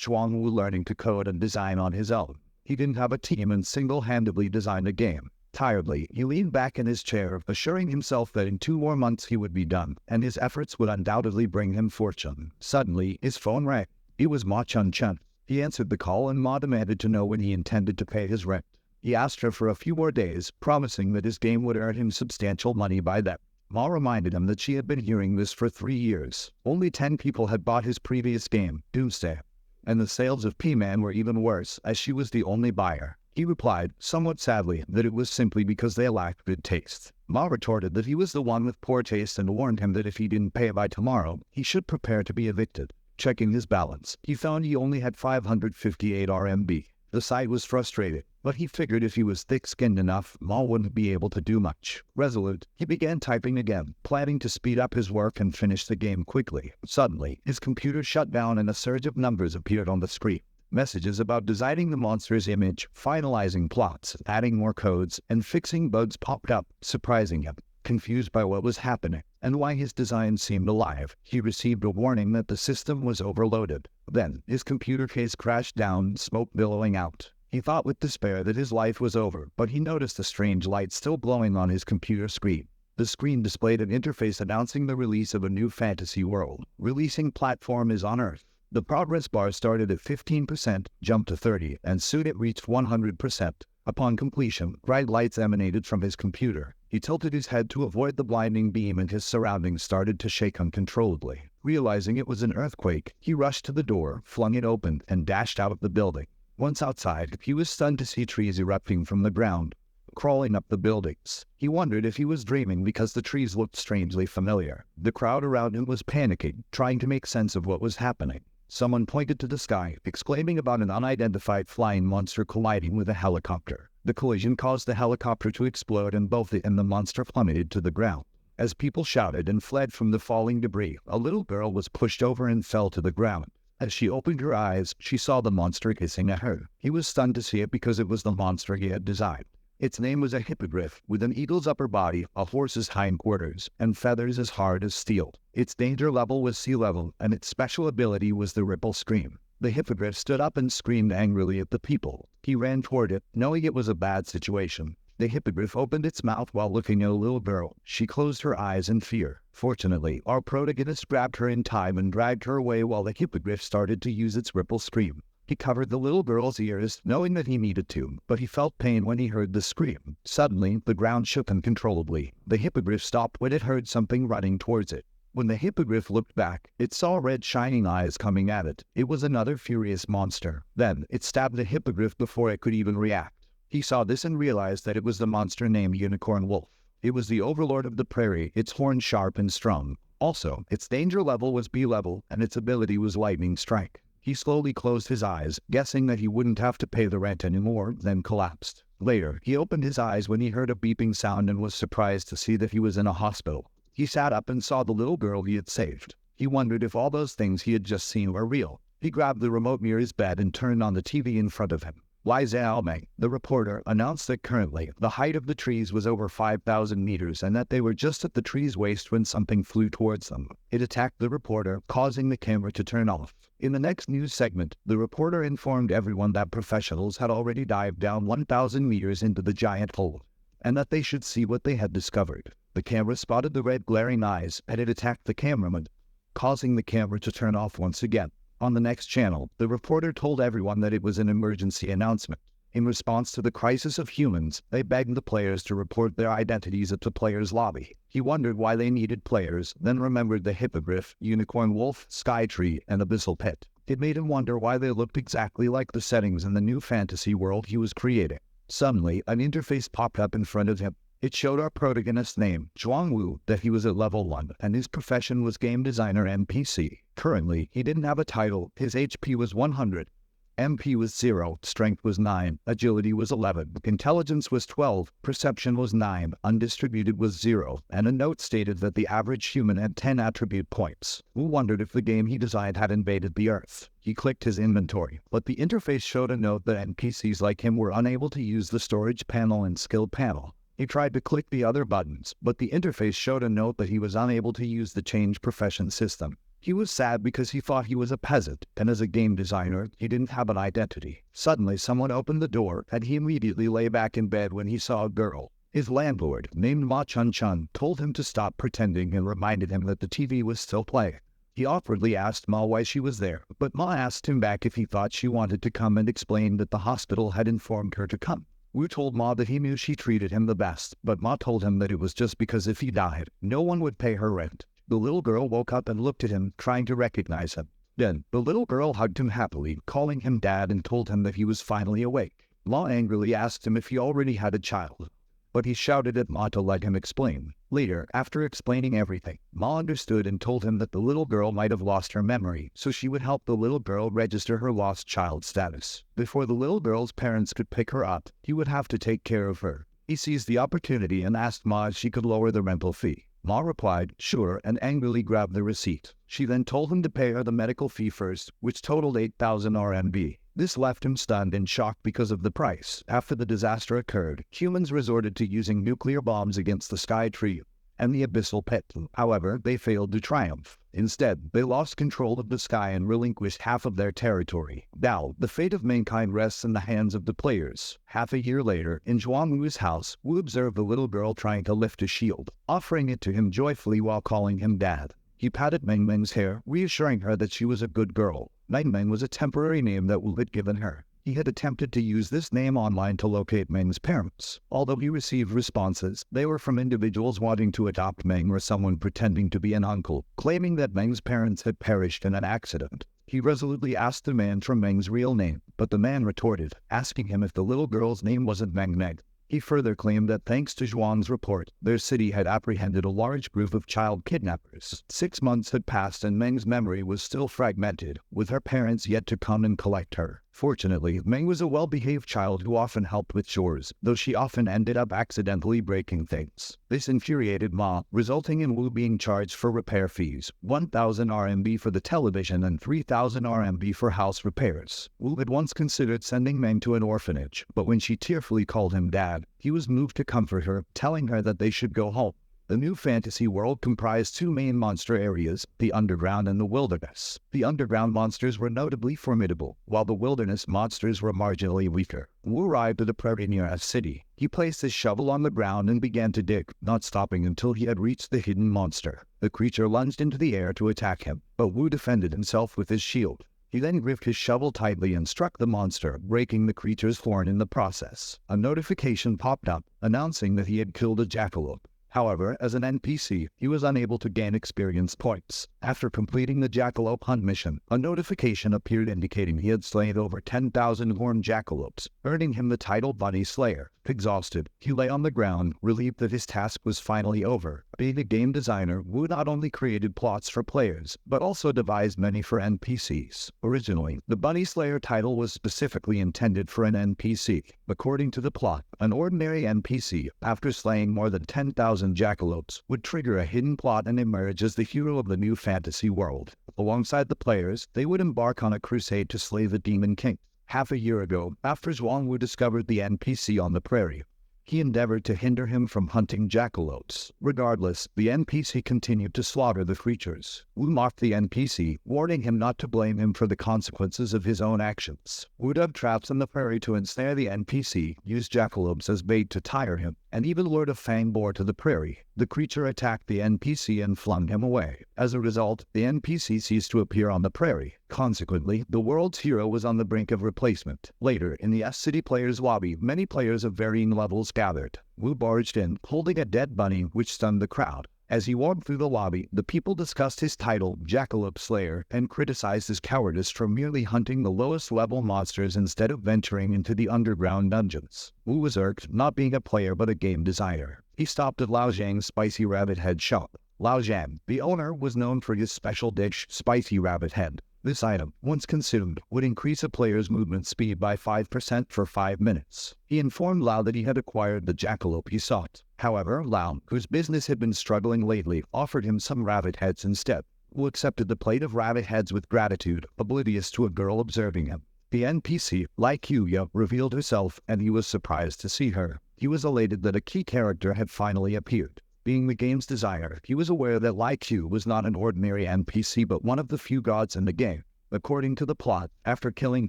Wu learning to code and design on his own. He didn't have a team and single-handedly designed a game. Tiredly, he leaned back in his chair, assuring himself that in 2 more months he would be done, and his efforts would undoubtedly bring him fortune. Suddenly, his phone rang. It was Ma Chun-Chun. He answered the call, and Ma demanded to know when he intended to pay his rent. He asked her for a few more days, promising that his game would earn him substantial money by then. Ma reminded him that she had been hearing this for 3 years. Only 10 people had bought his previous game, Doomsday, and the sales of P-Man were even worse, as she was the only buyer. He replied, somewhat sadly, that it was simply because they lacked good taste. Ma retorted that he was the one with poor taste and warned him that if he didn't pay by tomorrow, he should prepare to be evicted. Checking his balance, he found he only had 558 RMB. The site was frustrated, but he figured if he was thick-skinned enough, Ma wouldn't be able to do much. Resolute, he began typing again, planning to speed up his work and finish the game quickly. Suddenly, his computer shut down and a surge of numbers appeared on the screen. Messages about designing the monster's image, finalizing plots, adding more codes, and fixing bugs popped up, surprising him. Confused by what was happening and why his design seemed alive, he received a warning that the system was overloaded. Then, his computer case crashed down, smoke billowing out. He thought with despair that his life was over, but he noticed a strange light still glowing on his computer screen. The screen displayed an interface announcing the release of a new fantasy world. Releasing platform is on Earth. The progress bar started at 15%, jumped to 30%, and soon it reached 100%. Upon completion, bright lights emanated from his computer. He tilted his head to avoid the blinding beam and his surroundings started to shake uncontrollably. Realizing it was an earthquake, he rushed to the door, flung it open, and dashed out of the building. Once outside, he was stunned to see trees erupting from the ground, crawling up the buildings. He wondered if he was dreaming because the trees looked strangely familiar. The crowd around him was panicking, trying to make sense of what was happening. Someone pointed to the sky, exclaiming about an unidentified flying monster colliding with a helicopter. The collision caused the helicopter to explode and both it and the monster plummeted to the ground. As people shouted and fled from the falling debris, a little girl was pushed over and fell to the ground. As she opened her eyes, she saw the monster hissing at her. He was stunned to see it because it was the monster he had designed. Its name was a hippogriff, with an eagle's upper body, a horse's hindquarters, and feathers as hard as steel. Its danger level was sea level, and its special ability was the ripple scream. The hippogriff stood up and screamed angrily at the people. He ran toward it, knowing it was a bad situation. The hippogriff opened its mouth while looking at a little girl. She closed her eyes in fear. Fortunately, our protagonist grabbed her in time and dragged her away while the hippogriff started to use its ripple scream. He covered the little girl's ears, knowing that he needed to, but he felt pain when he heard the scream. Suddenly, the ground shook uncontrollably. The hippogriff stopped when it heard something running towards it. When the hippogriff looked back, it saw red shining eyes coming at it. It was another furious monster. Then, it stabbed the hippogriff before it could even react. He saw this and realized that it was the monster named Unicorn Wolf. It was the overlord of the prairie, its horn sharp and strong. Also, its danger level was B level, and its ability was lightning strike. He slowly closed his eyes, guessing that he wouldn't have to pay the rent anymore, then collapsed. Later, he opened his eyes when he heard a beeping sound and was surprised to see that he was in a hospital. He sat up and saw the little girl he had saved. He wondered if all those things he had just seen were real. He grabbed the remote near his bed and turned on the TV in front of him. Wai Xiaomeng, the reporter, announced that currently the height of the trees was over 5,000 meters and that they were just at the tree's waist when something flew towards them. It attacked the reporter, causing the camera to turn off. In the next news segment, the reporter informed everyone that professionals had already dived down 1,000 meters into the giant hole, and that they should see what they had discovered. The camera spotted the red glaring eyes, and it attacked the cameraman, causing the camera to turn off once again. On the next channel, the reporter told everyone that it was an emergency announcement. In response to the crisis of humans, they begged the players to report their identities at the players' lobby. He wondered why they needed players, then remembered the hippogriff, unicorn wolf, sky tree, and abyssal pit. It made him wonder why they looked exactly like the settings in the new fantasy world he was creating. Suddenly, an interface popped up in front of him. It showed our protagonist's name, Wu, that he was at level 1, and his profession was game designer NPC. Currently, he didn't have a title. His HP was 100. MP was 0, strength was 9, agility was 11, intelligence was 12, perception was 9, undistributed was 0, and a note stated that the average human had 10 attribute points. Wu wondered if the game he designed had invaded the Earth. He clicked his inventory, but the interface showed a note that NPCs like him were unable to use the storage panel and skill panel. He tried to click the other buttons, but the interface showed a note that he was unable to use the change profession system. He was sad because he thought he was a peasant, and as a game designer, he didn't have an identity. Suddenly, someone opened the door, and he immediately lay back in bed when he saw a girl. His landlord, named Ma Chun-chun, told him to stop pretending and reminded him that the TV was still playing. He awkwardly asked Ma why she was there, but Ma asked him back if he thought she wanted to come and explained that the hospital had informed her to come. Wu told Ma that he knew she treated him the best, but Ma told him that it was just because if he died, no one would pay her rent. The little girl woke up and looked at him, trying to recognize him. Then, the little girl hugged him happily, calling him Dad, and told him that he was finally awake. Ma angrily asked him if he already had a child, but he shouted at Ma to let him explain. Later, after explaining everything, Ma understood and told him that the little girl might have lost her memory, so she would help the little girl register her lost child status. Before the little girl's parents could pick her up, he would have to take care of her. He seized the opportunity and asked Ma if she could lower the rental fee. Ma replied, sure, and angrily grabbed the receipt. She then told him to pay her the medical fee first, which totaled 8,000 RMB. This left him stunned and shocked because of the price. After the disaster occurred, humans resorted to using nuclear bombs against the Sky Tree and the Abyssal Pit. However, they failed to triumph. Instead, they lost control of the sky and relinquished half of their territory. Now, the fate of mankind rests in the hands of the players. Half a year later, in Zhuangwu's house, Wu observed the little girl trying to lift a shield, offering it to him joyfully while calling him Dad. He patted Meng Meng's hair, reassuring her that she was a good girl. Meng Meng was a temporary name that Wu had given her. He had attempted to use this name online to locate Meng's parents. Although he received responses, they were from individuals wanting to adopt Meng or someone pretending to be an uncle, claiming that Meng's parents had perished in an accident. He resolutely asked the man for Meng's real name, but the man retorted, asking him if the little girl's name wasn't Meng Meng. He further claimed that thanks to Zhuang's report, their city had apprehended a large group of child kidnappers. 6 months had passed and Meng's memory was still fragmented, with her parents yet to come and collect her. Fortunately, Meng was a well-behaved child who often helped with chores, though she often ended up accidentally breaking things. This infuriated Ma, resulting in Wu being charged for repair fees, 1,000 RMB for the television and 3,000 RMB for house repairs. Wu had once considered sending Meng to an orphanage, but when she tearfully called him Dad, he was moved to comfort her, telling her that they should go home. The new fantasy world comprised 2 main monster areas, the underground and the wilderness. The underground monsters were notably formidable, while the wilderness monsters were marginally weaker. Wu arrived at a prairie near a city. He placed his shovel on the ground and began to dig, not stopping until he had reached the hidden monster. The creature lunged into the air to attack him, but Wu defended himself with his shield. He then gripped his shovel tightly and struck the monster, breaking the creature's horn in the process. A notification popped up, announcing that he had killed a jackalope. However, as an NPC, he was unable to gain experience points. After completing the jackalope hunt mission, a notification appeared indicating he had slain over 10,000 horned jackalopes, earning him the title Bunny Slayer. Exhausted, he lay on the ground, relieved that his task was finally over. Being a game designer, Wu not only created plots for players, but also devised many for NPCs. Originally, the Bunny Slayer title was specifically intended for an NPC. According to the plot, an ordinary NPC, after slaying more than 10,000 jackalopes, would trigger a hidden plot and emerge as the hero of the new fantasy world. Alongside the players, they would embark on a crusade to slay the Demon King. Half a year ago, after Zhuangwu discovered the NPC on the prairie, he endeavored to hinder him from hunting jackalopes. Regardless, the NPC continued to slaughter the creatures. Wu mocked the NPC, warning him not to blame him for the consequences of his own actions. Wu dug traps in the prairie to ensnare the NPC, used jackalopes as bait to tire him, and even lured a fang boar to the prairie. The creature attacked the NPC and flung him away. As a result, the NPC ceased to appear on the prairie. Consequently, the world's hero was on the brink of replacement. Later, in the S-City players' lobby, many players of varying levels gathered. Wu barged in, holding a dead bunny, which stunned the crowd. As he walked through the lobby, the people discussed his title, Jackalope Slayer, and criticized his cowardice for merely hunting the lowest-level monsters instead of venturing into the underground dungeons. Wu was irked, not being a player but a game designer. He stopped at Lao Zhang's Spicy Rabbit Head shop. Lao Zhang, the owner, was known for his special dish, Spicy Rabbit Head. This item, once consumed, would increase a player's movement speed by 5% for 5 minutes. He informed Lao that he had acquired the jackalope he sought. However, Lao, whose business had been struggling lately, offered him some rabbit heads instead. Wu accepted the plate of rabbit heads with gratitude, oblivious to a girl observing him. The NPC, like Yuya, revealed herself, and he was surprised to see her. He was elated that a key character had finally appeared. Being the game's designer, he was aware that Lai Q was not an ordinary NPC but one of the few gods in the game. According to the plot, after killing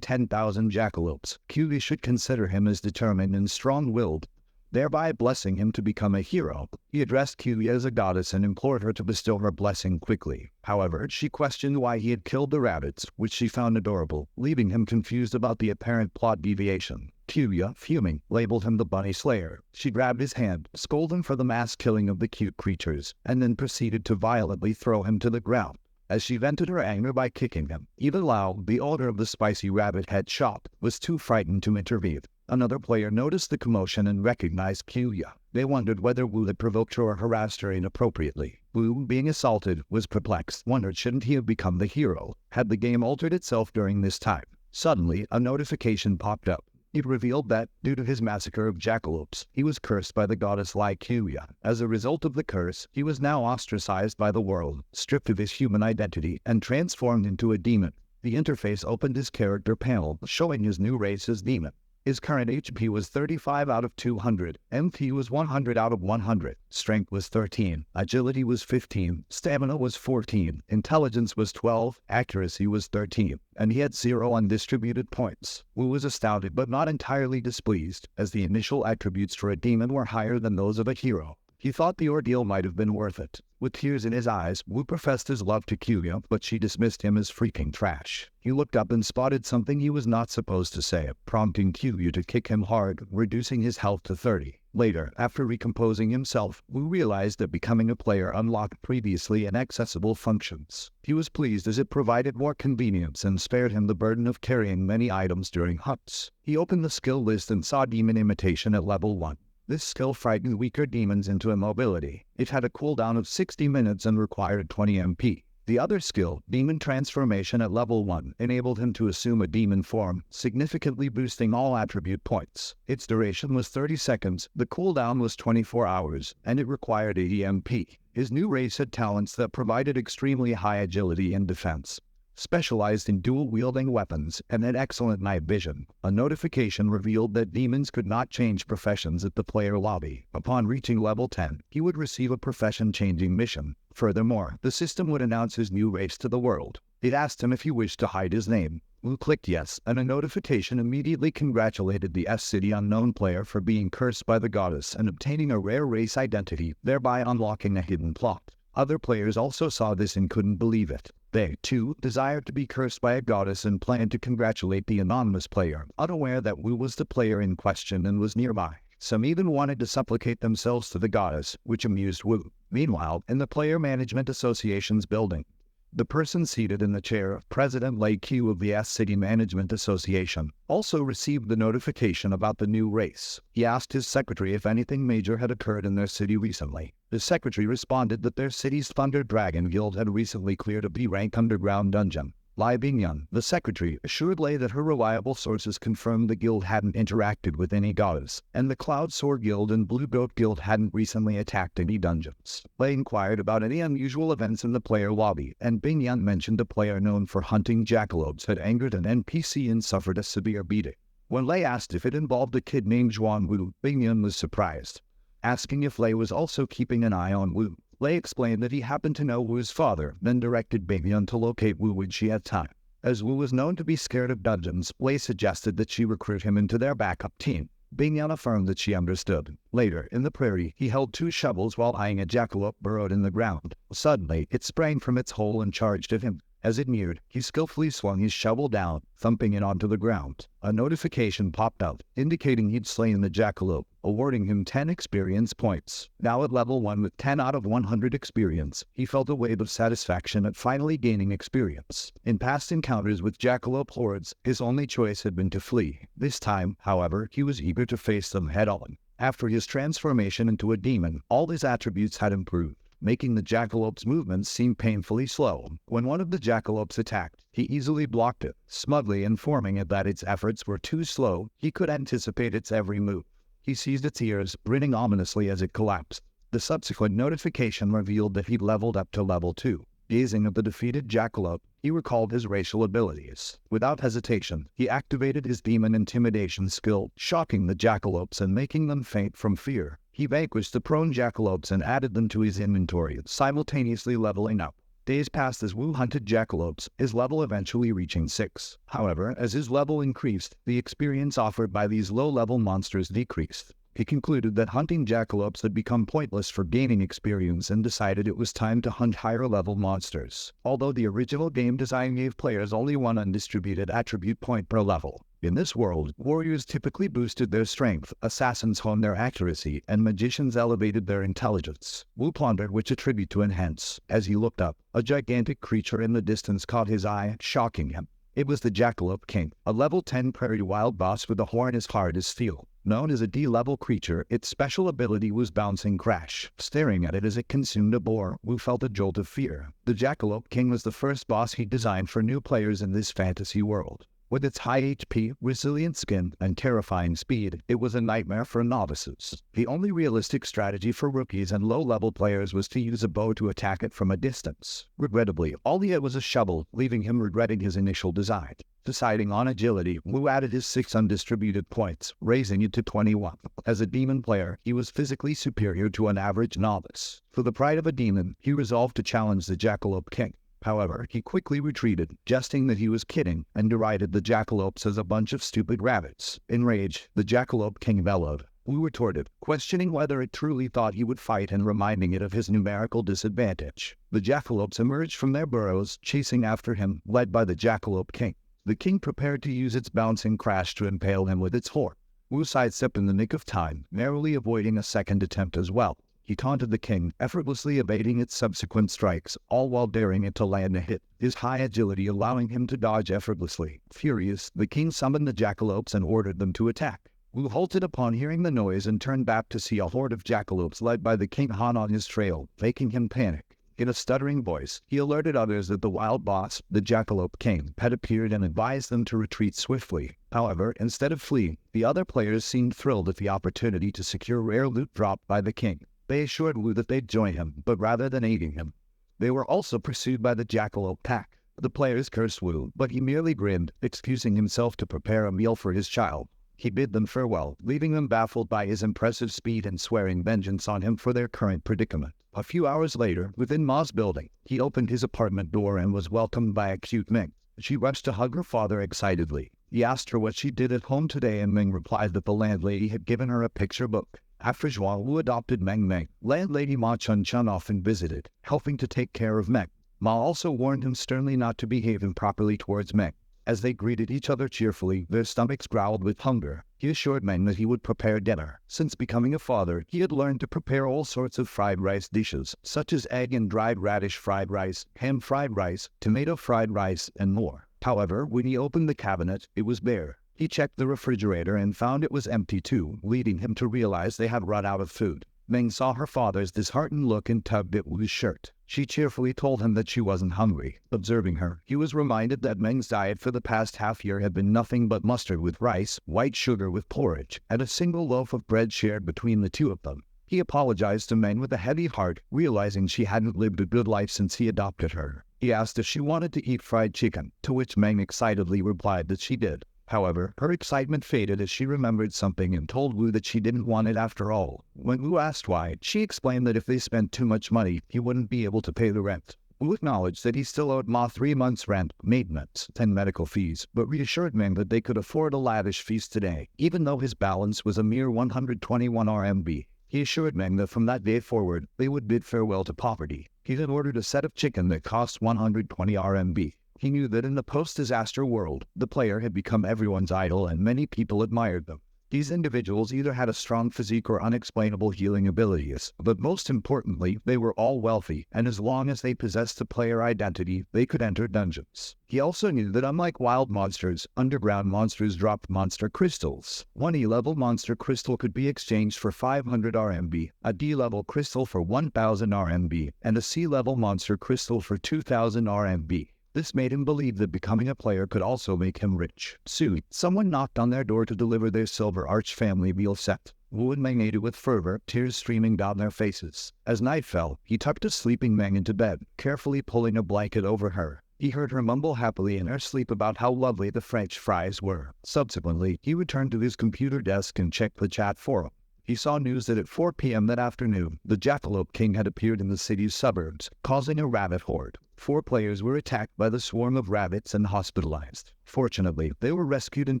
10,000 jackalopes, Q should consider him as determined and strong-willed, thereby blessing him to become a hero. He addressed Q as a goddess and implored her to bestow her blessing quickly. However, she questioned why he had killed the rabbits, which she found adorable, leaving him confused about the apparent plot deviation. Q, fuming, labeled him the Bunny Slayer. She grabbed his hand, scolded him for the mass killing of the cute creatures, and then proceeded to violently throw him to the ground. As she vented her anger by kicking him, even Lao, the owner of the spicy rabbit head shop, was too frightened to intervene. Another player noticed the commotion and recognized Q. They wondered whether Wu had provoked her or harassed her inappropriately. Wu, being assaulted, was perplexed, wondered shouldn't he have become the hero? Had the game altered itself during this time? Suddenly, a notification popped up. It revealed that, due to his massacre of jackalopes, he was cursed by the goddess Lai Q. As a result of the curse, he was now ostracized by the world, stripped of his human identity, and transformed into a demon. The interface opened his character panel, showing his new race as demon. His current HP was 35 out of 200, MP was 100 out of 100, Strength was 13, Agility was 15, Stamina was 14, Intelligence was 12, Accuracy was 13, and he had 0 undistributed points. Wu was astounded but not entirely displeased, as the initial attributes for a demon were higher than those of a hero. He thought the ordeal might have been worth it. With tears in his eyes, Wu professed his love to Q, but she dismissed him as freaking trash. He looked up and spotted something he was not supposed to say, prompting Q to kick him hard, reducing his health to 30. Later, after recomposing himself, Wu realized that becoming a player unlocked previously inaccessible functions. He was pleased as it provided more convenience and spared him the burden of carrying many items during hunts. He opened the skill list and saw Demon Imitation at level 1. This skill frightened weaker demons into immobility. It had a cooldown of 60 minutes and required 20 MP. The other skill, Demon Transformation at level 1, enabled him to assume a demon form, significantly boosting all attribute points. Its duration was 30 seconds, the cooldown was 24 hours, and it required 80 MP. His new race had talents that provided extremely high agility and defense, specialized in dual-wielding weapons, and had excellent night vision. A notification revealed that demons could not change professions at the player lobby. Upon reaching level 10, he would receive a profession-changing mission. Furthermore, the system would announce his new race to the world. It asked him if he wished to hide his name. Wu clicked yes, and a notification immediately congratulated the S-City Unknown player for being cursed by the goddess and obtaining a rare race identity, thereby unlocking a hidden plot. Other players also saw this and couldn't believe it. They, too, desired to be cursed by a goddess and planned to congratulate the anonymous player, unaware that Wu was the player in question and was nearby. Some even wanted to supplicate themselves to the goddess, which amused Wu. Meanwhile, in the Player Management Association's building, the person seated in the chair of President Lei Q of the S-City Management Association also received the notification about the new race. He asked his secretary if anything major had occurred in their city recently. The secretary responded that their city's Thunder Dragon Guild had recently cleared a B-rank underground dungeon. Lai Bingyun, the secretary, assured Lei that her reliable sources confirmed the guild hadn't interacted with any goddess, and the Cloud Soar Guild and Blue Goat Guild hadn't recently attacked any dungeons. Lei inquired about any unusual events in the player lobby, and Bingyun mentioned a player known for hunting jackalopes had angered an NPC and suffered a severe beating. When Lei asked if it involved a kid named Zhuan Wu, Bingyun was surprised, asking if Lei was also keeping an eye on Wu. Lei explained that he happened to know Wu's father, then directed Bingyun to locate Wu when she had time. As Wu was known to be scared of dungeons, Lei suggested that she recruit him into their backup team. Bingyun affirmed that she understood. Later, in the prairie, he held 2 shovels while eyeing a jackalope burrowed in the ground. Suddenly, it sprang from its hole and charged at him. As it neared, he skillfully swung his shovel down, thumping it onto the ground. A notification popped up, indicating he'd slain the jackalope, awarding him 10 experience points. Now at level 1 with 10 out of 100 experience, he felt a wave of satisfaction at finally gaining experience. In past encounters with jackalope hordes, his only choice had been to flee. This time, however, he was eager to face them head-on. After his transformation into a demon, all his attributes had improved, making the jackalope's movements seem painfully slow. When one of the jackalopes attacked, he easily blocked it, smugly informing it that its efforts were too slow. He could anticipate its every move. He seized its ears, grinning ominously as it collapsed. The subsequent notification revealed that he'd leveled up to level 2. Gazing at the defeated jackalope, he recalled his racial abilities. Without hesitation, he activated his demon intimidation skill, shocking the jackalopes and making them faint from fear. He vanquished the prone jackalopes and added them to his inventory, simultaneously leveling up. Days passed as Wu hunted jackalopes, his level eventually reaching 6. However, as his level increased, the experience offered by these low-level monsters decreased. He concluded that hunting jackalopes had become pointless for gaining experience and decided it was time to hunt higher-level monsters. Although the original game design gave players only one undistributed attribute point per level. In this world, warriors typically boosted their strength, assassins honed their accuracy, and magicians elevated their intelligence. Wu pondered which attribute to enhance. As he looked up, a gigantic creature in the distance caught his eye, shocking him. It was the Jackalope King, a level 10 prairie wild boss with a horn as hard as steel. Known as a D-level creature, its special ability was Bouncing Crash. Staring at it as it consumed a boar, Wu felt a jolt of fear. The Jackalope King was the first boss he designed for new players in this fantasy world. With its high HP, resilient skin, and terrifying speed, it was a nightmare for novices. The only realistic strategy for rookies and low-level players was to use a bow to attack it from a distance. Regrettably, all he had was a shovel, leaving him regretting his initial design. Deciding on agility, Wu added his 6 undistributed points, raising it to 21. As a demon player, he was physically superior to an average novice. For the pride of a demon, he resolved to challenge the Jackalope King. However, he quickly retreated, jesting that he was kidding, and derided the jackalopes as a bunch of stupid rabbits. Enraged, the Jackalope King bellowed. Wu retorted, questioning whether it truly thought he would fight and reminding it of his numerical disadvantage. The jackalopes emerged from their burrows, chasing after him, led by the Jackalope King. The king prepared to use its Bouncing Crash to impale him with its horn. Wu sidestepped in the nick of time, narrowly avoiding a second attempt as well. He taunted the king, effortlessly evading its subsequent strikes, all while daring it to land a hit, his high agility allowing him to dodge effortlessly. Furious, the king summoned the jackalopes and ordered them to attack. Wu halted upon hearing the noise and turned back to see a horde of jackalopes led by the King Han on his trail, making him panic. In a stuttering voice, he alerted others that the wild boss, the Jackalope King, had appeared and advised them to retreat swiftly. However, instead of fleeing, the other players seemed thrilled at the opportunity to secure rare loot dropped by the king. They assured Wu that they'd join him, but rather than aiding him. They were also pursued by the Jackalope pack. The players cursed Wu, but he merely grinned, excusing himself to prepare a meal for his child. He bid them farewell, leaving them baffled by his impressive speed and swearing vengeance on him for their current predicament. A few hours later, within Ma's building, he opened his apartment door and was welcomed by a cute Ming. She rushed to hug her father excitedly. He asked her what she did at home today, and Ming replied that the landlady had given her a picture book. After Zhuang Wu adopted Meng, landlady Ma Chun often visited, helping to take care of Meng. Ma also warned him sternly not to behave improperly towards Meng. As they greeted each other cheerfully, their stomachs growled with hunger. He assured Meng that he would prepare dinner. Since becoming a father, he had learned to prepare all sorts of fried rice dishes, such as egg and dried radish fried rice, ham fried rice, tomato fried rice, and more. However, when he opened the cabinet, it was bare. He checked the refrigerator and found it was empty too, leading him to realize they had run out of food. Meng saw her father's disheartened look and tugged at Wu's shirt. She cheerfully told him that she wasn't hungry. Observing her, he was reminded that Meng's diet for the past half-year had been nothing but mustard with rice, white sugar with porridge, and a single loaf of bread shared between the two of them. He apologized to Meng with a heavy heart, realizing she hadn't lived a good life since he adopted her. He asked if she wanted to eat fried chicken, to which Meng excitedly replied that she did. However, her excitement faded as she remembered something and told Wu that she didn't want it after all. When Wu asked why, she explained that if they spent too much money, he wouldn't be able to pay the rent. Wu acknowledged that he still owed Ma 3 months' rent, maintenance, and medical fees, but reassured Meng that they could afford a lavish feast today, even though his balance was a mere 121 RMB. He assured Meng that from that day forward, they would bid farewell to poverty. He then ordered a set of chicken that cost 120 RMB. He knew that in the post-disaster world, the player had become everyone's idol and many people admired them. These individuals either had a strong physique or unexplainable healing abilities, but most importantly, they were all wealthy, and as long as they possessed a player identity, they could enter dungeons. He also knew that unlike wild monsters, underground monsters dropped monster crystals. One E-level monster crystal could be exchanged for 500 RMB, a D-level crystal for 1000 RMB, and a C-level monster crystal for 2000 RMB. This made him believe that becoming a player could also make him rich. Soon, someone knocked on their door to deliver their Silver Arch family meal set. Wu and Meng ate it with fervor, tears streaming down their faces. As night fell, he tucked a sleeping Meng into bed, carefully pulling a blanket over her. He heard her mumble happily in her sleep about how lovely the French fries were. Subsequently, he returned to his computer desk and checked the chat forum. he saw news that at 4 p.m. that afternoon, the Jackalope King had appeared in the city's suburbs, causing a rabbit horde. 4 players were attacked by the swarm of rabbits and hospitalized. Fortunately, they were rescued in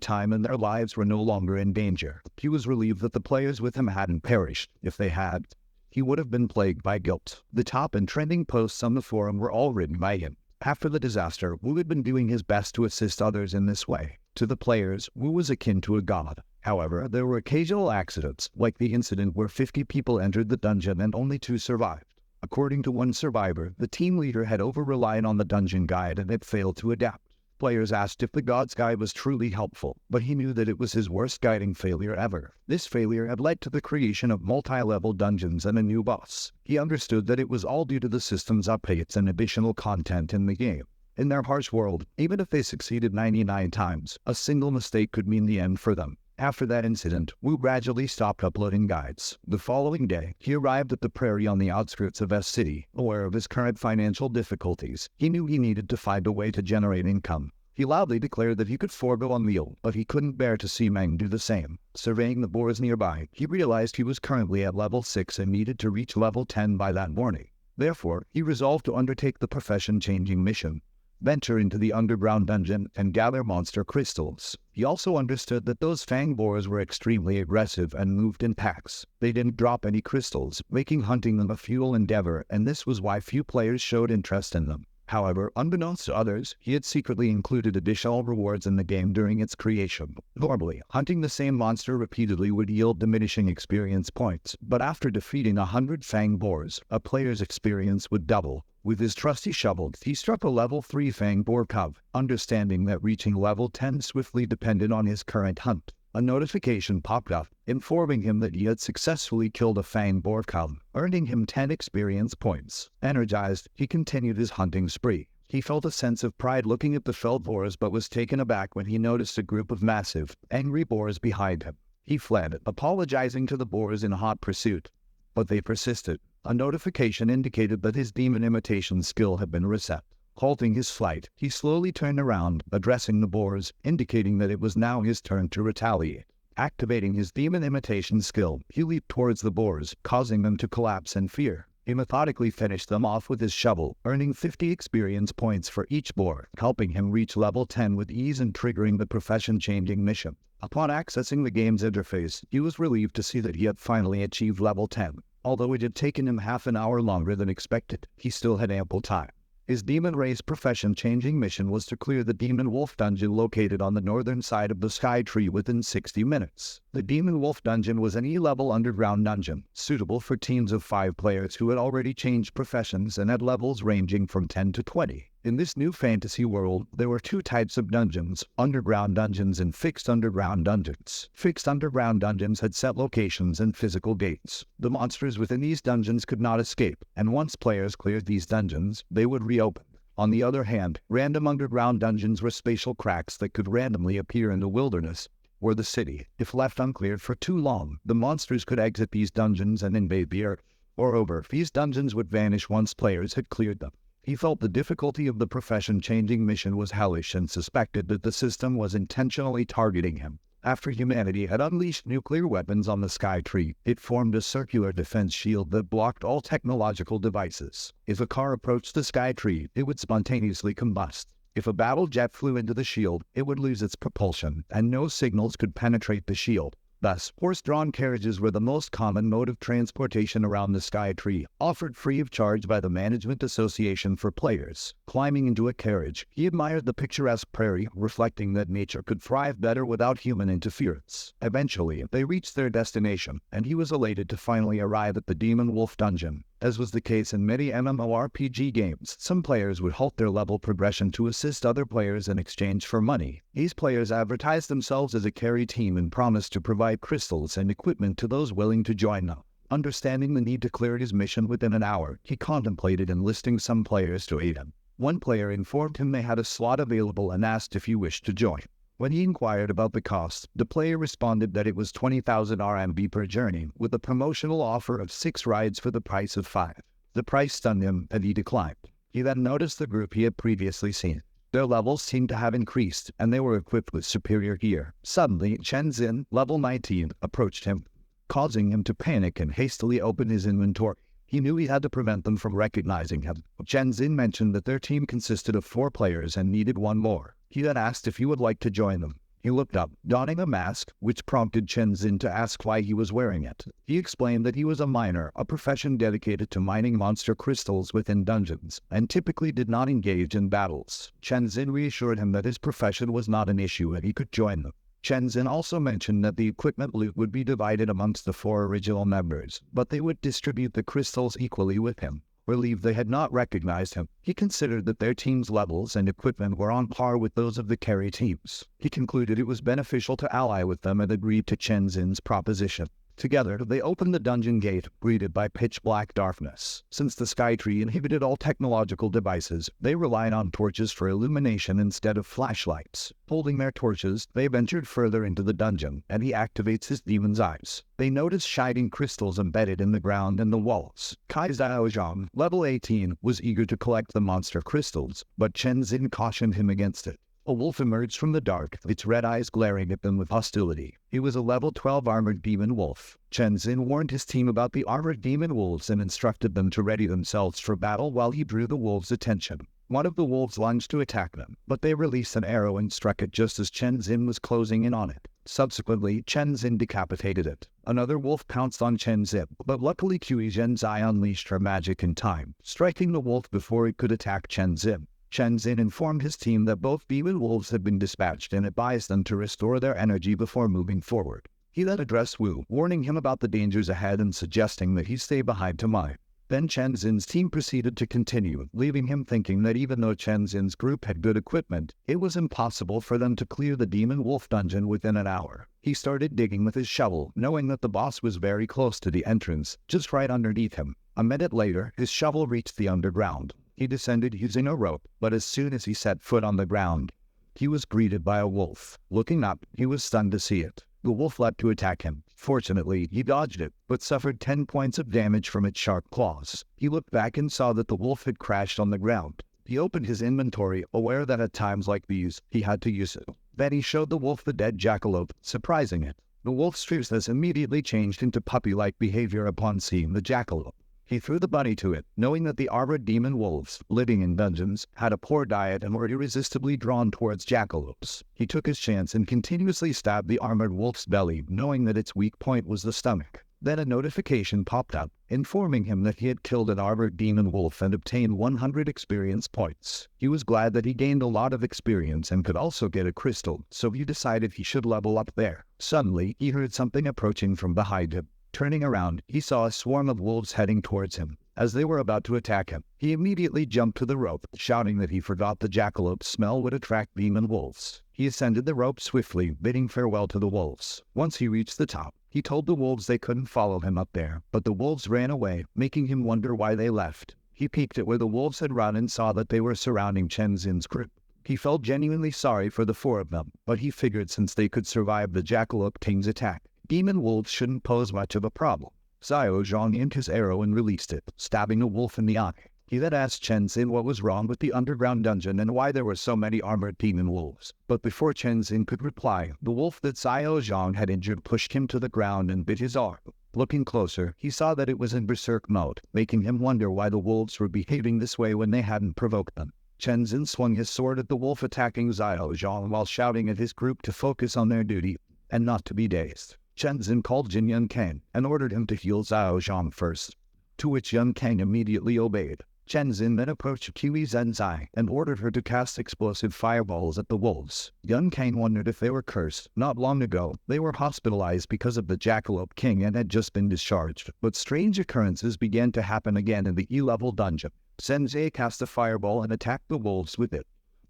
time and their lives were no longer in danger. He was relieved that the players with him hadn't perished. If they had, he would have been plagued by guilt. The top and trending posts on the forum were all written by him. After the disaster, Wu had been doing his best to assist others in this way. To the players, Wu was akin to a god. However, there were occasional accidents, like the incident where 50 people entered the dungeon and only 2 survived. According to one survivor, the team leader had over-relied on the dungeon guide and had failed to adapt. Players asked if the God's Guide was truly helpful, but he knew that it was his worst guiding failure ever. This failure had led to the creation of multi-level dungeons and a new boss. He understood that it was all due to the system's updates and additional content in the game. In their harsh world, even if they succeeded 99 times, a single mistake could mean the end for them. After that incident, Wu gradually stopped uploading guides. The following day, he arrived at the prairie on the outskirts of S City. Aware of his current financial difficulties, he knew he needed to find a way to generate income. He loudly declared that he could forego a meal, but he couldn't bear to see Meng do the same. Surveying the boars nearby, he realized he was currently at level 6 and needed to reach level 10 by that morning. Therefore, he resolved to undertake the profession-changing mission. Venture into the underground dungeon and gather monster crystals. He also understood that those fang boars were extremely aggressive and moved in packs. They didn't drop any crystals, making hunting them a futile endeavor, and this was why few players showed interest in them. However, unbeknownst to others, he had secretly included additional rewards in the game during its creation. Normally, hunting the same monster repeatedly would yield diminishing experience points, but after defeating 100 fang boars, a player's experience would double. With his trusty shovel, he struck a level 3 fang boar cub, understanding that reaching level 10 swiftly depended on his current hunt. A notification popped up, informing him that he had successfully killed a fang boar cub, earning him 10 experience points. Energized, he continued his hunting spree. He felt a sense of pride looking at the felled boars but was taken aback when he noticed a group of massive, angry boars behind him. He fled, apologizing to the boars in hot pursuit. But they persisted. A notification indicated that his demon imitation skill had been reset. Halting his flight, he slowly turned around, addressing the boars, indicating that it was now his turn to retaliate. Activating his demon imitation skill, he leaped towards the boars, causing them to collapse in fear. He methodically finished them off with his shovel, earning 50 experience points for each boar, helping him reach level 10 with ease and triggering the profession-changing mission. Upon accessing the game's interface, he was relieved to see that he had finally achieved level 10. Although it had taken him half an hour longer than expected, he still had ample time. His demon race profession-changing mission was to clear the Demon Wolf dungeon located on the northern side of the Sky Tree within 60 minutes. The Demon Wolf dungeon was an E-level underground dungeon, suitable for teams of 5 players who had already changed professions and had levels ranging from 10 to 20. In this new fantasy world, there were 2 types of dungeons, underground dungeons and fixed underground dungeons. Fixed underground dungeons had set locations and physical gates. The monsters within these dungeons could not escape, and once players cleared these dungeons, they would reopen. On the other hand, random underground dungeons were spatial cracks that could randomly appear in the wilderness or the city. If left uncleared for too long, the monsters could exit these dungeons and invade the earth. Moreover, these dungeons would vanish once players had cleared them. He felt the difficulty of the profession-changing mission was hellish and suspected that the system was intentionally targeting him. After humanity had unleashed nuclear weapons on the Sky Tree, it formed a circular defense shield that blocked all technological devices. If a car approached the Sky Tree, it would spontaneously combust. If a battle jet flew into the shield, it would lose its propulsion, and no signals could penetrate the shield. Thus, horse-drawn carriages were the most common mode of transportation around the Sky Tree, offered free of charge by the Management Association for players. Climbing into a carriage, he admired the picturesque prairie, reflecting that nature could thrive better without human interference. Eventually, they reached their destination, and he was elated to finally arrive at the Demon Wolf dungeon. As was the case in many MMORPG games, some players would halt their level progression to assist other players in exchange for money. These players advertised themselves as a carry team and promised to provide crystals and equipment to those willing to join them. Understanding the need to clear his mission within an hour, he contemplated enlisting some players to aid him. One player informed him they had a slot available and asked if he wished to join. When he inquired about the cost, the player responded that it was 20,000 RMB per journey, with a promotional offer of 6 rides for the price of 5. The price stunned him, and he declined. He then noticed the group he had previously seen. Their levels seemed to have increased, and they were equipped with superior gear. Suddenly, Chen Xin, level 19, approached him. causing him to panic and hastily open his inventory. He knew he had to prevent them from recognizing him. Chen Xin mentioned that their team consisted of 4 players and needed one more. He then asked if he would like to join them. He looked up, donning a mask, which prompted Chen Xin to ask why he was wearing it. He explained that he was a miner, a profession dedicated to mining monster crystals within dungeons, and typically did not engage in battles. Chen Xin reassured him that his profession was not an issue and he could join them. Chen Xin also mentioned that the equipment loot would be divided amongst the 4 original members, but they would distribute the crystals equally with him. Relieved they had not recognized him, he considered that their team's levels and equipment were on par with those of the carry teams. He concluded it was beneficial to ally with them and agreed to Chen Xin's proposition. Together, they opened the dungeon gate, greeted by pitch-black darkness. Since the Sky Tree inhibited all technological devices, they relied on torches for illumination instead of flashlights. Holding their torches, they ventured further into the dungeon, and he activates his demon's eyes. They noticed shining crystals embedded in the ground and the walls. Kai Xiaozhang, level 18, was eager to collect the monster crystals, but Chen Xin cautioned him against it. A wolf emerged from the dark, its red eyes glaring at them with hostility. He was a level 12 armored demon wolf. Chen Xin warned his team about the armored demon wolves and instructed them to ready themselves for battle while he drew the wolves' attention. One of the wolves lunged to attack them, but they released an arrow and struck it just as Chen Xin was closing in on it. Subsequently, Chen Xin decapitated it. Another wolf pounced on Chen Xin, but luckily Qi Zhenzai unleashed her magic in time, striking the wolf before it could attack Chen Xin. Chen Xin informed his team that both demon wolves had been dispatched and advised them to restore their energy before moving forward. He then addressed Wu, warning him about the dangers ahead and suggesting that he stay behind to mine. Then Chen Xin's team proceeded to continue, leaving him thinking that even though Chen Xin's group had good equipment, it was impossible for them to clear the demon wolf dungeon within an hour. He started digging with his shovel, knowing that the boss was very close to the entrance, just right underneath him. A minute later, his shovel reached the underground. He descended using a rope, but as soon as he set foot on the ground, he was greeted by a wolf. Looking up, he was stunned to see it. The wolf leapt to attack him. Fortunately, he dodged it, but suffered 10 points of damage from its sharp claws. He looked back and saw that the wolf had crashed on the ground. He opened his inventory, aware that at times like these, he had to use it. Then he showed the wolf the dead jackalope, surprising it. The wolf's fierceness immediately changed into puppy-like behavior upon seeing the jackalope. He threw the bunny to it, knowing that the armored demon wolves, living in dungeons, had a poor diet and were irresistibly drawn towards jackalopes. He took his chance and continuously stabbed the armored wolf's belly, knowing that its weak point was the stomach. Then a notification popped up, informing him that he had killed an armored demon wolf and obtained 100 experience points. He was glad that he gained a lot of experience and could also get a crystal, so he decided he should level up there. Suddenly, he heard something approaching from behind him. Turning around, he saw a swarm of wolves heading towards him. As they were about to attack him, he immediately jumped to the rope, shouting that he forgot the jackalope's smell would attract demon wolves. He ascended the rope swiftly, bidding farewell to the wolves. Once he reached the top, he told the wolves they couldn't follow him up there, but the wolves ran away, making him wonder why they left. He peeked at where the wolves had run and saw that they were surrounding Chen Xin's group. He felt genuinely sorry for the 4 of them, but he figured since they could survive the jackalope king's attack, demon wolves shouldn't pose much of a problem. Xiaozhang aimed his arrow and released it, stabbing a wolf in the eye. He then asked Chen Xin what was wrong with the underground dungeon and why there were so many armored demon wolves. But before Chen Xin could reply, the wolf that Xiaozhang had injured pushed him to the ground and bit his arm. Looking closer, he saw that it was in berserk mode, making him wonder why the wolves were behaving this way when they hadn't provoked them. Chen Xin swung his sword at the wolf attacking Xiaozhang while shouting at his group to focus on their duty and not to be dazed. Chen Xin called Jin Yun Kang and ordered him to heal Xiaozhang first, to which Yun Kang immediately obeyed. Chen Xin then approached Qi Zhenzai and ordered her to cast explosive fireballs at the wolves. Yun Kang wondered if they were cursed. Not long ago, they were hospitalized because of the Jackalope King and had just been discharged, but strange occurrences began to happen again in the E-level dungeon. Zhenzai cast a fireball and attacked the wolves with it,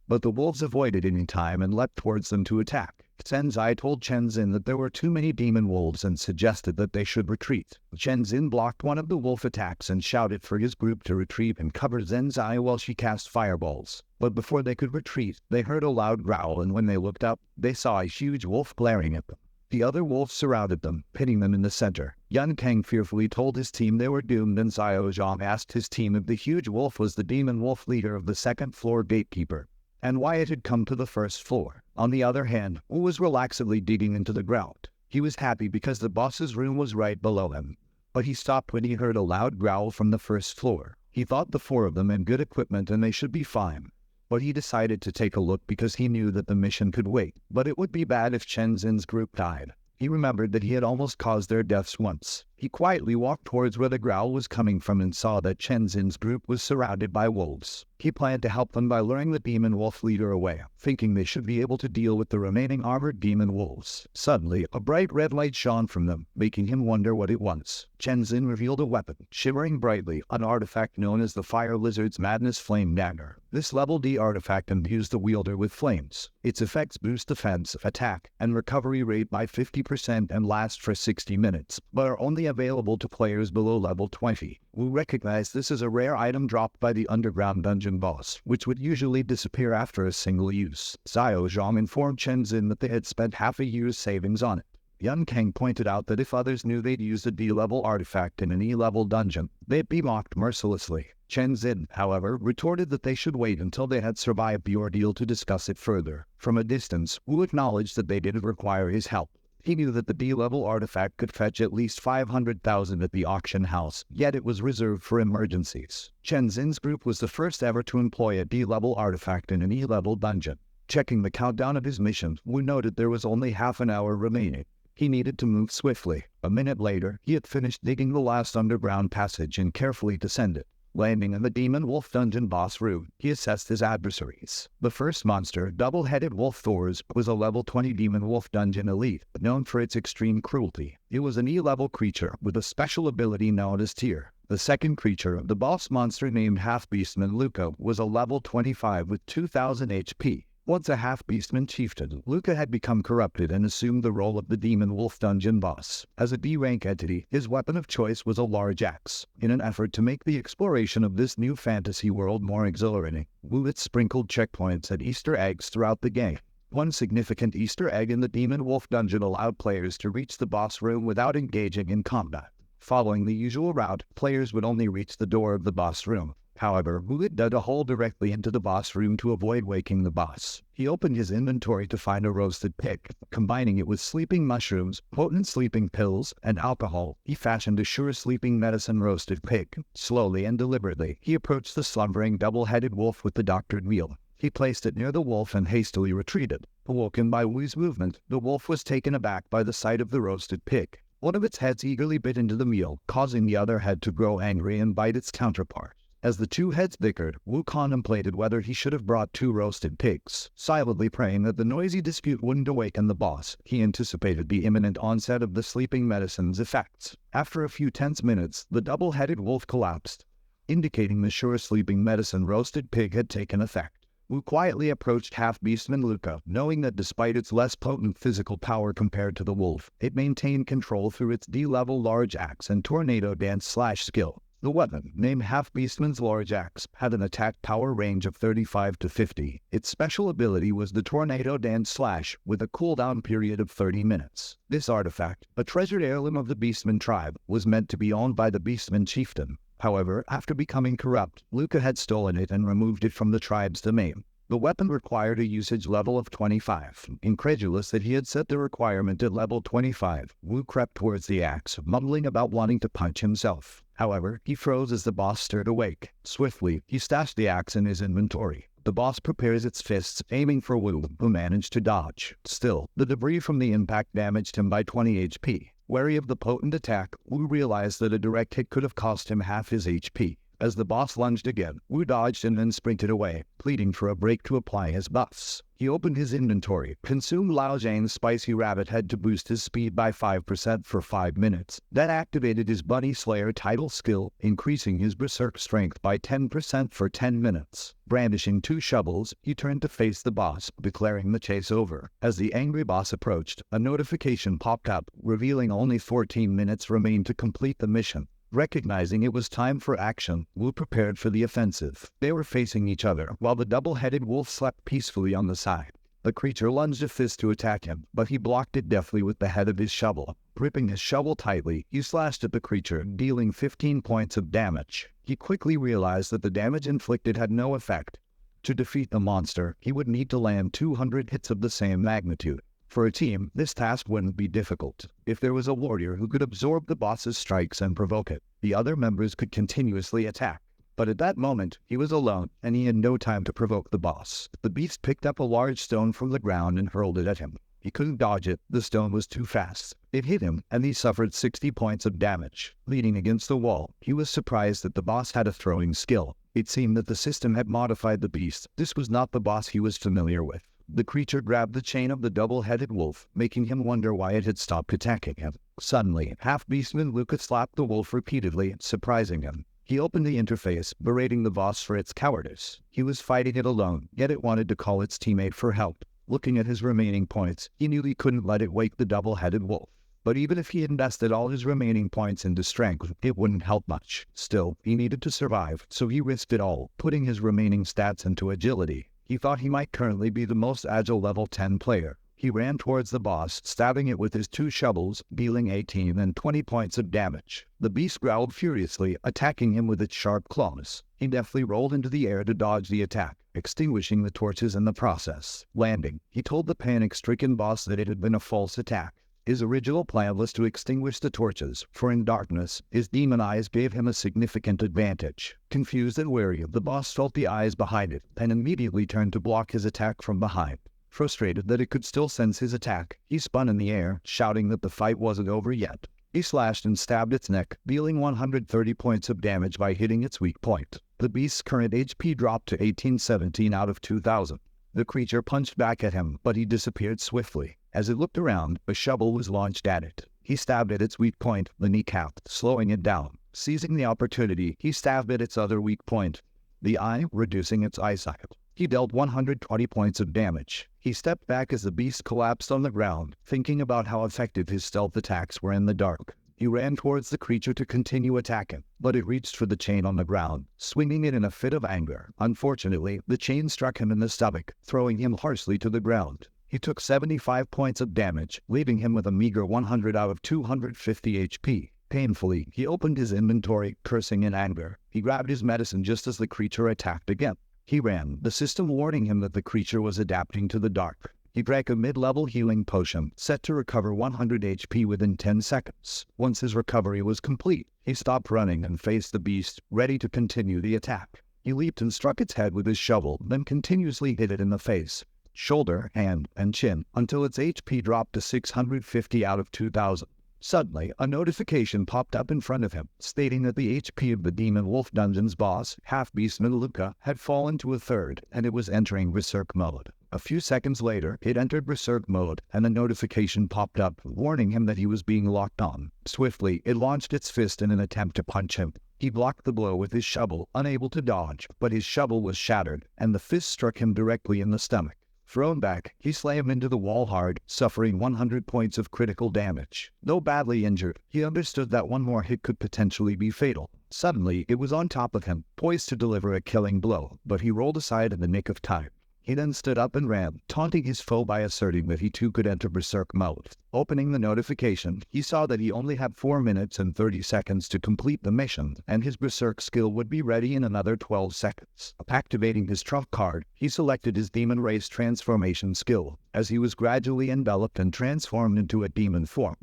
but the wolves avoided it in time and leapt towards them to attack. Zhenzai told Chen Xin that there were too many demon wolves and suggested that they should retreat. Chen Xin blocked one of the wolf attacks and shouted for his group to retrieve and cover Zhenzai while she cast fireballs. But before they could retreat, they heard a loud growl, and when they looked up, they saw a huge wolf glaring at them. The other wolves surrounded them, pitting them in the center. Yun Kang fearfully told his team they were doomed, and Xiaozhang asked his team if the huge wolf was the demon wolf leader of the second-floor gatekeeper, and why it had come to the first floor. On the other hand, Wu was relaxedly digging into the ground. He was happy because the boss's room was right below him. But he stopped when he heard a loud growl from the first floor. He thought the four of them had good equipment and they should be fine. But he decided to take a look because he knew that the mission could wait. But it would be bad if Chen Xin's group died. He remembered that he had almost caused their deaths once. He quietly walked towards where the growl was coming from and saw that Chen Xin's group was surrounded by wolves. He planned to help them by luring the demon wolf leader away, thinking they should be able to deal with the remaining armored demon wolves. Suddenly, a bright red light shone from them, making him wonder what it was. Chen Xin revealed a weapon, shimmering brightly, an artifact known as the Fire Lizard's Madness Flame Dagger. This level D artifact imbues the wielder with flames. Its effects boost defense, attack, and recovery rate by 50% and last for 60 minutes, but are only available to players below level 20. We recognize this as a rare item dropped by the underground dungeon boss, which would usually disappear after a single use. Xiao Zhang informed Chen Xin that they had spent half a year's savings on it. Yun Kang pointed out that if others knew they'd used a D-level artifact in an E-level dungeon, they'd be mocked mercilessly. Chen Xin, however, retorted that they should wait until they had survived the ordeal to discuss it further. From a distance, Wu acknowledged that they didn't require his help. He knew that the D-level artifact could fetch at least 500,000 at the auction house, yet it was reserved for emergencies. Chen Xin's group was the first ever to employ a D-level artifact in an E-level dungeon. Checking the countdown of his mission, Wu noted there was only half an hour remaining. He needed to move swiftly. A minute later, he had finished digging the last underground passage and carefully descended. Landing in the Demon Wolf Dungeon boss room, he assessed his adversaries. The first monster, Double-Headed Wolf Thors, was a level 20 Demon Wolf Dungeon elite, known for its extreme cruelty. It was an E-level creature with a special ability known as Tear. The second creature, the boss monster named Half-Beastman Luca, was a level 25 with 2000 HP. Once a half-beastman chieftain, Luca had become corrupted and assumed the role of the Demon Wolf Dungeon boss. As a D-rank entity, his weapon of choice was a large axe. In an effort to make the exploration of this new fantasy world more exhilarating, Wu had sprinkled checkpoints and Easter eggs throughout the game. One significant Easter egg in the Demon Wolf Dungeon allowed players to reach the boss room without engaging in combat. Following the usual route, players would only reach the door of the boss room. However, Wu had dug a hole directly into the boss room to avoid waking the boss. He opened his inventory to find a roasted pig. Combining it with sleeping mushrooms, potent sleeping pills, and alcohol, he fashioned a sure sleeping medicine roasted pig. Slowly and deliberately, he approached the slumbering double-headed wolf with the doctored meal. He placed it near the wolf and hastily retreated. Awoken by Wu's movement, the wolf was taken aback by the sight of the roasted pig. One of its heads eagerly bit into the meal, causing the other head to grow angry and bite its counterpart. As the two heads bickered, Wu contemplated whether he should have brought 2 roasted pigs. Silently praying that the noisy dispute wouldn't awaken the boss, he anticipated the imminent onset of the sleeping medicine's effects. After a few tense minutes, the double-headed wolf collapsed, indicating the sure sleeping medicine roasted pig had taken effect. Wu quietly approached Half-Beastman Luca, knowing that despite its less potent physical power compared to the wolf, it maintained control through its D-level large axe and tornado dance / skill. The weapon, named Half-Beastman's Large Axe, had an attack power range of 35 to 50. Its special ability was the Tornado Dance Slash, with a cooldown period of 30 minutes. This artifact, a treasured heirloom of the Beastman tribe, was meant to be owned by the Beastman chieftain. However, after becoming corrupt, Luca had stolen it and removed it from the tribe's domain. The weapon required a usage level of 25. Incredulous that he had set the requirement at level 25, Wu crept towards the axe, mumbling about wanting to punch himself. However, he froze as the boss stirred awake. Swiftly, he stashed the axe in his inventory. The boss prepares its fists, aiming for Wu, who managed to dodge. Still, the debris from the impact damaged him by 20 HP. Wary of the potent attack, Wu realized that a direct hit could have cost him half his HP. As the boss lunged again, Wu dodged and then sprinted away, pleading for a break to apply his buffs. He opened his inventory, consumed Lao Zhang's spicy rabbit head to boost his speed by 5% for 5 minutes, then activated his Bunny Slayer title skill, increasing his berserk strength by 10% for 10 minutes. Brandishing 2 shovels, he turned to face the boss, declaring the chase over. As the angry boss approached, a notification popped up, revealing only 14 minutes remained to complete the mission. Recognizing it was time for action, Wu prepared for the offensive. They were facing each other, while the double-headed wolf slept peacefully on the side. The creature lunged a fist to attack him, but he blocked it deftly with the head of his shovel. Gripping his shovel tightly, he slashed at the creature, dealing 15 points of damage. He quickly realized that the damage inflicted had no effect. To defeat the monster, he would need to land 200 hits of the same magnitude. For a team, this task wouldn't be difficult. If there was a warrior who could absorb the boss's strikes and provoke it, the other members could continuously attack. But at that moment, he was alone, and he had no time to provoke the boss. The beast picked up a large stone from the ground and hurled it at him. He couldn't dodge it, the stone was too fast. It hit him, and he suffered 60 points of damage. Leaning against the wall, he was surprised that the boss had a throwing skill. It seemed that the system had modified the beast. This was not the boss he was familiar with. The creature grabbed the chain of the double-headed wolf, making him wonder why it had stopped attacking him. Suddenly, half-beastman Luca slapped the wolf repeatedly, surprising him. He opened the interface, berating the boss for its cowardice. He was fighting it alone, yet it wanted to call its teammate for help. Looking at his remaining points, he knew he couldn't let it wake the double-headed wolf. But even if he invested all his remaining points into strength, it wouldn't help much. Still, he needed to survive, so he risked it all, putting his remaining stats into agility. He thought he might currently be the most agile level 10 player. He ran towards the boss, stabbing it with his 2 shovels, dealing 18 and 20 points of damage. The beast growled furiously, attacking him with its sharp claws. He deftly rolled into the air to dodge the attack, extinguishing the torches in the process. Landing, he told the panic-stricken boss that it had been a false attack. His original plan was to extinguish the torches, for in darkness, his demon eyes gave him a significant advantage. Confused and wary, the boss felt the eyes behind it, and immediately turned to block his attack from behind. Frustrated that it could still sense his attack, he spun in the air, shouting that the fight wasn't over yet. He slashed and stabbed its neck, dealing 130 points of damage by hitting its weak point. The beast's current HP dropped to 1817 out of 2000. The creature punched back at him, but he disappeared swiftly. As it looked around, a shovel was launched at it. He stabbed at its weak point, the kneecap, slowing it down. Seizing the opportunity, he stabbed at its other weak point, the eye, reducing its eyesight. He dealt 120 points of damage. He stepped back as the beast collapsed on the ground, thinking about how effective his stealth attacks were in the dark. He ran towards the creature to continue attacking, but it reached for the chain on the ground, swinging it in a fit of anger. Unfortunately, the chain struck him in the stomach, throwing him harshly to the ground. He took 75 points of damage, leaving him with a meager 100 out of 250 HP. Painfully, he opened his inventory, cursing in anger. He grabbed his medicine just as the creature attacked again. He ran, the system warning him that the creature was adapting to the dark. He drank a mid-level healing potion, set to recover 100 HP within 10 seconds. Once his recovery was complete, he stopped running and faced the beast, ready to continue the attack. He leaped and struck its head with his shovel, then continuously hit it in the face, shoulder, hand, and chin, until its HP dropped to 650 out of 2000. Suddenly, a notification popped up in front of him, stating that the HP of the Demon Wolf Dungeon's boss, half-beastman Luca, had fallen to a third, and it was entering Berserk mode. A few seconds later, it entered Berserk mode, and a notification popped up, warning him that he was being locked on. Swiftly, it launched its fist in an attempt to punch him. He blocked the blow with his shovel, unable to dodge, but his shovel was shattered, and the fist struck him directly in the stomach. Thrown back, he slammed into the wall hard, suffering 100 points of critical damage. Though badly injured, he understood that one more hit could potentially be fatal. Suddenly, it was on top of him, poised to deliver a killing blow, but he rolled aside in the nick of time. He then stood up and ran, taunting his foe by asserting that he too could enter Berserk mode. Opening the notification, he saw that he only had 4 minutes and 30 seconds to complete the mission, and his Berserk skill would be ready in another 12 seconds. Activating his trump card, he selected his Demon Race transformation skill, as he was gradually enveloped and transformed into a demon form.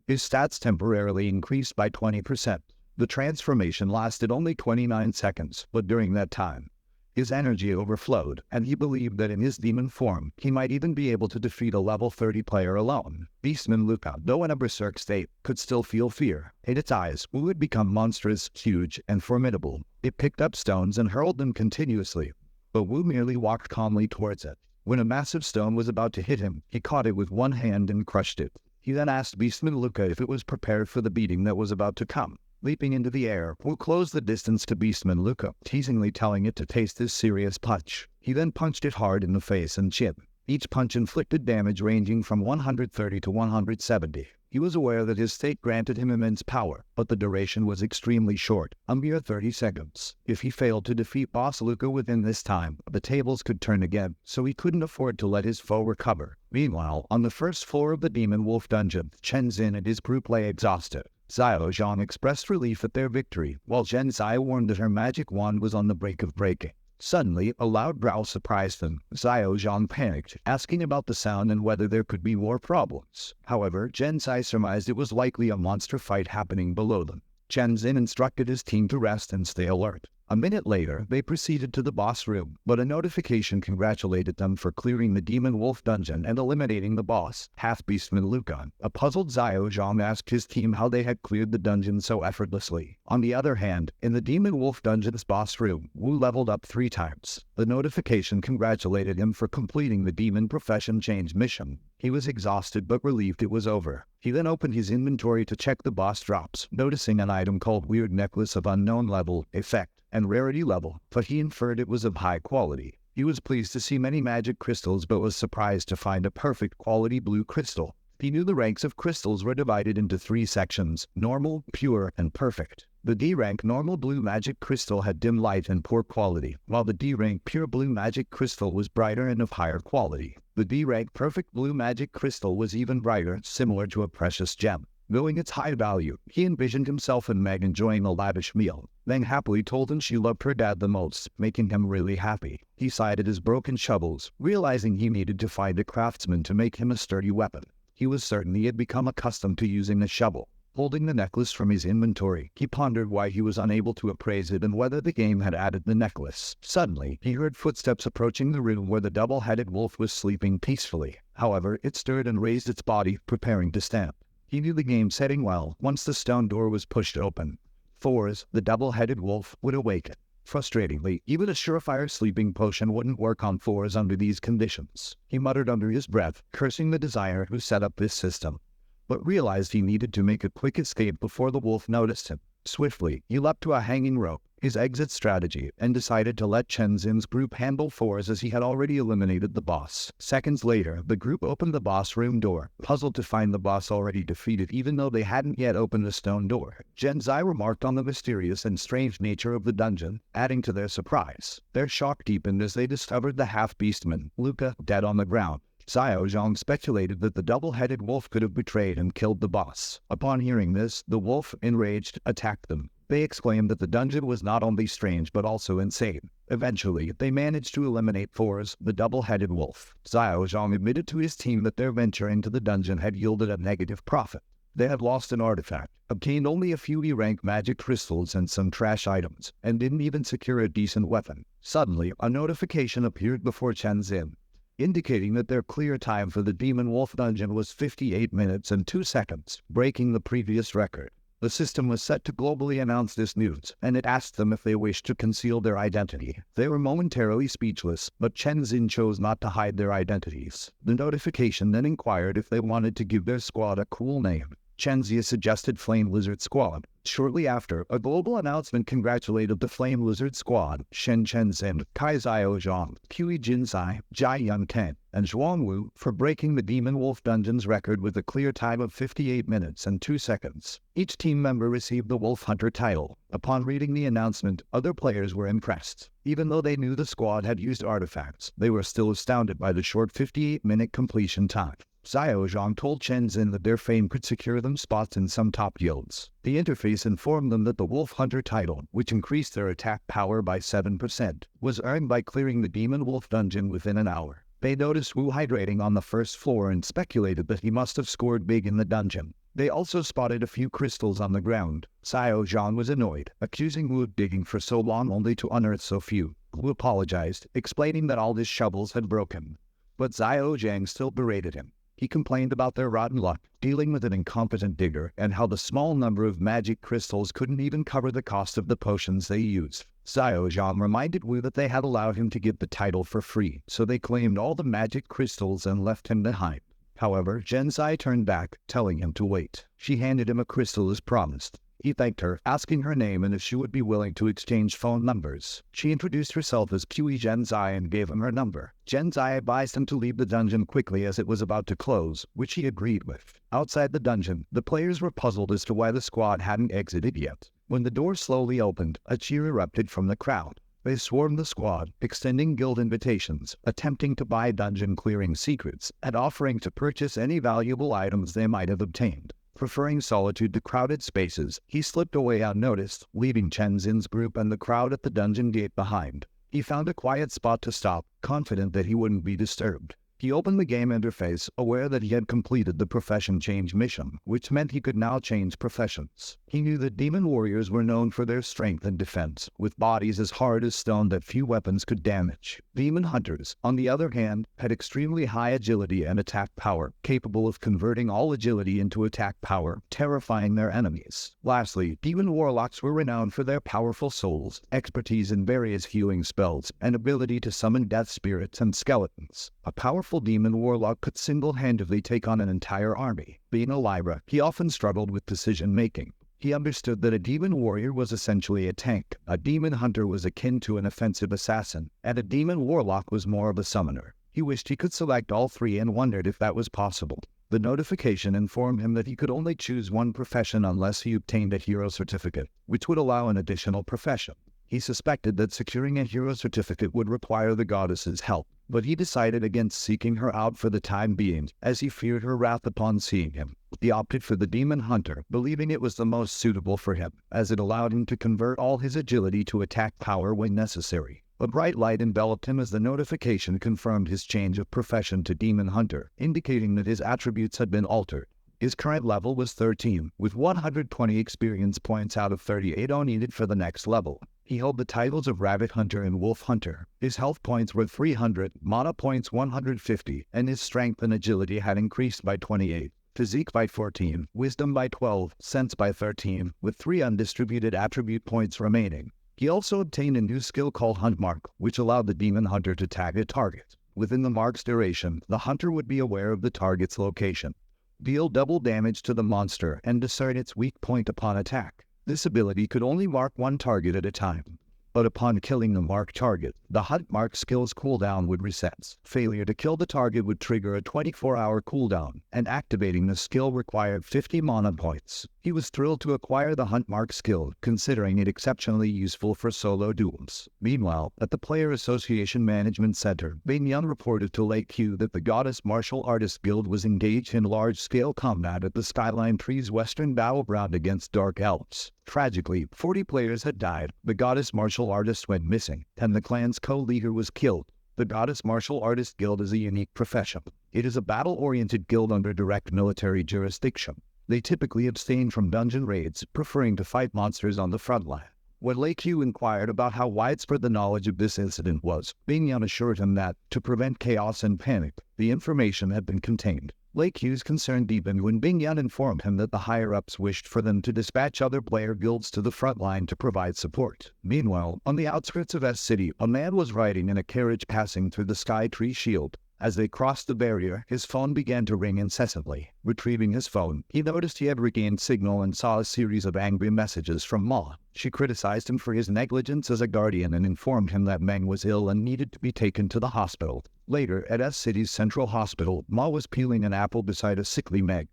His stats temporarily increased by 20%. The transformation lasted only 29 seconds, but during that time, his energy overflowed, and he believed that in his demon form, he might even be able to defeat a level 30 player alone. Beastman Luca, though in a berserk state, could still feel fear. In its eyes, Wu had become monstrous, huge, and formidable. It picked up stones and hurled them continuously, but Wu merely walked calmly towards it. When a massive stone was about to hit him, he caught it with one hand and crushed it. He then asked Beastman Luca if it was prepared for the beating that was about to come. Leaping into the air, Wu closed the distance to Beastman Luca, teasingly telling it to taste his serious punch. He then punched it hard in the face and chin. Each punch inflicted damage ranging from 130 to 170. He was aware that his state granted him immense power, but the duration was extremely short, a mere 30 seconds. If he failed to defeat Boss Luca within this time, the tables could turn again, so he couldn't afford to let his foe recover. Meanwhile, on the first floor of the Demon Wolf Dungeon, Chen Xin and his group lay exhausted. Xiao Zhang expressed relief at their victory, while Zhen Zai warned that her magic wand was on the brink of breaking. Suddenly, a loud growl surprised them. Xiao Zhang panicked, asking about the sound and whether there could be more problems. However, Chen Zai surmised it was likely a monster fight happening below them. Chen Xin instructed his team to rest and stay alert. A minute later, they proceeded to the boss room, but a notification congratulated them for clearing the Demon Wolf dungeon and eliminating the boss, Half-Beastman Lucan. A puzzled Xiao Zhang asked his team how they had cleared the dungeon so effortlessly. On the other hand, in the Demon Wolf dungeon's boss room, Wu leveled up 3 times. The notification congratulated him for completing the Demon Profession Change mission. He was exhausted but relieved it was over. He then opened his inventory to check the boss drops, noticing an item called Weird Necklace of Unknown Level, Effect, and Rarity Level, but he inferred it was of high quality. He was pleased to see many magic crystals but was surprised to find a perfect quality blue crystal. He knew the ranks of crystals were divided into 3 sections: normal, pure, and perfect. The D-rank normal blue magic crystal had dim light and poor quality, while the D-rank pure blue magic crystal was brighter and of higher quality. The D-rank perfect blue magic crystal was even brighter, similar to a precious gem. Knowing its high value, he envisioned himself and Meg enjoying a lavish meal. Then happily told him she loved her dad the most, making him really happy. He sighed at his broken shovels, realizing he needed to find a craftsman to make him a sturdy weapon. He was certain he had become accustomed to using a shovel. Holding the necklace from his inventory, he pondered why he was unable to appraise it and whether the game had added the necklace. Suddenly, he heard footsteps approaching the room where the double-headed wolf was sleeping peacefully. However, it stirred and raised its body, preparing to stamp. He knew the game setting well once the stone door was pushed open. Thors, the double-headed wolf, would awaken. Frustratingly, even a surefire sleeping potion wouldn't work on Thors under these conditions. He muttered under his breath, cursing the designer who set up this system, but realized he needed to make a quick escape before the wolf noticed him. Swiftly, he leapt to a hanging rope, his exit strategy, and decided to let Chen Xin's group handle Thors as he had already eliminated the boss. Seconds later, the group opened the boss room door, puzzled to find the boss already defeated even though they hadn't yet opened the stone door. Chen Zai remarked on the mysterious and strange nature of the dungeon, adding to their surprise. Their shock deepened as they discovered the half-beastman, Luca, dead on the ground. Xiao Zhang speculated that the double-headed wolf could have betrayed and killed the boss. Upon hearing this, the wolf, enraged, attacked them. They exclaimed that the dungeon was not only strange but also insane. Eventually, they managed to eliminate Thors, the double-headed wolf. Xiao Zhang admitted to his team that their venture into the dungeon had yielded a negative profit. They had lost an artifact, obtained only a few E-rank magic crystals and some trash items, and didn't even secure a decent weapon. Suddenly, a notification appeared before Chen Xin, indicating that their clear time for the Demon Wolf dungeon was 58 minutes and 2 seconds, breaking the previous record. The system was set to globally announce this news, and it asked them if they wished to conceal their identity. They were momentarily speechless, but Chen Xin chose not to hide their identities. The notification then inquired if they wanted to give their squad a cool name. Chen Xia suggested Flame Lizard Squad. Shortly after, a global announcement congratulated the Flame Lizard Squad, Shen Chen Zhen, Kai Xiao Zhang, Qi Jinsai, Jai Yun Ken, and Zhuang Wu for breaking the Demon Wolf Dungeon's record with a clear time of 58 minutes and 2 seconds. Each team member received the Wolf Hunter title. Upon reading the announcement, other players were impressed. Even though they knew the squad had used artifacts, they were still astounded by the short 58-minute completion time. Xiao Zhang told Chen Xin that their fame could secure them spots in some top guilds. The interface informed them that the Wolf Hunter title, which increased their attack power by 7%, was earned by clearing the Demon Wolf dungeon within an hour. They noticed Wu hydrating on the first floor and speculated that he must have scored big in the dungeon. They also spotted a few crystals on the ground. Xiao Zhang was annoyed, accusing Wu of digging for so long only to unearth so few. Wu apologized, explaining that all his shovels had broken. But Xiao Zhang still berated him. He complained about their rotten luck, dealing with an incompetent digger, and how the small number of magic crystals couldn't even cover the cost of the potions they used. Xiao Zhang reminded Wu that they had allowed him to get the title for free, so they claimed all the magic crystals and left him behind. However, Zhenzai turned back, telling him to wait. She handed him a crystal as promised. He thanked her, asking her name and if she would be willing to exchange phone numbers. She introduced herself as Qi Zhenzai and gave him her number. Zhenzai advised him to leave the dungeon quickly as it was about to close, which he agreed with. Outside the dungeon, the players were puzzled as to why the squad hadn't exited yet. When the door slowly opened, a cheer erupted from the crowd. They swarmed the squad, extending guild invitations, attempting to buy dungeon-clearing secrets, and offering to purchase any valuable items they might have obtained. Preferring solitude to crowded spaces, he slipped away unnoticed, leaving Chen Xin's group and the crowd at the dungeon gate behind. He found a quiet spot to stop, confident that he wouldn't be disturbed. He opened the game interface, aware that he had completed the profession change mission, which meant he could now change professions. He knew that demon warriors were known for their strength and defense, with bodies as hard as stone that few weapons could damage. Demon hunters, on the other hand, had extremely high agility and attack power, capable of converting all agility into attack power, terrifying their enemies. Lastly, demon warlocks were renowned for their powerful souls, expertise in various healing spells, and ability to summon death spirits and skeletons. A powerful demon warlock could single-handedly take on an entire army. Being a Lyra, he often struggled with decision-making. He understood that a demon warrior was essentially a tank, a demon hunter was akin to an offensive assassin, and a demon warlock was more of a summoner. He wished he could select all three and wondered if that was possible. The notification informed him that he could only choose one profession unless he obtained a hero certificate, which would allow an additional profession. He suspected that securing a hero certificate would require the goddess's help, but he decided against seeking her out for the time being, as he feared her wrath upon seeing him. He opted for the demon hunter, believing it was the most suitable for him, as it allowed him to convert all his agility to attack power when necessary. A bright light enveloped him as the notification confirmed his change of profession to demon hunter, indicating that his attributes had been altered. His current level was 13, with 120 experience points out of 38 needed for the next level. He held the titles of Rabbit Hunter and Wolf Hunter. His health points were 300, mana points 150, and his strength and agility had increased by 28. Physique by 14, Wisdom by 12, Sense by 13, with 3 undistributed attribute points remaining. He also obtained a new skill called Hunt Mark, which allowed the demon hunter to tag a target. Within the mark's duration, the hunter would be aware of the target's location, deal double damage to the monster, and discern its weak point upon attack. This ability could only mark one target at a time, but upon killing the marked target, the Hunt Mark skill's cooldown would reset. Failure to kill the target would trigger a 24-hour cooldown, and activating the skill required 50 mana points. He was thrilled to acquire the Hunt Mark skill, considering it exceptionally useful for solo duels. Meanwhile, at the Player Association Management Center, Bing Yun reported to Lake Q that the Goddess Martial Artists Guild was engaged in large-scale combat at the Skyline Tree's western battleground against Dark Elves. Tragically, 40 players had died, the Goddess Martial Artists went missing, and the clan's co-leader was killed. The Goddess Martial Artist Guild is a unique profession. It is a battle-oriented guild under direct military jurisdiction. They typically abstain from dungeon raids, preferring to fight monsters on the front line. When Lei Q inquired about how widespread the knowledge of this incident was, Bing Yan assured him that, to prevent chaos and panic, the information had been contained. Lei Q's concern deepened when Bing Yan informed him that the higher-ups wished for them to dispatch other player guilds to the front line to provide support. Meanwhile, on the outskirts of S City, a man was riding in a carriage passing through the Sky Tree Shield. As they crossed the barrier, his phone began to ring incessantly. Retrieving his phone, he noticed he had regained signal and saw a series of angry messages from Ma. She criticized him for his negligence as a guardian and informed him that Meng was ill and needed to be taken to the hospital. Later, at S City's Central Hospital, Ma was peeling an apple beside a sickly Meg,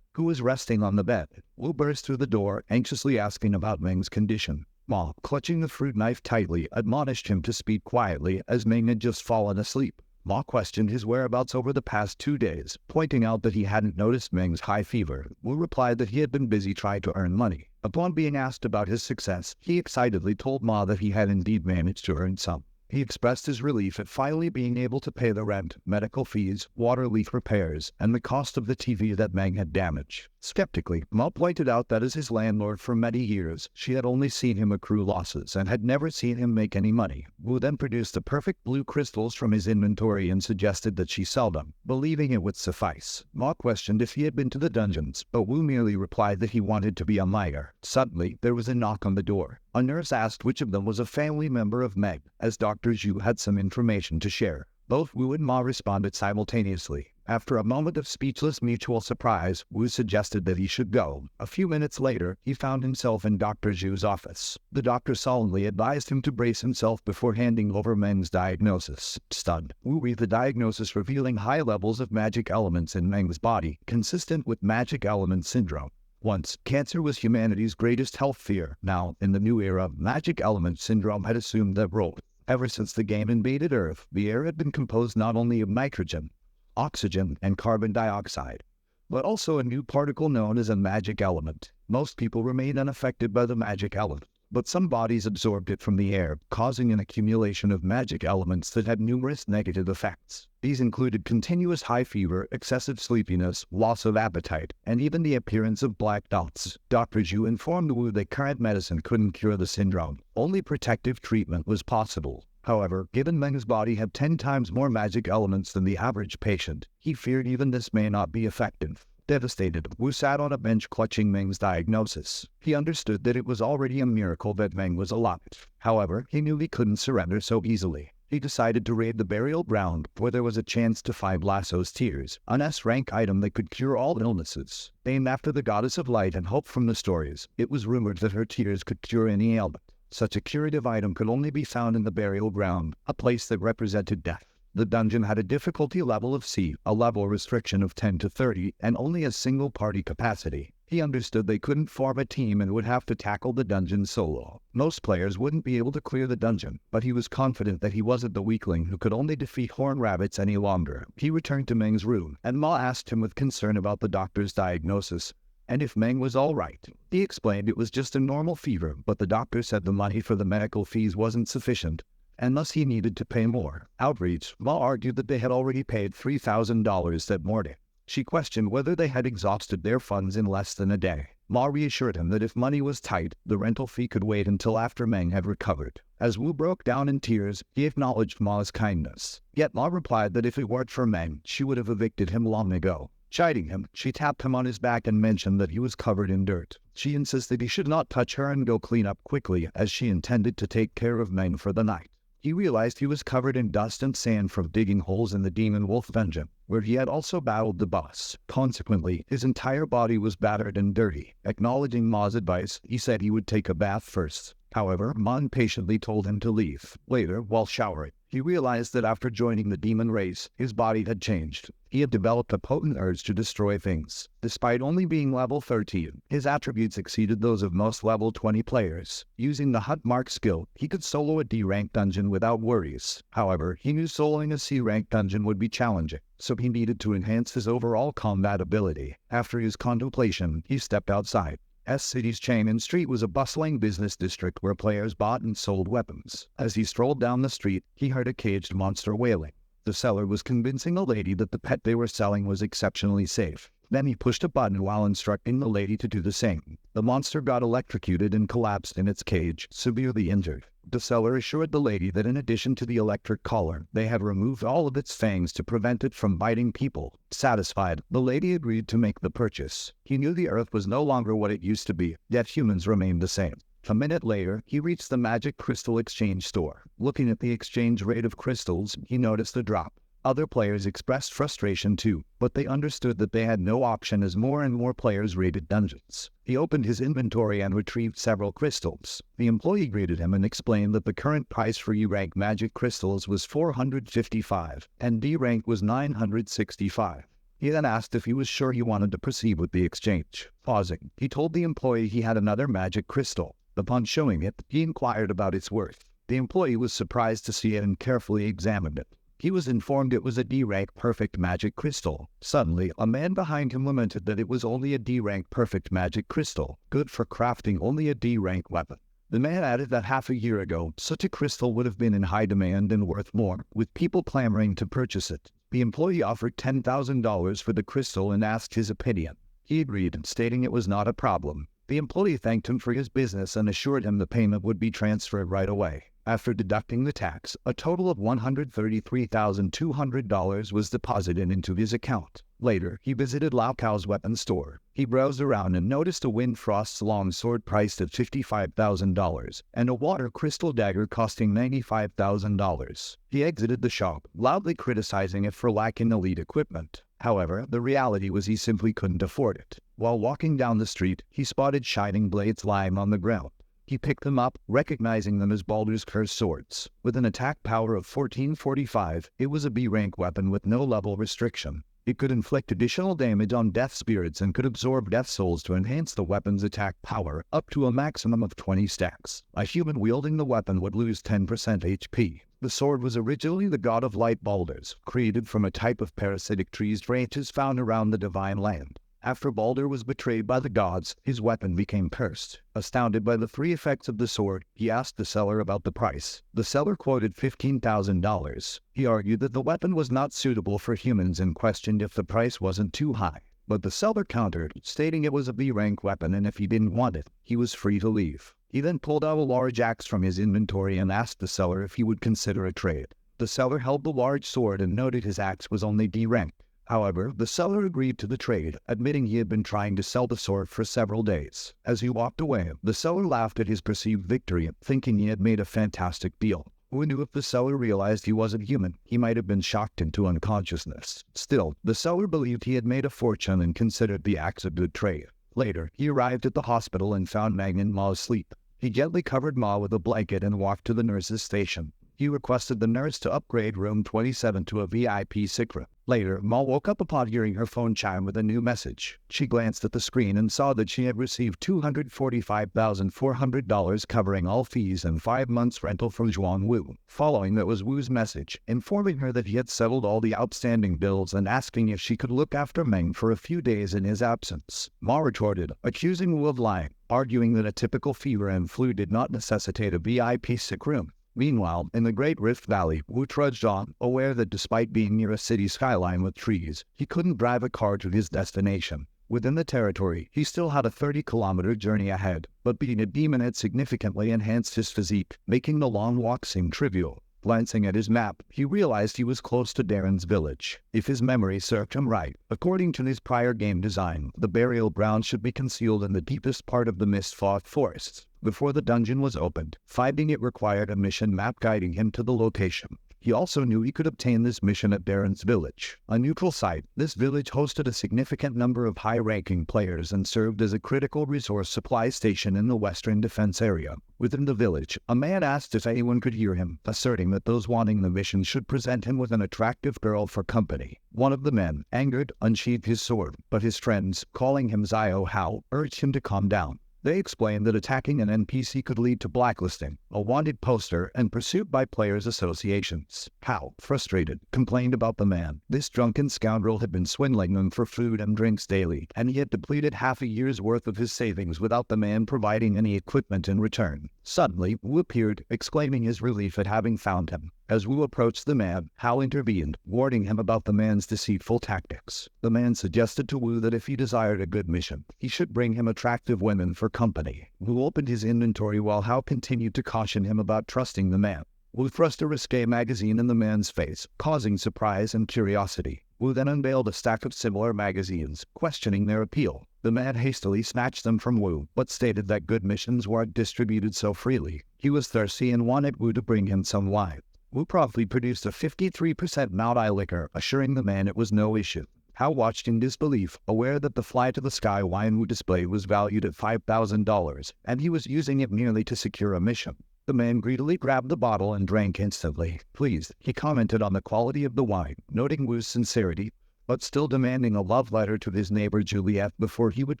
who was resting on the bed. Wu burst through the door, anxiously asking about Meng's condition. Ma, clutching the fruit knife tightly, admonished him to speak quietly as Meng had just fallen asleep. Ma questioned his whereabouts over the past 2 days, pointing out that he hadn't noticed Meng's high fever. Wu replied that he had been busy trying to earn money. Upon being asked about his success, he excitedly told Ma that he had indeed managed to earn some. He expressed his relief at finally being able to pay the rent, medical fees, water leak repairs, and the cost of the TV that Meng had damaged. Skeptically, Ma pointed out that as his landlord for many years, she had only seen him accrue losses and had never seen him make any money. Wu then produced the perfect blue crystals from his inventory and suggested that she sell them, believing it would suffice. Ma questioned if he had been to the dungeons, but Wu merely replied that he wanted to be a miner. Suddenly, there was a knock on the door. A nurse asked which of them was a family member of Meg, as Dr. Zhu had some information to share. Both Wu and Ma responded simultaneously. After a moment of speechless mutual surprise, Wu suggested that he should go. A few minutes later, he found himself in Dr. Zhu's office. The doctor solemnly advised him to brace himself before handing over Meng's diagnosis. Stunned, Wu read the diagnosis revealing high levels of magic elements in Meng's body, consistent with magic element syndrome. Once, cancer was humanity's greatest health fear. Now, in the new era, magic element syndrome had assumed that role. Ever since the game invaded Earth, the air had been composed not only of nitrogen, oxygen, and carbon dioxide, but also a new particle known as a magic element. Most people remained unaffected by the magic element, but some bodies absorbed it from the air, causing an accumulation of magic elements that had numerous negative effects. These included continuous high fever, excessive sleepiness, loss of appetite, and even the appearance of black dots. Dr. Zhu informed Wu that current medicine couldn't cure the syndrome. Only protective treatment was possible. However, given Meng's body had 10 times more magic elements than the average patient, he feared even this may not be effective. Devastated, Wu sat on a bench clutching Meng's diagnosis. He understood that it was already a miracle that Meng was alive. However, he knew he couldn't surrender so easily. He decided to raid the burial ground, where there was a chance to find Lasso's tears, an S-rank item that could cure all illnesses. Named after the goddess of light and hope from the stories, it was rumored that her tears could cure any ailment. Such a curative item could only be found in the burial ground, a place that represented death. The dungeon had a difficulty level of C, a level restriction of 10 to 30, and only a single party capacity. He understood they couldn't form a team and would have to tackle the dungeon solo. Most players wouldn't be able to clear the dungeon, but he was confident that he wasn't the weakling who could only defeat horned rabbits any longer. He returned to Meng's room, and Ma asked him with concern about the doctor's diagnosis, and if Meng was all right. He explained it was just a normal fever, but the doctor said the money for the medical fees wasn't sufficient, and thus he needed to pay more. Outraged, Ma argued that they had already paid $3,000 that morning. She questioned whether they had exhausted their funds in less than a day. Ma reassured him that if money was tight, the rental fee could wait until after Meng had recovered. As Wu broke down in tears, he acknowledged Ma's kindness. Yet Ma replied that if it weren't for Meng, she would have evicted him long ago. Chiding him, she tapped him on his back and mentioned that he was covered in dirt. She insisted he should not touch her and go clean up quickly, as she intended to take care of Meng for the night. He realized he was covered in dust and sand from digging holes in the Demon Wolf dungeon, where he had also battled the boss. Consequently, his entire body was battered and dirty. Acknowledging Ma's advice, he said he would take a bath first. However, Ma impatiently told him to leave. Later, while showering, he realized that after joining the demon race, his body had changed. He had developed a potent urge to destroy things. Despite only being level 13, his attributes exceeded those of most level 20 players. Using the Hunt Mark skill, he could solo a D-rank dungeon without worries. However, he knew soloing a C-rank dungeon would be challenging, so he needed to enhance his overall combat ability. After his contemplation, he stepped outside. S-City's Chang'an Street was a bustling business district where players bought and sold weapons. As he strolled down the street, he heard a caged monster wailing. The seller was convincing a lady that the pet they were selling was exceptionally safe. Then he pushed a button while instructing the lady to do the same. The monster got electrocuted and collapsed in its cage, severely injured. The seller assured the lady that in addition to the electric collar, they had removed all of its fangs to prevent it from biting people. Satisfied, the lady agreed to make the purchase. He knew the earth was no longer what it used to be, yet humans remained the same. A minute later, he reached the Magic Crystal Exchange store. Looking at the exchange rate of crystals, he noticed a drop. Other players expressed frustration too, but they understood that they had no option as more and more players raided dungeons. He opened his inventory and retrieved several crystals. The employee greeted him and explained that the current price for E-rank magic crystals was $455, and D-rank was $965. He then asked if he was sure he wanted to proceed with the exchange. Pausing, he told the employee he had another magic crystal. Upon showing it, he inquired about its worth. The employee was surprised to see it and carefully examined it. He was informed it was a D-rank perfect magic crystal. Suddenly, a man behind him lamented that it was only a D-rank perfect magic crystal, good for crafting only a D-rank weapon. The man added that half a year ago, such a crystal would have been in high demand and worth more, with people clamoring to purchase it. The employee offered $10,000 for the crystal and asked his opinion. He agreed, stating it was not a problem. The employee thanked him for his business and assured him the payment would be transferred right away. After deducting the tax, a total of $133,200 was deposited into his account. Later, he visited Lao Cao's weapons store. He browsed around and noticed a Windfrost's long sword priced at $55,000 and a water crystal dagger costing $95,000. He exited the shop, loudly criticizing it for lacking elite equipment. However, the reality was he simply couldn't afford it. While walking down the street, he spotted shining blades lying on the ground. He picked them up, recognizing them as Baldur's Curse swords. With an attack power of 1445, it was a B-rank weapon with no level restriction. It could inflict additional damage on death spirits and could absorb death souls to enhance the weapon's attack power up to a maximum of 20 stacks. A human wielding the weapon would lose 10% HP. The sword was originally the god of light Baldur's, created from a type of parasitic trees branches found around the Divine Land. After Baldur was betrayed by the gods, his weapon became cursed. Astounded by the three effects of the sword, he asked the seller about the price. The seller quoted $15,000. He argued that the weapon was not suitable for humans and questioned if the price wasn't too high. But the seller countered, stating it was a B-rank weapon and if he didn't want it, he was free to leave. He then pulled out a large axe from his inventory and asked the seller if he would consider a trade. The seller held the large sword and noted his axe was only D-rank. However, the seller agreed to the trade, admitting he had been trying to sell the sword for several days. As he walked away, the seller laughed at his perceived victory, thinking he had made a fantastic deal. Who knew if the seller realized he wasn't human, he might have been shocked into unconsciousness. Still, the seller believed he had made a fortune and considered the axe a good trade. Later, he arrived at the hospital and found Mang in Ma's sleep. He gently covered Ma with a blanket and walked to the nurse's station. He requested the nurse to upgrade room 27 to a VIP sick room. Later, Ma woke up upon hearing her phone chime with a new message. She glanced at the screen and saw that she had received $245,400 covering all fees and 5 months rental from Zhuang Wu. Following that was Wu's message, informing her that he had settled all the outstanding bills and asking if she could look after Meng for a few days in his absence. Ma retorted, accusing Wu of lying, arguing that a typical fever and flu did not necessitate a VIP sick room. Meanwhile, in the Great Rift Valley, Wu trudged on, aware that despite being near a city skyline with trees, he couldn't drive a car to his destination. Within the territory, he still had a 30-kilometer journey ahead, but being a demon had significantly enhanced his physique, making the long walk seem trivial. Glancing at his map, he realized he was close to Darren's village. If his memory served him right, according to his prior game design, the burial ground should be concealed in the deepest part of the mist-fog forests. Before the dungeon was opened, finding it required a mission map guiding him to the location. He also knew he could obtain this mission at Darren's village. A neutral site, this village hosted a significant number of high-ranking players and served as a critical resource supply station in the western defense area. Within the village, a man asked if anyone could hear him, asserting that those wanting the mission should present him with an attractive girl for company. One of the men, angered, unsheathed his sword, but his friends, calling him Zio Hao, urged him to calm down. They explained that attacking an NPC could lead to blacklisting, a wanted poster, and pursuit by players' associations. Hao, frustrated, complained about the man. This drunken scoundrel had been swindling them for food and drinks daily, and he had depleted half a year's worth of his savings without the man providing any equipment in return. Suddenly, Wu appeared, exclaiming his relief at having found him. As Wu approached the man, Hao intervened, warning him about the man's deceitful tactics. The man suggested to Wu that if he desired a good mission, he should bring him attractive women for company. Wu opened his inventory while Hao continued to caution him about trusting the man. Wu thrust a risque magazine in the man's face, causing surprise and curiosity. Wu then unveiled a stack of similar magazines, questioning their appeal. The man hastily snatched them from Wu, but stated that good missions weren't distributed so freely. He was thirsty and wanted Wu to bring him some wine. Wu promptly produced a 53% Mount Eye liquor, assuring the man it was no issue. Hao watched in disbelief, aware that the Fly to the Sky wine Wu display was valued at $5,000, and he was using it merely to secure a mission. The man greedily grabbed the bottle and drank instantly. Pleased, he commented on the quality of the wine, noting Wu's sincerity, but still demanding a love letter to his neighbor Juliet before he would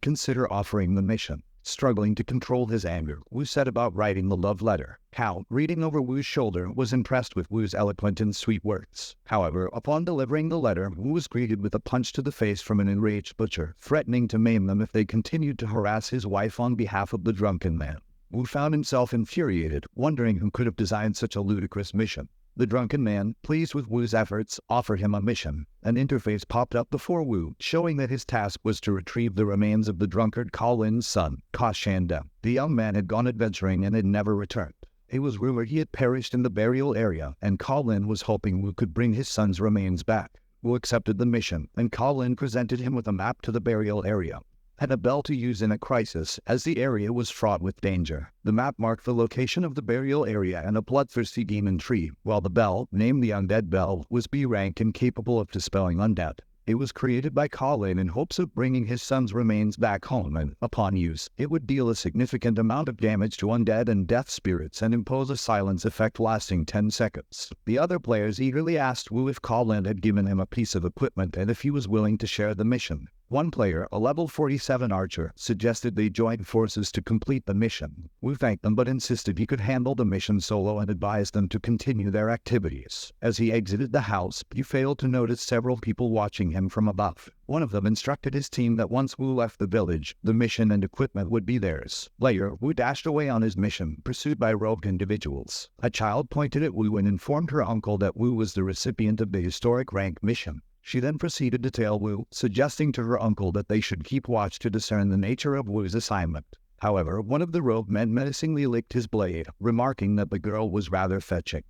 consider offering the mission. Struggling to control his anger, Wu set about writing the love letter. Hao, reading over Wu's shoulder, was impressed with Wu's eloquent and sweet words. However, upon delivering the letter, Wu was greeted with a punch to the face from an enraged butcher, threatening to maim them if they continued to harass his wife on behalf of the drunken man. Wu found himself infuriated, wondering who could have designed such a ludicrous mission. The drunken man, pleased with Wu's efforts, offered him a mission. An interface popped up before Wu, showing that his task was to retrieve the remains of the drunkard Ka Lin's son, Ka Shandem. The young man had gone adventuring and had never returned. It was rumored he had perished in the burial area, and Ka Lin was hoping Wu could bring his son's remains back. Wu accepted the mission, and Ka Lin presented him with a map to the burial area and a bell to use in a crisis, as the area was fraught with danger. The map marked the location of the burial area and a bloodthirsty demon tree, while the bell, named the Undead Bell, was B-rank and capable of dispelling undead. It was created by Colin in hopes of bringing his son's remains back home, and, upon use, it would deal a significant amount of damage to undead and death spirits and impose a silence effect lasting 10 seconds. The other players eagerly asked Wu if Colin had given him a piece of equipment and if he was willing to share the mission. One player, a level 47 archer, suggested they join forces to complete the mission. Wu thanked them but insisted he could handle the mission solo and advised them to continue their activities. As he exited the house, he failed to notice several people watching him from above. One of them instructed his team that once Wu left the village, the mission and equipment would be theirs. Later, Wu dashed away on his mission, pursued by rogue individuals. A child pointed at Wu and informed her uncle that Wu was the recipient of the historic rank mission. She then proceeded to tell Wu, suggesting to her uncle that they should keep watch to discern the nature of Wu's assignment. However, one of the rogue men menacingly licked his blade, remarking that the girl was rather fetching,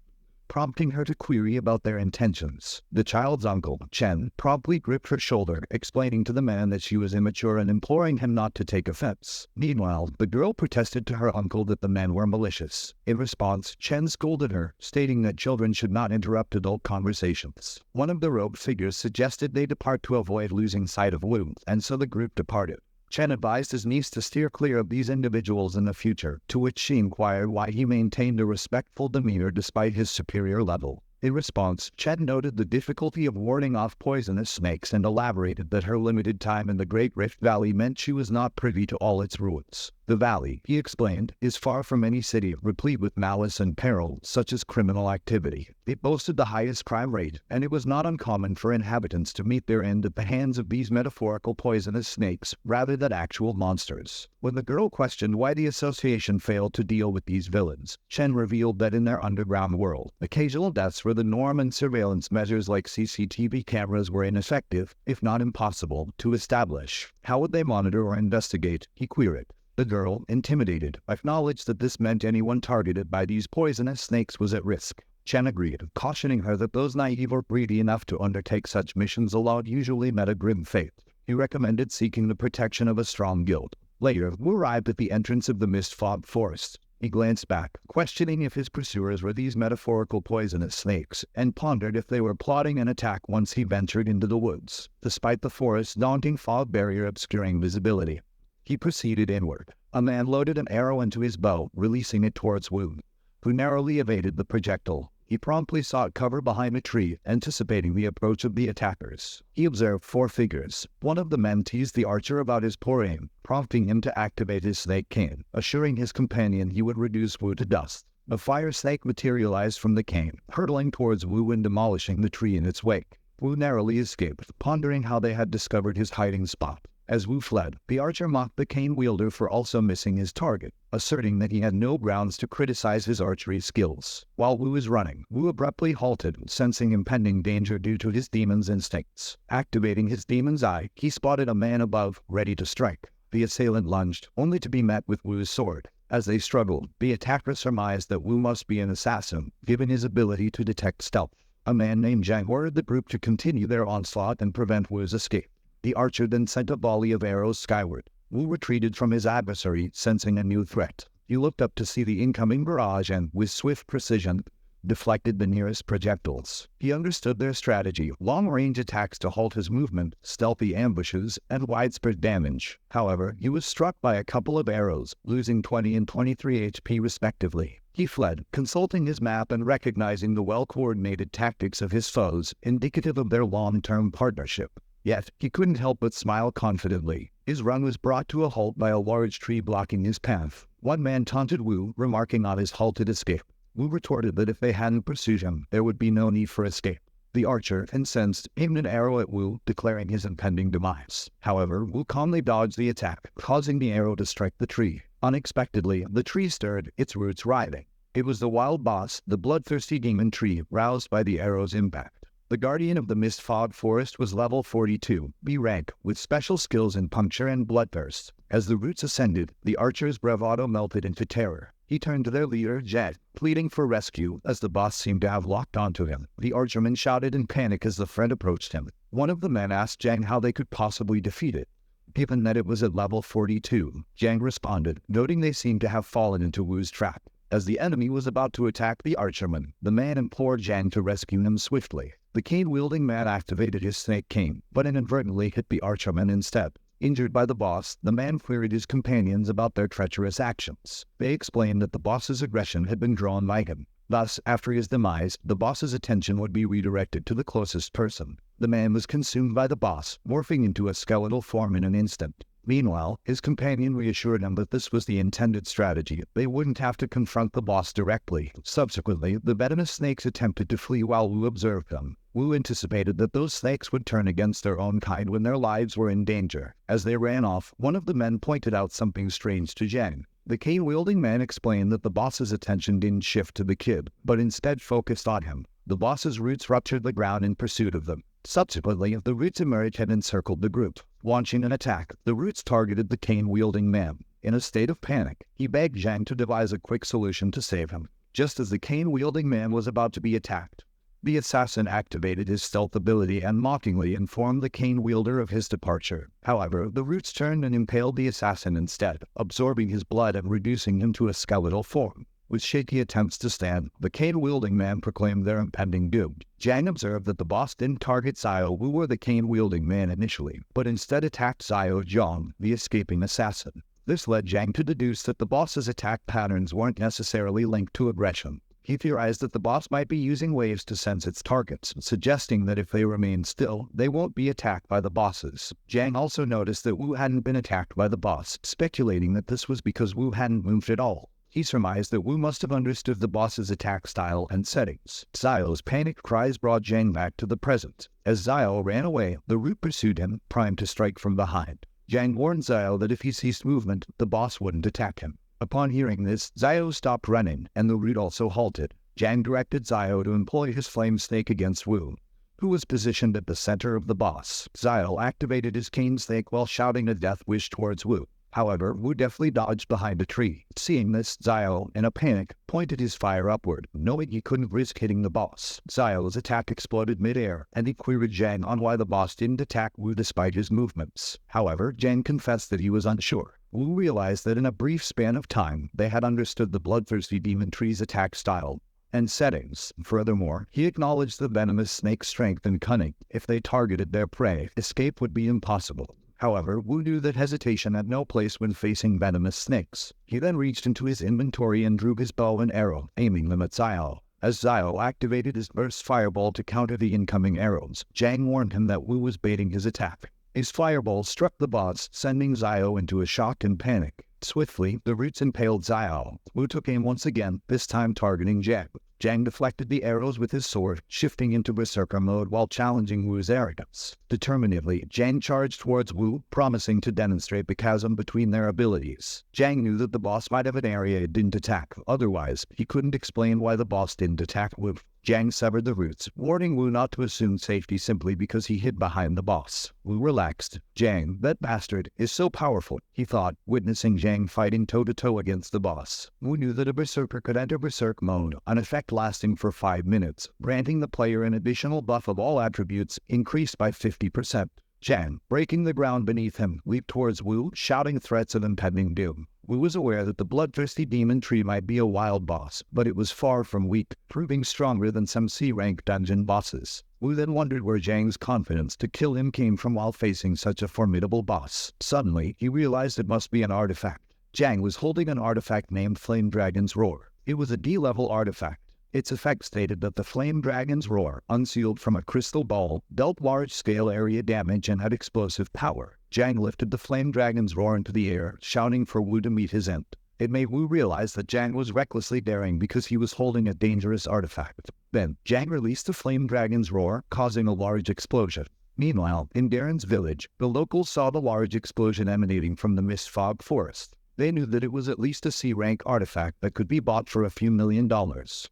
prompting her to query about their intentions. The child's uncle, Chen, promptly gripped her shoulder, explaining to the man that she was immature and imploring him not to take offense. Meanwhile, the girl protested to her uncle that the men were malicious. In response, Chen scolded her, stating that children should not interrupt adult conversations. One of the rogue figures suggested they depart to avoid losing sight of Wu, and so the group departed. Chen advised his niece to steer clear of these individuals in the future, to which she inquired why he maintained a respectful demeanor despite his superior level. In response, Chen noted the difficulty of warding off poisonous snakes and elaborated that her limited time in the Great Rift Valley meant she was not privy to all its rules. The valley, he explained, is far from any city, replete with malice and peril, such as criminal activity. It boasted the highest crime rate, and it was not uncommon for inhabitants to meet their end at the hands of these metaphorical poisonous snakes, rather than actual monsters. When the girl questioned why the association failed to deal with these villains, Chen revealed that in their underground world, occasional deaths were the norm and surveillance measures like CCTV cameras were ineffective, if not impossible, to establish. How would they monitor or investigate? He queried. The girl, intimidated, acknowledged that this meant anyone targeted by these poisonous snakes was at risk. Chen agreed, cautioning her that those naive or greedy enough to undertake such missions alone usually met a grim fate. He recommended seeking the protection of a strong guild. Later, Wu arrived at the entrance of the mist-fog forest. He glanced back, questioning if his pursuers were these metaphorical poisonous snakes, and pondered if they were plotting an attack once he ventured into the woods, despite the forest's daunting fog barrier obscuring visibility. He proceeded inward. A man loaded an arrow into his bow, releasing it towards Wu, who narrowly evaded the projectile. He promptly sought cover behind a tree, anticipating the approach of the attackers. He observed 4 figures. One of the men teased the archer about his poor aim, prompting him to activate his snake cane, assuring his companion he would reduce Wu to dust. A fire snake materialized from the cane, hurtling towards Wu and demolishing the tree in its wake. Wu narrowly escaped, pondering how they had discovered his hiding spot. As Wu fled, the archer mocked the cane wielder for also missing his target, asserting that he had no grounds to criticize his archery skills. While Wu was running, Wu abruptly halted, sensing impending danger due to his demon's instincts. Activating his demon's eye, he spotted a man above, ready to strike. The assailant lunged, only to be met with Wu's sword. As they struggled, the attacker surmised that Wu must be an assassin, given his ability to detect stealth. A man named Zhang ordered the group to continue their onslaught and prevent Wu's escape. The archer then sent a volley of arrows skyward. Wu retreated from his adversary, sensing a new threat. He looked up to see the incoming barrage and, with swift precision, deflected the nearest projectiles. He understood their strategy: long-range attacks to halt his movement, stealthy ambushes, and widespread damage. However, he was struck by a couple of arrows, losing 20 and 23 HP respectively. He fled, consulting his map and recognizing the well-coordinated tactics of his foes, indicative of their long-term partnership. Yet, he couldn't help but smile confidently. His run was brought to a halt by a large tree blocking his path. One man taunted Wu, remarking on his halted escape. Wu retorted that if they hadn't pursued him, there would be no need for escape. The archer, incensed, aimed an arrow at Wu, declaring his impending demise. However, Wu calmly dodged the attack, causing the arrow to strike the tree. Unexpectedly, the tree stirred, its roots writhing. It was the wild boss, the bloodthirsty demon tree, roused by the arrow's impact. The guardian of the mist-fog forest was level 42, B rank, with special skills in puncture and bloodthirst. As the roots ascended, the archer's bravado melted into terror. He turned to their leader, Jet, pleading for rescue, as the boss seemed to have locked onto him. The archerman shouted in panic as the friend approached him. One of the men asked Zhang how they could possibly defeat it, given that it was at level 42. Zhang responded, noting they seemed to have fallen into Wu's trap. As the enemy was about to attack the archerman, the man implored Zhang to rescue him swiftly. The cane-wielding man activated his snake cane, but inadvertently hit the archerman instead. Injured by the boss, the man queried his companions about their treacherous actions. They explained that the boss's aggression had been drawn by him. Thus, after his demise, the boss's attention would be redirected to the closest person. The man was consumed by the boss, morphing into a skeletal form in an instant. Meanwhile, his companion reassured him that this was the intended strategy. They wouldn't have to confront the boss directly. Subsequently, the venomous snakes attempted to flee while Wu observed them. Wu anticipated that those snakes would turn against their own kind when their lives were in danger. As they ran off, one of the men pointed out something strange to Zhang. The cane-wielding man explained that the boss's attention didn't shift to the kid, but instead focused on him. The boss's roots ruptured the ground in pursuit of them. Subsequently, the roots emerged and encircled the group. Launching an attack, the roots targeted the cane-wielding man. In a state of panic, he begged Zhang to devise a quick solution to save him. Just as the cane-wielding man was about to be attacked, the assassin activated his stealth ability and mockingly informed the cane-wielder of his departure. However, the roots turned and impaled the assassin instead, absorbing his blood and reducing him to a skeletal form. With shaky attempts to stand, the cane-wielding man proclaimed their impending doom. Zhang observed that the boss didn't target Xiao Wu or the cane-wielding man initially, but instead attacked Xiao Zhang, the escaping assassin. This led Zhang to deduce that the boss's attack patterns weren't necessarily linked to aggression. He theorized that the boss might be using waves to sense its targets, suggesting that if they remain still, they won't be attacked by the bosses. Zhang also noticed that Wu hadn't been attacked by the boss, speculating that this was because Wu hadn't moved at all. He surmised that Wu must have understood the boss's attack style and settings. Xiao's panicked cries brought Zhang back to the present. As Xiao ran away, the root pursued him, primed to strike from behind. Zhang warned Xiao that if he ceased movement, the boss wouldn't attack him. Upon hearing this, Xiao stopped running, and the root also halted. Zhang directed Xiao to employ his flame snake against Wu, who was positioned at the center of the boss. Xiao activated his cane snake while shouting a death wish towards Wu. However, Wu deftly dodged behind a tree. Seeing this, Xiao, in a panic, pointed his fire upward, knowing he couldn't risk hitting the boss. Xiao's attack exploded mid-air, and he queried Zhang on why the boss didn't attack Wu despite his movements. However, Zhang confessed that he was unsure. Wu realized that in a brief span of time, they had understood the bloodthirsty demon tree's attack style and settings. Furthermore, he acknowledged the venomous snake's strength and cunning. If they targeted their prey, escape would be impossible. However, Wu knew that hesitation had no place when facing venomous snakes. He then reached into his inventory and drew his bow and arrow, aiming them at Xiao. As Xiao activated his burst fireball to counter the incoming arrows, Zhang warned him that Wu was baiting his attack. His fireball struck the boss, sending Xiao into a shock and panic. Swiftly, the roots impaled Xiao. Wu took aim once again, this time targeting Zhang. Zhang deflected the arrows with his sword, shifting into berserker mode while challenging Wu's arrogance. Determinedly, Zhang charged towards Wu, promising to demonstrate the chasm between their abilities. Zhang knew that the boss might have an area it didn't attack, otherwise, he couldn't explain why the boss didn't attack Wu. Zhang severed the roots, warning Wu not to assume safety simply because he hid behind the boss. Wu relaxed. Zhang, that bastard, is so powerful, he thought, witnessing Zhang fighting toe-to-toe against the boss. Wu knew that a berserker could enter berserk mode, an effect lasting for 5 minutes, granting the player an additional buff of all attributes increased by 50%. Zhang, breaking the ground beneath him, leaped towards Wu, shouting threats of impending doom. Wu was aware that the bloodthirsty demon tree might be a wild boss, but it was far from weak, proving stronger than some C-rank dungeon bosses. Wu then wondered where Zhang's confidence to kill him came from while facing such a formidable boss. Suddenly, he realized it must be an artifact. Zhang was holding an artifact named Flame Dragon's Roar. It was a D-level artifact. Its effect stated that the Flame Dragon's Roar, unsealed from a crystal ball, dealt large-scale area damage and had explosive power. Zhang lifted the Flame Dragon's Roar into the air, shouting for Wu to meet his end. It made Wu realize that Zhang was recklessly daring because he was holding a dangerous artifact. Then, Zhang released the Flame Dragon's Roar, causing a large explosion. Meanwhile, in Darren's village, the locals saw the large explosion emanating from the Mist Fog Forest. They knew that it was at least a C-rank artifact that could be bought for a few $1 million.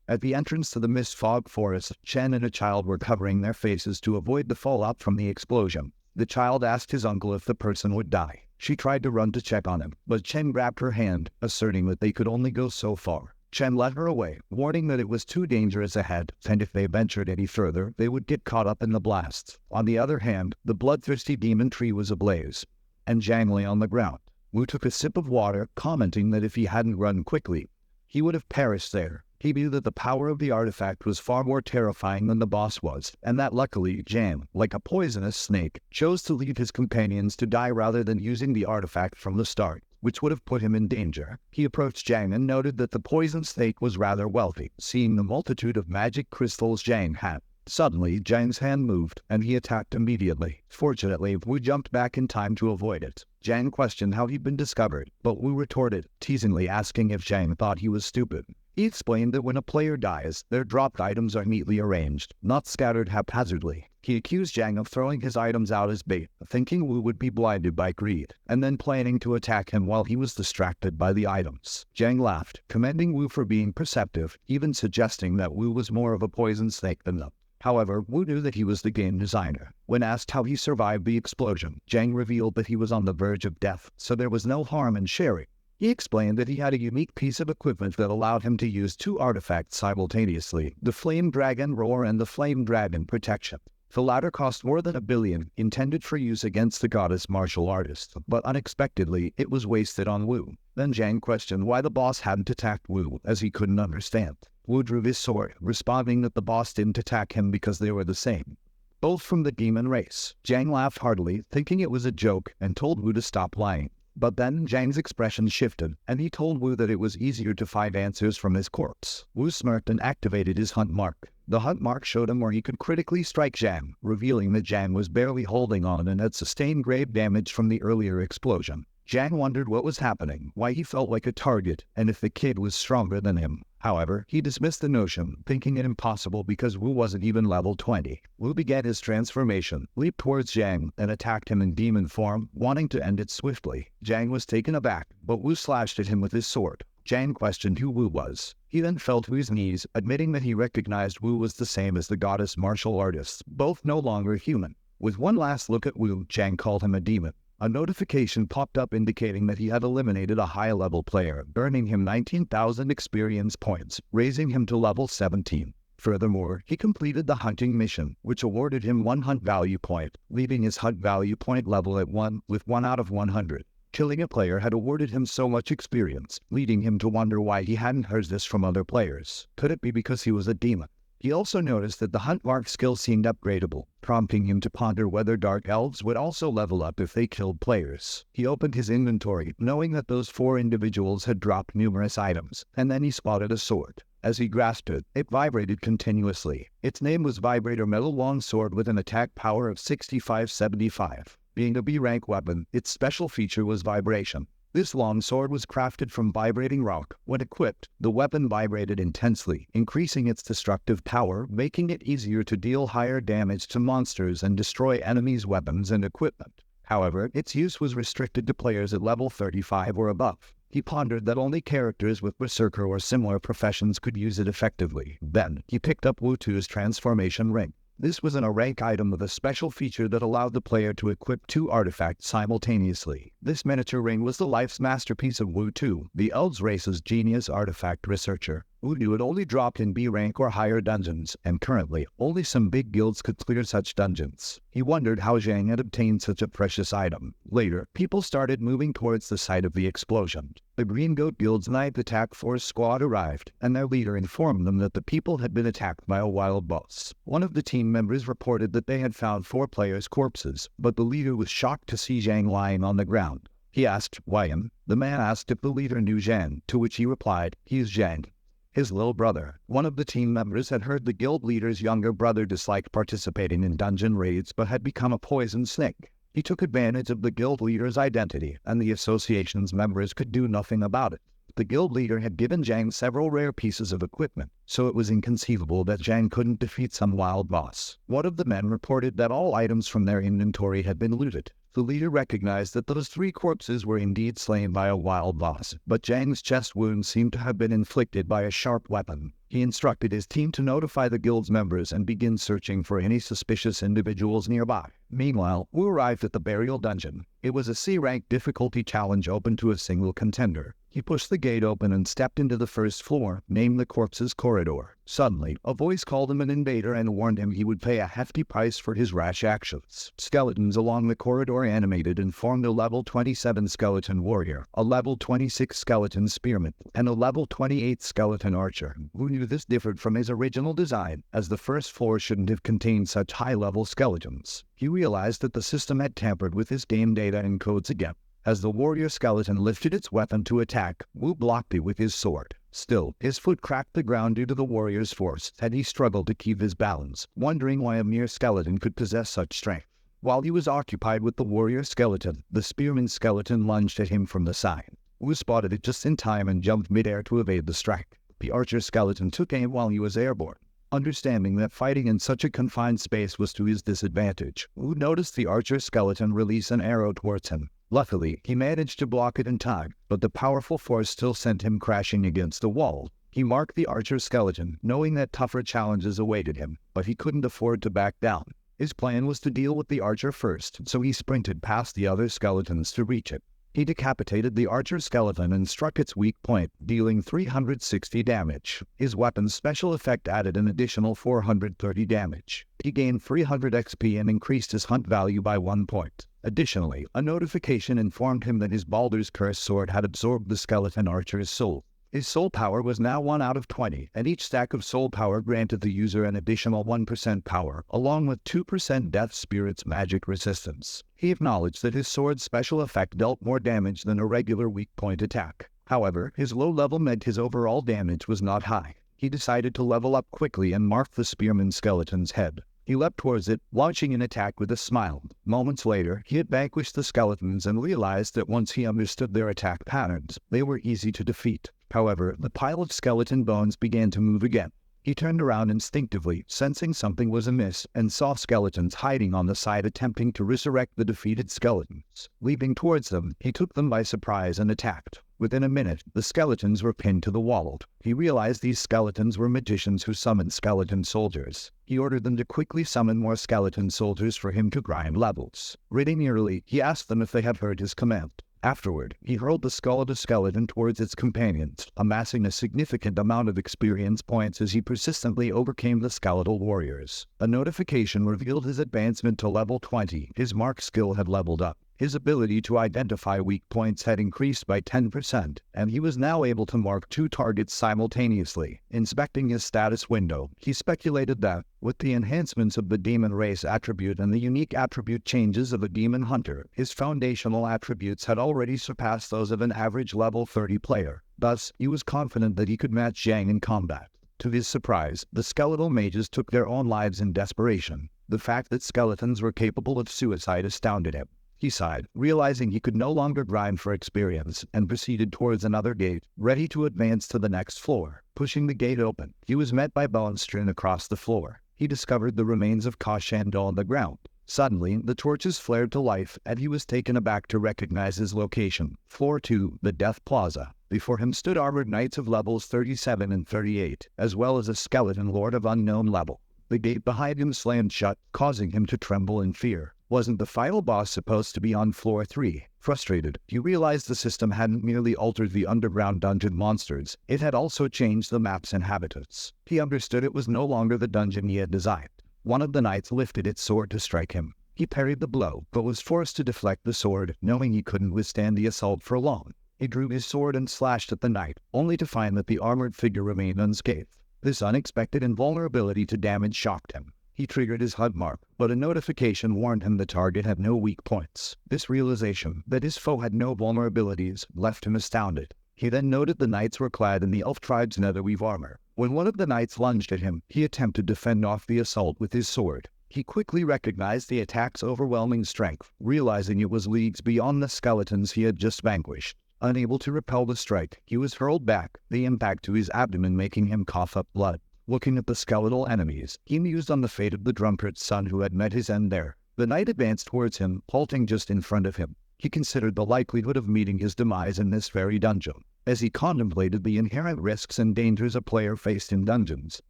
At the entrance to the Mist Fog Forest, Chen and a child were covering their faces to avoid the fallout from the explosion. The child asked his uncle if the person would die. She tried to run to check on him, but Chen grabbed her hand, asserting that they could only go so far. Chen led her away, warning that it was too dangerous ahead, and if they ventured any further, they would get caught up in the blast. On the other hand, the bloodthirsty demon tree was ablaze, and Zhang lay on the ground. Wu took a sip of water, commenting that if he hadn't run quickly, he would have perished there. He knew that the power of the artifact was far more terrifying than the boss was, and that luckily Zhang, like a poisonous snake, chose to leave his companions to die rather than using the artifact from the start. which would have put him in danger. He approached Zhang and noted that the poison snake was rather wealthy, seeing the multitude of magic crystals Zhang had. Suddenly, Zhang's hand moved, and he attacked immediately. Fortunately, Wu jumped back in time to avoid it. Zhang questioned how he'd been discovered, but Wu retorted, teasingly asking if Zhang thought he was stupid. He explained that when a player dies, their dropped items are neatly arranged, not scattered haphazardly. He accused Zhang of throwing his items out as bait, thinking Wu would be blinded by greed, and then planning to attack him while he was distracted by the items. Zhang laughed, commending Wu for being perceptive, even suggesting that Wu was more of a poison snake than them. However, Wu knew that he was the game designer. When asked how he survived the explosion, Zhang revealed that he was on the verge of death, so there was no harm in sharing. He explained that he had a unique piece of equipment that allowed him to use two artifacts simultaneously, the Flame Dragon Roar and the Flame Dragon Protection. The latter cost more than $1 billion, intended for use against the goddess martial artist, but unexpectedly, it was wasted on Wu. Then Zhang questioned why the boss hadn't attacked Wu, as he couldn't understand. Wu drew his sword, responding that the boss didn't attack him because they were the same. Both from the demon race. Zhang laughed heartily, thinking it was a joke, and told Wu to stop lying. But then Zhang's expression shifted, and he told Wu that it was easier to find answers from his corpse. Wu smirked and activated his hunt mark. The hunt mark showed him where he could critically strike Zhang, revealing that Zhang was barely holding on and had sustained grave damage from the earlier explosion. Zhang wondered what was happening, why he felt like a target, and if the kid was stronger than him. However, he dismissed the notion, thinking it impossible because Wu wasn't even level 20. Wu began his transformation, leaped towards Zhang, and attacked him in demon form, wanting to end it swiftly. Zhang was taken aback, but Wu slashed at him with his sword. Zhang questioned who Wu was. He then fell to his knees, admitting that he recognized Wu was the same as the goddess martial artists, both no longer human. With one last look at Wu, Zhang called him a demon. A notification popped up indicating that he had eliminated a high-level player, earning him 19,000 experience points, raising him to level 17. Furthermore, he completed the hunting mission, which awarded him 1 hunt value point, leaving his hunt value point level at 1, with 1 out of 100. Killing a player had awarded him so much experience, leading him to wonder why he hadn't heard this from other players. Could it be because he was a demon? He also noticed that the hunt mark skill seemed upgradable, prompting him to ponder whether dark elves would also level up if they killed players. He opened his inventory, knowing that those 4 individuals had dropped numerous items, and then he spotted a sword. As he grasped it, it vibrated continuously. Its name was Vibrator Metal Longsword with an attack power of 6575. Being a B-rank weapon, its special feature was vibration. This longsword was crafted from vibrating rock. When equipped, the weapon vibrated intensely, increasing its destructive power, making it easier to deal higher damage to monsters and destroy enemies' weapons and equipment. However, its use was restricted to players at level 35 or above. He pondered that only characters with berserker or similar professions could use it effectively. Then, he picked up Wu Tu's transformation ring. This was a rank item with a special feature that allowed the player to equip 2 artifacts simultaneously. This miniature ring was the life's masterpiece of Wu Tu, the Elves race's genius artifact researcher. Wu Tu had only dropped in B rank or higher dungeons, and currently, only some big guilds could clear such dungeons. He wondered how Zhang had obtained such a precious item. Later, people started moving towards the site of the explosion. The Green Goat Guild's 9th Attack Force squad arrived, and their leader informed them that the people had been attacked by a wild boss. One of the team members reported that they had found 4 players' corpses, but the leader was shocked to see Zhang lying on the ground. He asked, "Why him?" The man asked if the leader knew Zhang, to which he replied, "He is Zhang, his little brother." One of the team members had heard the guild leader's younger brother disliked participating in dungeon raids but had become a poison snake. He took advantage of the guild leader's identity, and the association's members could do nothing about it. The guild leader had given Zhang several rare pieces of equipment, so it was inconceivable that Zhang couldn't defeat some wild boss. One of the men reported that all items from their inventory had been looted. The leader recognized that those 3 corpses were indeed slain by a wild boss, but Zhang's chest wound seemed to have been inflicted by a sharp weapon. He instructed his team to notify the guild's members and begin searching for any suspicious individuals nearby. Meanwhile, Wu arrived at the burial dungeon. It was a C-rank difficulty challenge open to a single contender. He pushed the gate open and stepped into the first floor, named the corpse's corridor. Suddenly, a voice called him an invader and warned him he would pay a hefty price for his rash actions. Skeletons along the corridor animated and formed a level 27 skeleton warrior, a level 26 skeleton spearman, and a level 28 skeleton archer. Wu knew this differed from his original design, as the first floor shouldn't have contained such high-level skeletons. He realized that the system had tampered with his game data and codes again. As the warrior skeleton lifted its weapon to attack, Wu blocked it with his sword. Still, his foot cracked the ground due to the warrior's force, and he struggled to keep his balance, wondering why a mere skeleton could possess such strength. While he was occupied with the warrior skeleton, the spearman skeleton lunged at him from the side. Wu spotted it just in time and jumped midair to evade the strike. The archer skeleton took aim while he was airborne. Understanding that fighting in such a confined space was to his disadvantage, Wu noticed the archer skeleton release an arrow towards him. Luckily, he managed to block it in time, but the powerful force still sent him crashing against the wall. He marked the archer skeleton, knowing that tougher challenges awaited him, but he couldn't afford to back down. His plan was to deal with the archer first, so he sprinted past the other skeletons to reach it. He decapitated the archer skeleton and struck its weak point, dealing 360 damage. His weapon's special effect added an additional 430 damage. He gained 300 XP and increased his hunt value by 1 point. Additionally, a notification informed him that his Baldur's Curse sword had absorbed the skeleton archer's soul. His soul power was now 1 out of 20, and each stack of soul power granted the user an additional 1% power, along with 2% Death Spirit's magic resistance. He acknowledged that his sword's special effect dealt more damage than a regular weak point attack. However, his low level meant his overall damage was not high. He decided to level up quickly and marked the spearman skeleton's head. He leapt towards it, launching an attack with a smile. Moments later, he had vanquished the skeletons and realized that once he understood their attack patterns, they were easy to defeat. However, the pile of skeleton bones began to move again. He turned around instinctively, sensing something was amiss, and saw skeletons hiding on the side attempting to resurrect the defeated skeletons. Leaping towards them, he took them by surprise and attacked. Within a minute, the skeletons were pinned to the wall. He realized these skeletons were magicians who summoned skeleton soldiers. He ordered them to quickly summon more skeleton soldiers for him to grind levels. Grinning eerily, he asked them if they had heard his command. Afterward, he hurled the skull of the skeleton towards its companions, amassing a significant amount of experience points as he persistently overcame the skeletal warriors. A notification revealed his advancement to level 20. His mark skill had leveled up. His ability to identify weak points had increased by 10%, and he was now able to mark 2 targets simultaneously. Inspecting his status window, he speculated that, with the enhancements of the demon race attribute and the unique attribute changes of a demon hunter, his foundational attributes had already surpassed those of an average level 30 player. Thus, he was confident that he could match Zhang in combat. To his surprise, the skeletal mages took their own lives in desperation. The fact that skeletons were capable of suicide astounded him. He sighed, realizing he could no longer grind for experience, and proceeded towards another gate, ready to advance to the next floor. Pushing the gate open, he was met by bones strewn across the floor. He discovered the remains of Kashandal on the ground. Suddenly, the torches flared to life, and he was taken aback to recognize his location. Floor 2, the Death Plaza. Before him stood armored knights of levels 37 and 38, as well as a skeleton lord of unknown level. The gate behind him slammed shut, causing him to tremble in fear. Wasn't the final boss supposed to be on floor 3? Frustrated, he realized the system hadn't merely altered the underground dungeon monsters, it had also changed the map's inhabitants. He understood it was no longer the dungeon he had designed. One of the knights lifted its sword to strike him. He parried the blow, but was forced to deflect the sword, knowing he couldn't withstand the assault for long. He drew his sword and slashed at the knight, only to find that the armored figure remained unscathed. This unexpected invulnerability to damage shocked him. He triggered his HUD mark, but a notification warned him the target had no weak points. This realization, that his foe had no vulnerabilities, left him astounded. He then noted the knights were clad in the elf tribe's netherweave armor. When one of the knights lunged at him, he attempted to fend off the assault with his sword. He quickly recognized the attack's overwhelming strength, realizing it was leagues beyond the skeletons he had just vanquished. Unable to repel the strike, he was hurled back, the impact to his abdomen making him cough up blood. Looking at the skeletal enemies, he mused on the fate of the drunkard's son who had met his end there. The knight advanced towards him, halting just in front of him. He considered the likelihood of meeting his demise in this very dungeon. As he contemplated the inherent risks and dangers a player faced in dungeons,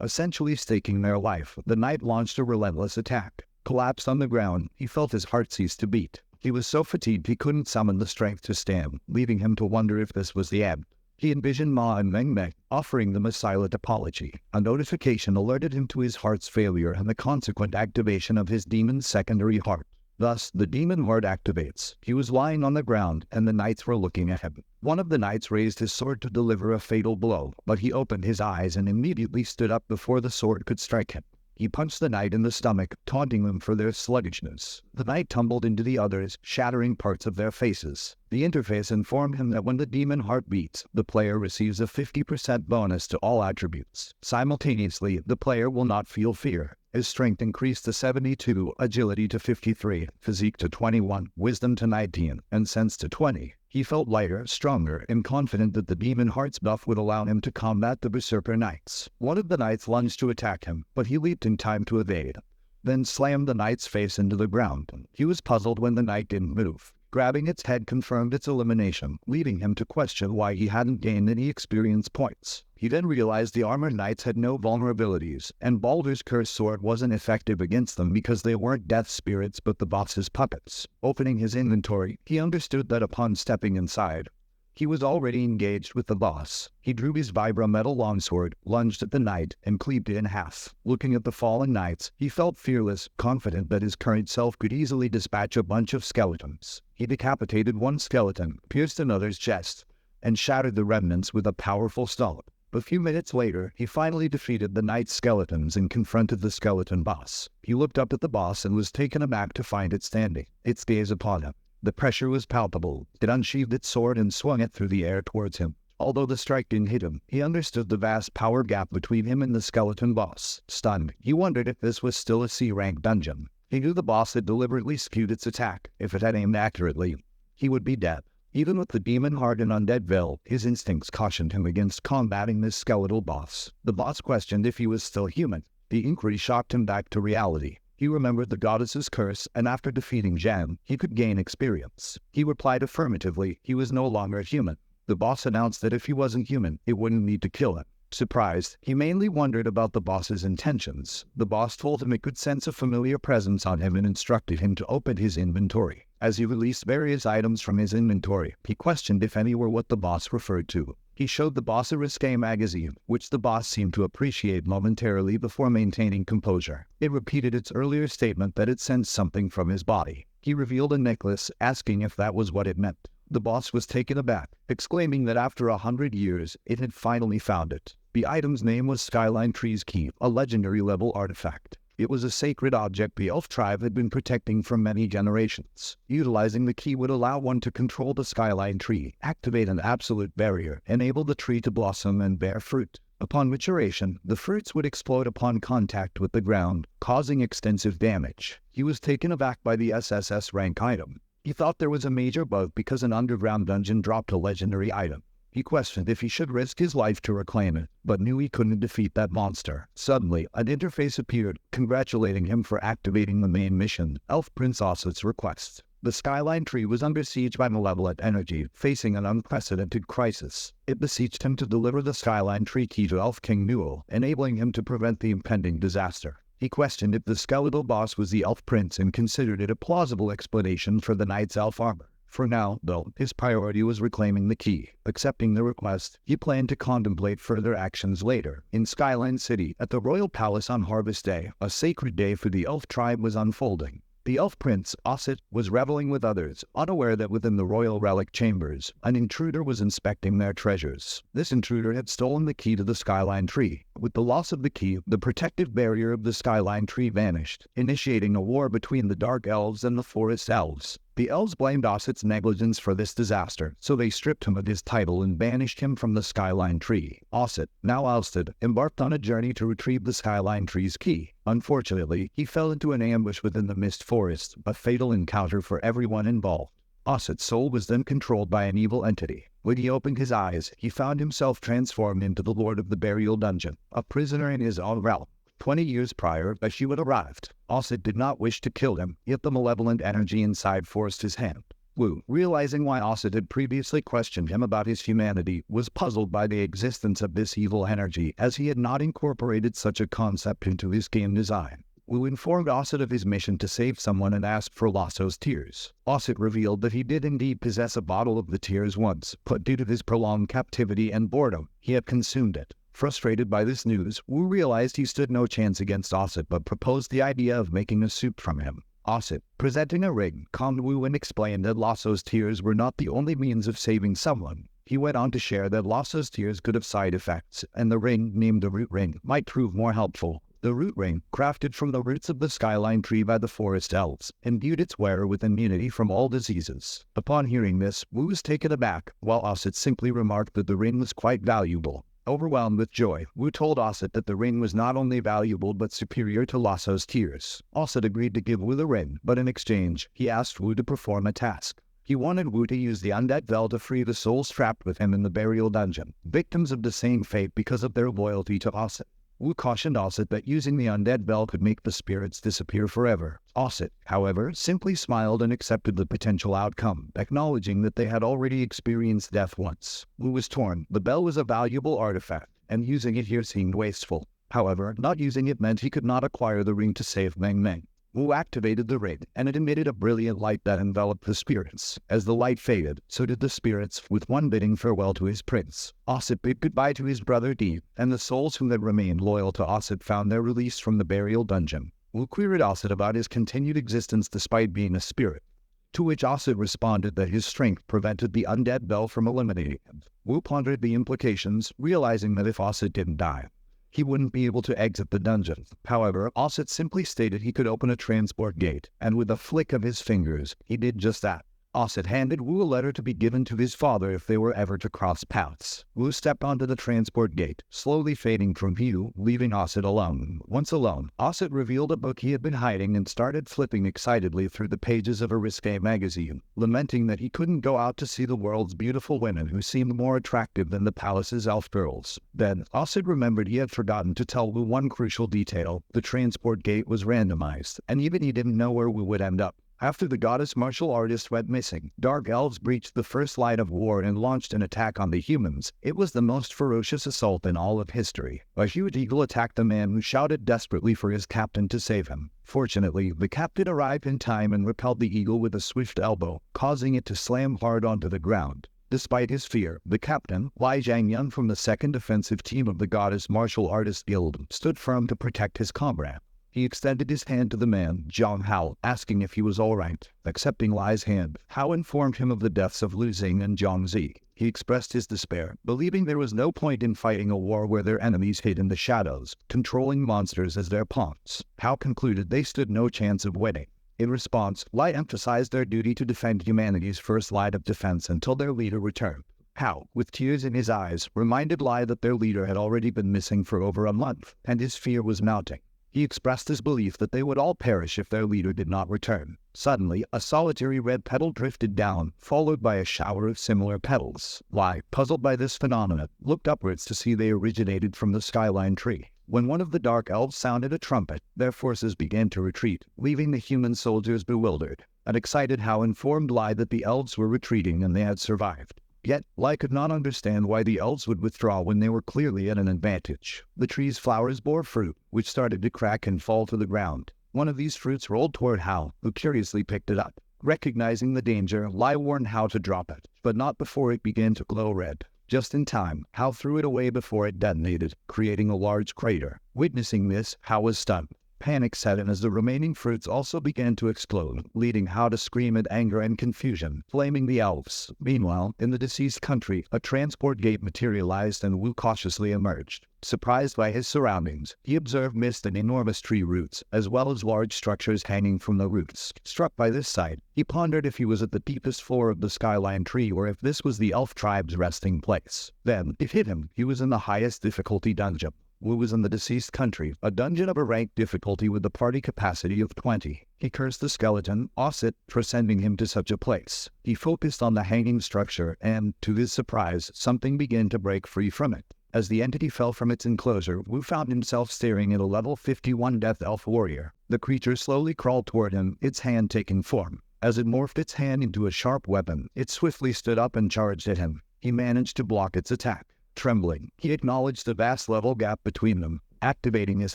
essentially staking their life, the knight launched a relentless attack. Collapsed on the ground, he felt his heart cease to beat. He was so fatigued he couldn't summon the strength to stand, leaving him to wonder if this was the end. He envisioned Ma and Meng Meng offering them a silent apology. A notification alerted him to his heart's failure and the consequent activation of his demon's secondary heart. Thus, the demon heart activates. He was lying on the ground, and the knights were looking at him. One of the knights raised his sword to deliver a fatal blow, but he opened his eyes and immediately stood up before the sword could strike him. He punched the knight in the stomach, taunting them for their sluggishness. The knight tumbled into the others, shattering parts of their faces. The interface informed him that when the demon heart beats, the player receives a 50% bonus to all attributes. Simultaneously, the player will not feel fear. His strength increased to 72, agility to 53, physique to 21, wisdom to 19, and sense to 20. He felt lighter, stronger, and confident that the demon heart's buff would allow him to combat the berserker knights. One of the knights lunged to attack him, but he leaped in time to evade, then slammed the knight's face into the ground. He was puzzled when the knight didn't move. Grabbing its head confirmed its elimination, leading him to question why he hadn't gained any experience points. He then realized the armored knights had no vulnerabilities, and Baldur's Curse sword wasn't effective against them because they weren't death spirits but the boss's puppets. Opening his inventory, he understood that upon stepping inside, he was already engaged with the boss. He drew his vibra metal longsword, lunged at the knight, and cleaved it in half. Looking at the fallen knights, he felt fearless, confident that his current self could easily dispatch a bunch of skeletons. He decapitated one skeleton, pierced another's chest, and shattered the remnants with a powerful stomp. A few minutes later, he finally defeated the knight's skeletons and confronted the skeleton boss. He looked up at the boss and was taken aback to find it standing, its gaze upon him. The pressure was palpable. It unsheathed its sword and swung it through the air towards him. Although the strike didn't hit him, he understood the vast power gap between him and the skeleton boss. Stunned, he wondered if this was still a C-rank dungeon. He knew the boss had deliberately skewed its attack. If it had aimed accurately, he would be dead. Even with the demon heart and undead veil, his instincts cautioned him against combating this skeletal boss. The boss questioned if he was still human. The inquiry shocked him back to reality. He remembered the goddess's curse, and after defeating Jan, he could gain experience. He replied affirmatively he was no longer human. The boss announced that if he wasn't human, it wouldn't need to kill him. Surprised, he mainly wondered about the boss's intentions. The boss told him it could sense a familiar presence on him and instructed him to open his inventory. As he released various items from his inventory, he questioned if any were what the boss referred to. He showed the boss a risque magazine, which the boss seemed to appreciate momentarily before maintaining composure. It repeated its earlier statement that it sensed something from his body. He revealed a necklace, asking if that was what it meant. The boss was taken aback, exclaiming that after 100 years, it had finally found it. The item's name was Skyline Tree's Key, a legendary level artifact. It was a sacred object the elf tribe had been protecting for many generations. Utilizing the key would allow one to control the Skyline Tree, activate an absolute barrier, enable the tree to blossom and bear fruit. Upon maturation, the fruits would explode upon contact with the ground, causing extensive damage. He was taken aback by the SSS rank item. He thought there was a major bug because an underground dungeon dropped a legendary item. He questioned if he should risk his life to reclaim it, but knew he couldn't defeat that monster. Suddenly, an interface appeared, congratulating him for activating the main mission, Elf Prince Osset's request. The Skyline Tree was under siege by malevolent energy, facing an unprecedented crisis. It beseeched him to deliver the Skyline Tree key to Elf King Newell, enabling him to prevent the impending disaster. He questioned if the skeletal boss was the Elf Prince and considered it a plausible explanation for the knight's elf armor. For now, though, his priority was reclaiming the key. Accepting the request, he planned to contemplate further actions later. In Skyline City, at the Royal Palace on Harvest Day, a sacred day for the elf tribe was unfolding. The elf prince, Osset, was reveling with others, unaware that within the royal relic chambers, an intruder was inspecting their treasures. This intruder had stolen the key to the Skyline Tree. With the loss of the key, the protective barrier of the Skyline Tree vanished, initiating a war between the Dark Elves and the Forest Elves. The elves blamed Osset's negligence for this disaster, so they stripped him of his title and banished him from the Skyline Tree. Osset, now ousted, embarked on a journey to retrieve the Skyline Tree's key. Unfortunately, he fell into an ambush within the Mist Forest, a fatal encounter for everyone involved. Osset's soul was then controlled by an evil entity. When he opened his eyes, he found himself transformed into the Lord of the Burial Dungeon, a prisoner in his own realm. 20 years prior, Bashu had arrived. Osset did not wish to kill him, yet the malevolent energy inside forced his hand. Wu, realizing why Osset had previously questioned him about his humanity, was puzzled by the existence of this evil energy, as he had not incorporated such a concept into his game design. Wu informed Osset of his mission to save someone and asked for Lasso's tears. Osset revealed that he did indeed possess a bottle of the tears once, but due to his prolonged captivity and boredom, he had consumed it. Frustrated by this news, Wu realized he stood no chance against Osset but proposed the idea of making a soup from him. Osset, presenting a ring, calmed Wu and explained that Lasso's tears were not the only means of saving someone. He went on to share that Lasso's tears could have side effects, and the ring, named the Root Ring, might prove more helpful. The root ring, crafted from the roots of the skyline tree by the forest elves, imbued its wearer with immunity from all diseases. Upon hearing this, Wu was taken aback, while Osset simply remarked that the ring was quite valuable. Overwhelmed with joy, Wu told Osset that the ring was not only valuable but superior to Lasso's tears. Osset agreed to give Wu the ring, but in exchange, he asked Wu to perform a task. He wanted Wu to use the undead bell to free the souls trapped with him in the burial dungeon, victims of the same fate because of their loyalty to Osset. Wu cautioned Osset that using the undead bell could make the spirits disappear forever. Osset, however, simply smiled and accepted the potential outcome, acknowledging that they had already experienced death once. Wu was torn. The bell was a valuable artifact, and using it here seemed wasteful. However, not using it meant he could not acquire the ring to save Meng Meng. Wu activated the ring, and it emitted a brilliant light that enveloped the spirits. As the light faded, so did the spirits, with one bidding farewell to his prince. Osset bid goodbye to his brother Deep, and the souls who had remained loyal to Osset found their release from the burial dungeon. Wu queried Osset about his continued existence despite being a spirit, to which Osset responded that his strength prevented the undead bell from eliminating him. Wu pondered the implications, realizing that if Osset didn't die, he wouldn't be able to exit the dungeon. However, Osset simply stated he could open a transport gate, and with a flick of his fingers, he did just that. Osset handed Wu a letter to be given to his father if they were ever to cross paths. Wu stepped onto the transport gate, slowly fading from view, leaving Osset alone. Once alone, Osset revealed a book he had been hiding and started flipping excitedly through the pages of a risque magazine, lamenting that he couldn't go out to see the world's beautiful women who seemed more attractive than the palace's elf girls. Then, Osset remembered he had forgotten to tell Wu one crucial detail. The transport gate was randomized, and even he didn't know where Wu would end up. After the goddess martial artist went missing, dark elves breached the first line of war and launched an attack on the humans. It was the most ferocious assault in all of history. A huge eagle attacked the man who shouted desperately for his captain to save him. Fortunately, the captain arrived in time and repelled the eagle with a swift elbow, causing it to slam hard onto the ground. Despite his fear, the captain, Lai Zhangyun from the 2nd Defensive Team of the Goddess Martial Artist Guild, stood firm to protect his comrade. He extended his hand to the man, Zhang Hao, asking if he was all right. Accepting Lai's hand, Hao informed him of the deaths of Lu Xing and Zhang Zi. He expressed his despair, believing there was no point in fighting a war where their enemies hid in the shadows, controlling monsters as their pawns. Hao concluded they stood no chance of winning. In response, Lai emphasized their duty to defend humanity's first line of defense until their leader returned. Hao, with tears in his eyes, reminded Lai that their leader had already been missing for over a month, and his fear was mounting. He expressed his belief that they would all perish if their leader did not return. Suddenly, a solitary red petal drifted down, followed by a shower of similar petals. Lai, puzzled by this phenomenon, looked upwards to see they originated from the skyline tree. When one of the dark elves sounded a trumpet, their forces began to retreat, leaving the human soldiers bewildered. An excited Hao informed Lai that the elves were retreating and they had survived. Yet, Lai could not understand why the elves would withdraw when they were clearly at an advantage. The tree's flowers bore fruit, which started to crack and fall to the ground. One of these fruits rolled toward Hao, who curiously picked it up. Recognizing the danger, Lai warned Hao to drop it, but not before it began to glow red. Just in time, Hao threw it away before it detonated, creating a large crater. Witnessing this, Hao was stunned. Panic set in as the remaining fruits also began to explode, leading Hao to scream in anger and confusion, blaming the elves. Meanwhile, in the deceased country, a transport gate materialized and Wu cautiously emerged. Surprised by his surroundings, he observed mist and enormous tree roots, as well as large structures hanging from the roots. Struck by this sight, he pondered if he was at the deepest floor of the skyline tree or if this was the elf tribe's resting place. Then, it hit him, he was in the highest difficulty dungeon. Wu was in the deceased country, a dungeon of a ranked difficulty with a party capacity of 20. He cursed the skeleton, Osset, for sending him to such a place. He focused on the hanging structure and, to his surprise, something began to break free from it. As the entity fell from its enclosure, Wu found himself staring at a level 51 Death Elf warrior. The creature slowly crawled toward him, its hand taking form. As it morphed its hand into a sharp weapon, it swiftly stood up and charged at him. He managed to block its attack. Trembling, he acknowledged the vast level gap between them. Activating his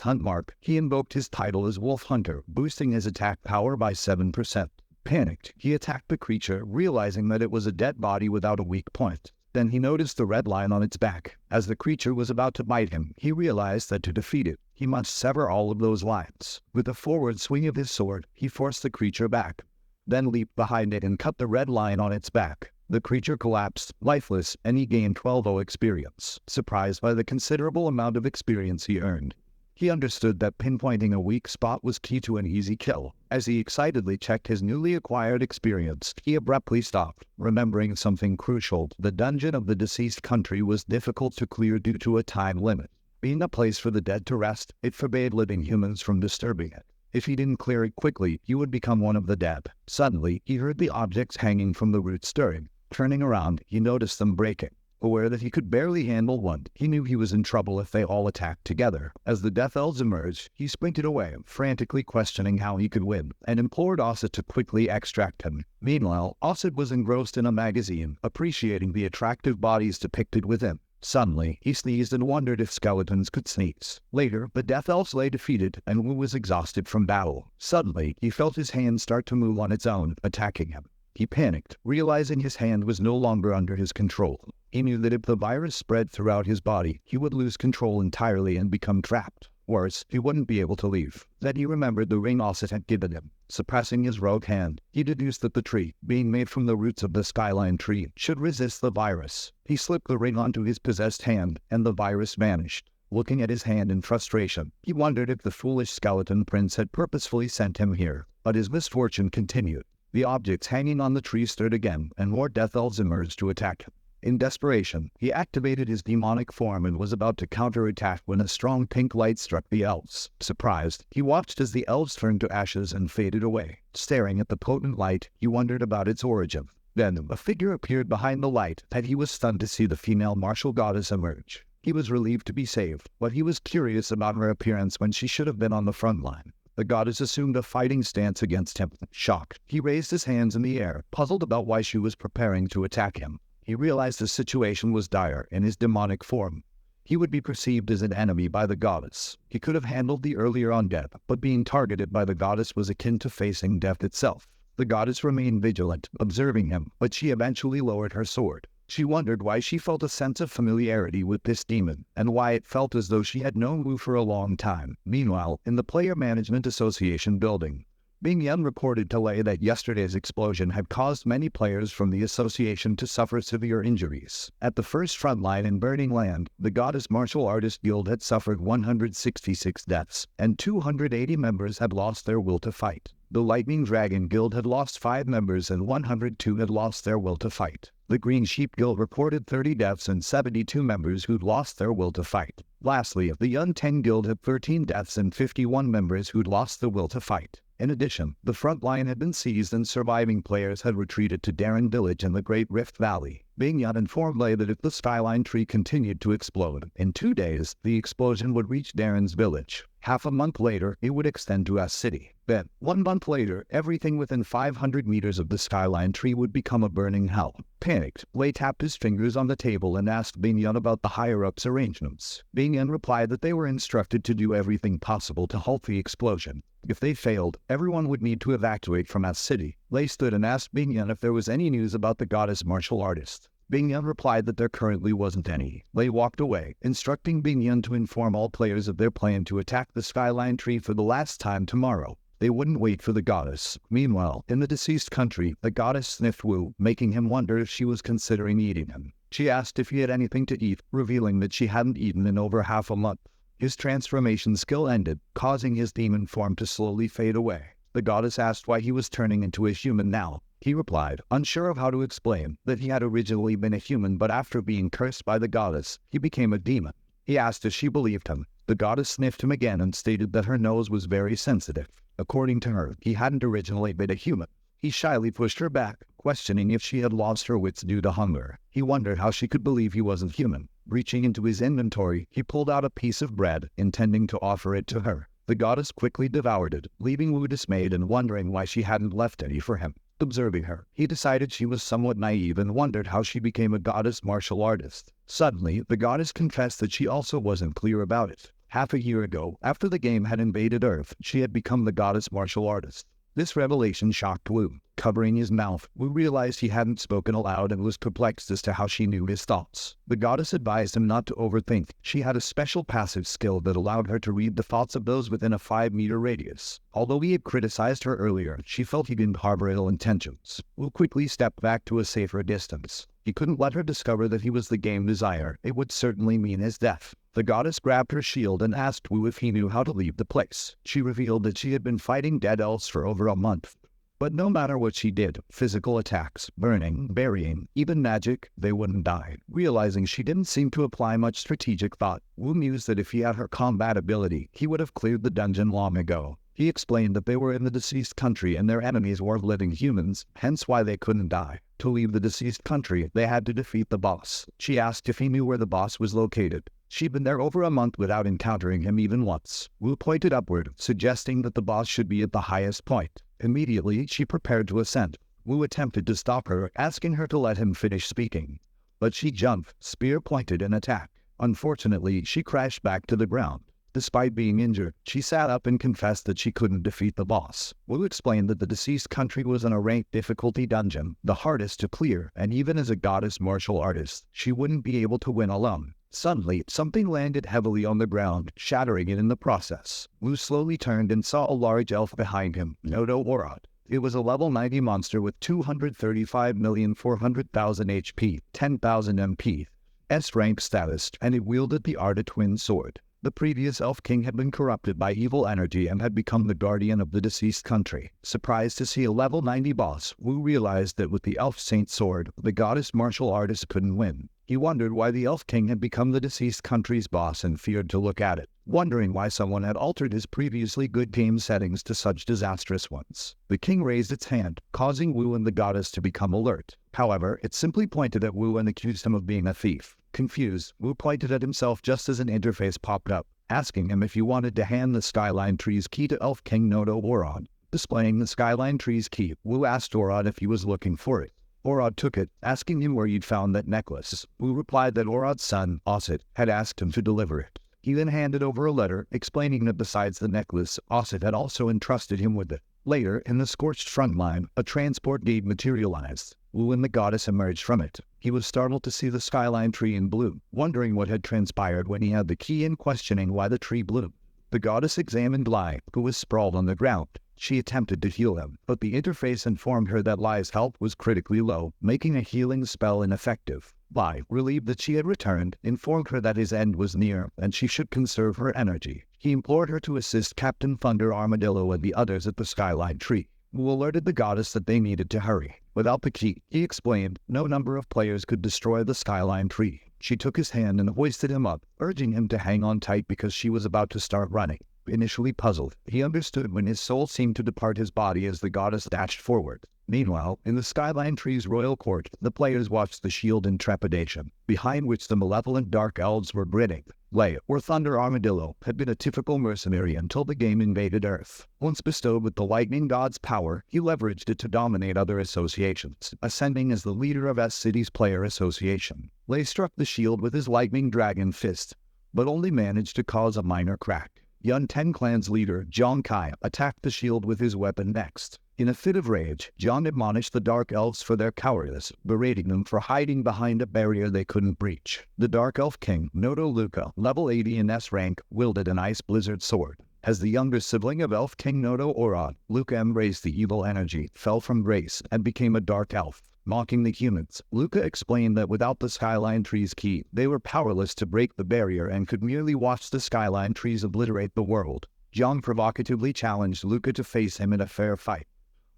hunt mark, he invoked his title as Wolf Hunter, boosting his attack power by 7%. Panicked, he attacked the creature, realizing that it was a dead body without a weak point. Then he noticed the red line on its back. As the creature was about to bite him, he realized that to defeat it, he must sever all of those lines. With a forward swing of his sword, he forced the creature back, then leaped behind it and cut the red line on its back. The creature collapsed, lifeless, and he gained 12 experience, surprised by the considerable amount of experience he earned. He understood that pinpointing a weak spot was key to an easy kill. As he excitedly checked his newly acquired experience, he abruptly stopped, remembering something crucial. The dungeon of the deceased country was difficult to clear due to a time limit. Being a place for the dead to rest, it forbade living humans from disturbing it. If he didn't clear it quickly, he would become one of the dead. Suddenly, he heard the objects hanging from the roots stirring. Turning around, he noticed them breaking. Aware that he could barely handle one, he knew he was in trouble if they all attacked together. As the Death Elves emerged, he sprinted away, frantically questioning how he could win, and implored Osset to quickly extract him. Meanwhile, Osset was engrossed in a magazine, appreciating the attractive bodies depicted within. Suddenly, he sneezed and wondered if skeletons could sneeze. Later, the Death Elves lay defeated, and Wu was exhausted from battle. Suddenly, he felt his hand start to move on its own, attacking him. He panicked, realizing his hand was no longer under his control. He knew that if the virus spread throughout his body, he would lose control entirely and become trapped. Worse, he wouldn't be able to leave. Then he remembered the ring Osset had given him. Suppressing his rogue hand, he deduced that the tree, being made from the roots of the skyline tree, should resist the virus. He slipped the ring onto his possessed hand, and the virus vanished. Looking at his hand in frustration, he wondered if the foolish skeleton prince had purposefully sent him here. But his misfortune continued. The objects hanging on the tree stirred again, and more Death Elves emerged to attack him. In desperation, he activated his demonic form and was about to counterattack when a strong pink light struck the elves. Surprised, he watched as the elves turned to ashes and faded away. Staring at the potent light, he wondered about its origin. Then, a figure appeared behind the light, and he was stunned to see the female martial goddess emerge. He was relieved to be saved, but he was curious about her appearance when she should have been on the front line. The goddess assumed a fighting stance against him. Shocked, he raised his hands in the air, puzzled about why she was preparing to attack him. He realized the situation was dire in his demonic form. He would be perceived as an enemy by the goddess. He could have handled the earlier undead, but being targeted by the goddess was akin to facing death itself. The goddess remained vigilant, observing him, but she eventually lowered her sword. She wondered why she felt a sense of familiarity with this demon, and why it felt as though she had known Wu for a long time. Meanwhile, in the Player Management Association building, Bing Yan reported to Lei that yesterday's explosion had caused many players from the association to suffer severe injuries. At the first front line in Burning Land, the Goddess Martial Artist Guild had suffered 166 deaths, and 280 members had lost their will to fight. The Lightning Dragon Guild had lost 5 members and 102 had lost their will to fight. The Green Sheep Guild reported 30 deaths and 72 members who'd lost their will to fight. Lastly, the Yun-Ten Guild had 13 deaths and 51 members who'd lost the will to fight. In addition, the front line had been seized and surviving players had retreated to Darren Village in the Great Rift Valley. Bing Yan informed Lei that if the skyline tree continued to explode, in 2 days, the explosion would reach Darren's village. Half a month later, it would extend to S City. Then, 1 month later, everything within 500 meters of the skyline tree would become a burning hell. Panicked, Lei tapped his fingers on the table and asked Bing Yan about the higher-ups' arrangements. Bing Yan replied that they were instructed to do everything possible to halt the explosion. If they failed, everyone would need to evacuate from S City. Lei stood and asked Bing Yan if there was any news about the goddess martial artist. Bing Yan replied that there currently wasn't any. Lei walked away, instructing Bing Yan to inform all players of their plan to attack the skyline tree for the last time tomorrow. They wouldn't wait for the goddess. Meanwhile, in the deceased country, the goddess sniffed Wu, making him wonder if she was considering eating him. She asked if he had anything to eat, revealing that she hadn't eaten in over half a month. His transformation skill ended, causing his demon form to slowly fade away. The goddess asked why he was turning into a human now. He replied, unsure of how to explain, that he had originally been a human but after being cursed by the goddess, he became a demon. He asked if she believed him. The goddess sniffed him again and stated that her nose was very sensitive. According to her, he hadn't originally been a human. He shyly pushed her back, questioning if she had lost her wits due to hunger. He wondered how she could believe he wasn't human. Reaching into his inventory, he pulled out a piece of bread, intending to offer it to her. The goddess quickly devoured it, leaving Wu dismayed and wondering why she hadn't left any for him. Observing her, he decided she was somewhat naive and wondered how she became a goddess martial artist. Suddenly, the goddess confessed that she also wasn't clear about it. Half a year ago, after the game had invaded Earth, she had become the goddess martial artist. This revelation shocked Wu. Covering his mouth, Wu realized he hadn't spoken aloud and was perplexed as to how she knew his thoughts. The goddess advised him not to overthink. She had a special passive skill that allowed her to read the thoughts of those within a 5-meter radius. Although he had criticized her earlier, she felt he didn't harbor ill intentions. Wu quickly stepped back to a safer distance. He couldn't let her discover that he was the game designer. It would certainly mean his death. The goddess grabbed her shield and asked Wu if he knew how to leave the place. She revealed that she had been fighting dead elves for over a month. But no matter what she did, physical attacks, burning, burying, even magic, they wouldn't die. Realizing she didn't seem to apply much strategic thought, Wu mused that if he had her combat ability, he would have cleared the dungeon long ago. He explained that they were in the deceased country and their enemies were living humans, hence why they couldn't die. To leave the deceased country, they had to defeat the boss. She asked if he knew where the boss was located. She'd been there over a month without encountering him even once. Wu pointed upward, suggesting that the boss should be at the highest point. Immediately, she prepared to ascend. Wu attempted to stop her, asking her to let him finish speaking. But she jumped, spear pointed, and attacked. Unfortunately, she crashed back to the ground. Despite being injured, she sat up and confessed that she couldn't defeat the boss. Wu explained that the deceased country was in a ranked difficulty dungeon, the hardest to clear, and even as a goddess martial artist, she wouldn't be able to win alone. Suddenly, something landed heavily on the ground, shattering it in the process. Wu slowly turned and saw a large elf behind him, Nodo Orod. It was a level 90 monster with 235,400,000 HP, 10,000 MP, S-rank status, and it wielded the Arda twin sword. The previous Elf King had been corrupted by evil energy and had become the guardian of the deceased country. Surprised to see a level 90 boss, Wu realized that with the Elf Saint sword, the goddess martial artist couldn't win. He wondered why the Elf King had become the deceased country's boss and feared to look at it, wondering why someone had altered his previously good game settings to such disastrous ones. The king raised its hand, causing Wu and the goddess to become alert. However, it simply pointed at Wu and accused him of being a thief. Confused, Wu pointed at himself just as an interface popped up, asking him if he wanted to hand the Skyline Tree's key to Elf King Nodo Orod. Displaying the Skyline Tree's key, Wu asked Orod if he was looking for it. Orod took it, asking him where you'd found that necklace. Wu replied that Orod's son, Osset, had asked him to deliver it. He then handed over a letter, explaining that besides the necklace, Osset had also entrusted him with it. Later, in the scorched front line, a transport gate materialized. Wu and the goddess emerged from it. He was startled to see the Skyline Tree in bloom, wondering what had transpired when he had the key and questioning why the tree bloomed. The goddess examined Lai, who was sprawled on the ground. She attempted to heal him, but the interface informed her that Lai's health was critically low, making a healing spell ineffective. Lai, relieved that she had returned, informed her that his end was near and she should conserve her energy. He implored her to assist Captain Thunder Armadillo and the others at the Skyline Tree. Wu alerted the goddess that they needed to hurry. Without the key, he explained, no number of players could destroy the Skyline Tree. She took his hand and hoisted him up, urging him to hang on tight because she was about to start running. Initially puzzled, he understood when his soul seemed to depart his body as the goddess dashed forward. Meanwhile, in the Skyline Tree's royal court, the players watched the shield in trepidation, behind which the malevolent dark elves were grinning. Lei, or Thunder Armadillo, had been a typical mercenary until the game invaded Earth. Once bestowed with the lightning god's power, he leveraged it to dominate other associations, ascending as the leader of S-City's player association. Lei struck the shield with his lightning dragon fist, but only managed to cause a minor crack. Yun Ten Clan's leader, Zhang Kai, attacked the shield with his weapon next. In a fit of rage, Zhang admonished the Dark Elves for their cowardice, berating them for hiding behind a barrier they couldn't breach. The Dark Elf King, Nodo Luca, level 80 in S rank, wielded an Ice Blizzard sword. As the younger sibling of Elf King Nodo Orod, Luca embraced the evil energy, fell from grace, and became a Dark Elf. Mocking the humans, Luca explained that without the Skyline Tree's key, they were powerless to break the barrier and could merely watch the Skyline Trees obliterate the world. Zhang provocatively challenged Luca to face him in a fair fight.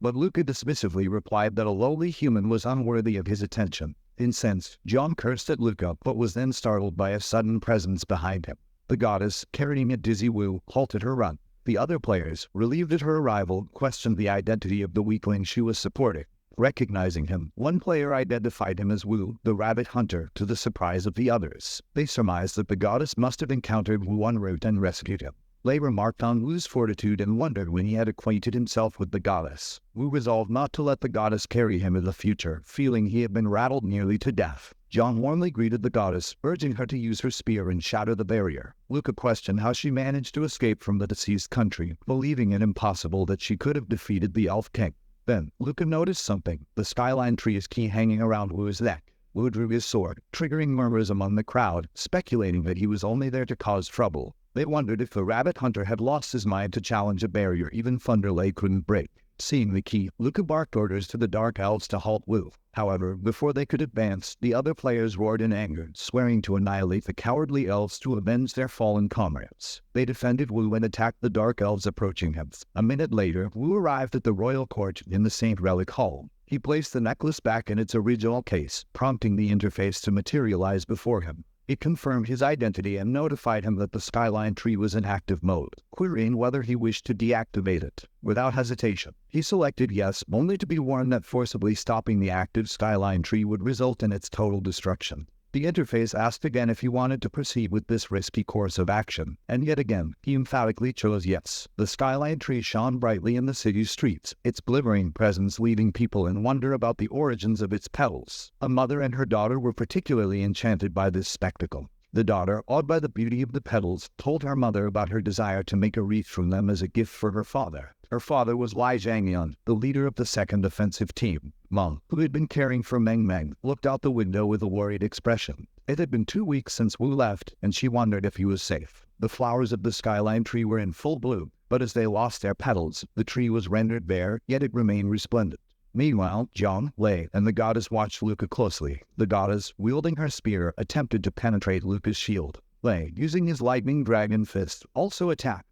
But Luca dismissively replied that a lowly human was unworthy of his attention. Incensed, Zhang cursed at Luca, but was then startled by a sudden presence behind him. The goddess, carrying a dizzy Wu, halted her run. The other players, relieved at her arrival, questioned the identity of the weakling she was supporting. Recognizing him, one player identified him as Wu, the rabbit hunter, to the surprise of the others. They surmised that the goddess must have encountered Wu en route and rescued him. Lei remarked on Wu's fortitude and wondered when he had acquainted himself with the goddess. Wu resolved not to let the goddess carry him in the future, feeling he had been rattled nearly to death. Zhang warmly greeted the goddess, urging her to use her spear and shatter the barrier. Luca questioned how she managed to escape from the deceased country, believing it impossible that she could have defeated the Elf King. Then, Luca noticed something, the Skyline Tree's key hanging around Wu's neck. Wu drew his sword, triggering murmurs among the crowd, speculating that he was only there to cause trouble. They wondered if the rabbit hunter had lost his mind to challenge a barrier even Thunderlay couldn't break. Seeing the key, Luca barked orders to the Dark Elves to halt Wu. However, before they could advance, the other players roared in anger, swearing to annihilate the cowardly elves to avenge their fallen comrades. They defended Wu and attacked the Dark Elves approaching him. A minute later, Wu arrived at the royal court in the Saint Relic Hall. He placed the necklace back in its original case, prompting the interface to materialize before him. It confirmed his identity and notified him that the skyline tree was in active mode, querying whether he wished to deactivate it. Without hesitation, he selected yes, only to be warned that forcibly stopping the active skyline tree would result in its total destruction. The interface asked again if he wanted to proceed with this risky course of action, and yet again, he emphatically chose yes. The skyline tree shone brightly in the city's streets, its glimmering presence leaving people in wonder about the origins of its petals. A mother and her daughter were particularly enchanted by this spectacle. The daughter, awed by the beauty of the petals, told her mother about her desire to make a wreath from them as a gift for her father. Her father was Lai Zhangyan, the leader of the second offensive team. Meng, who had been caring for Meng, looked out the window with a worried expression. It had been 2 weeks since Wu left, and she wondered if he was safe. The flowers of the skyline tree were in full bloom, but as they lost their petals, the tree was rendered bare, yet it remained resplendent. Meanwhile, Jiang, Lei, and the goddess watched Luca closely. The goddess, wielding her spear, attempted to penetrate Luca's shield. Lei, using his lightning dragon fist, also attacked.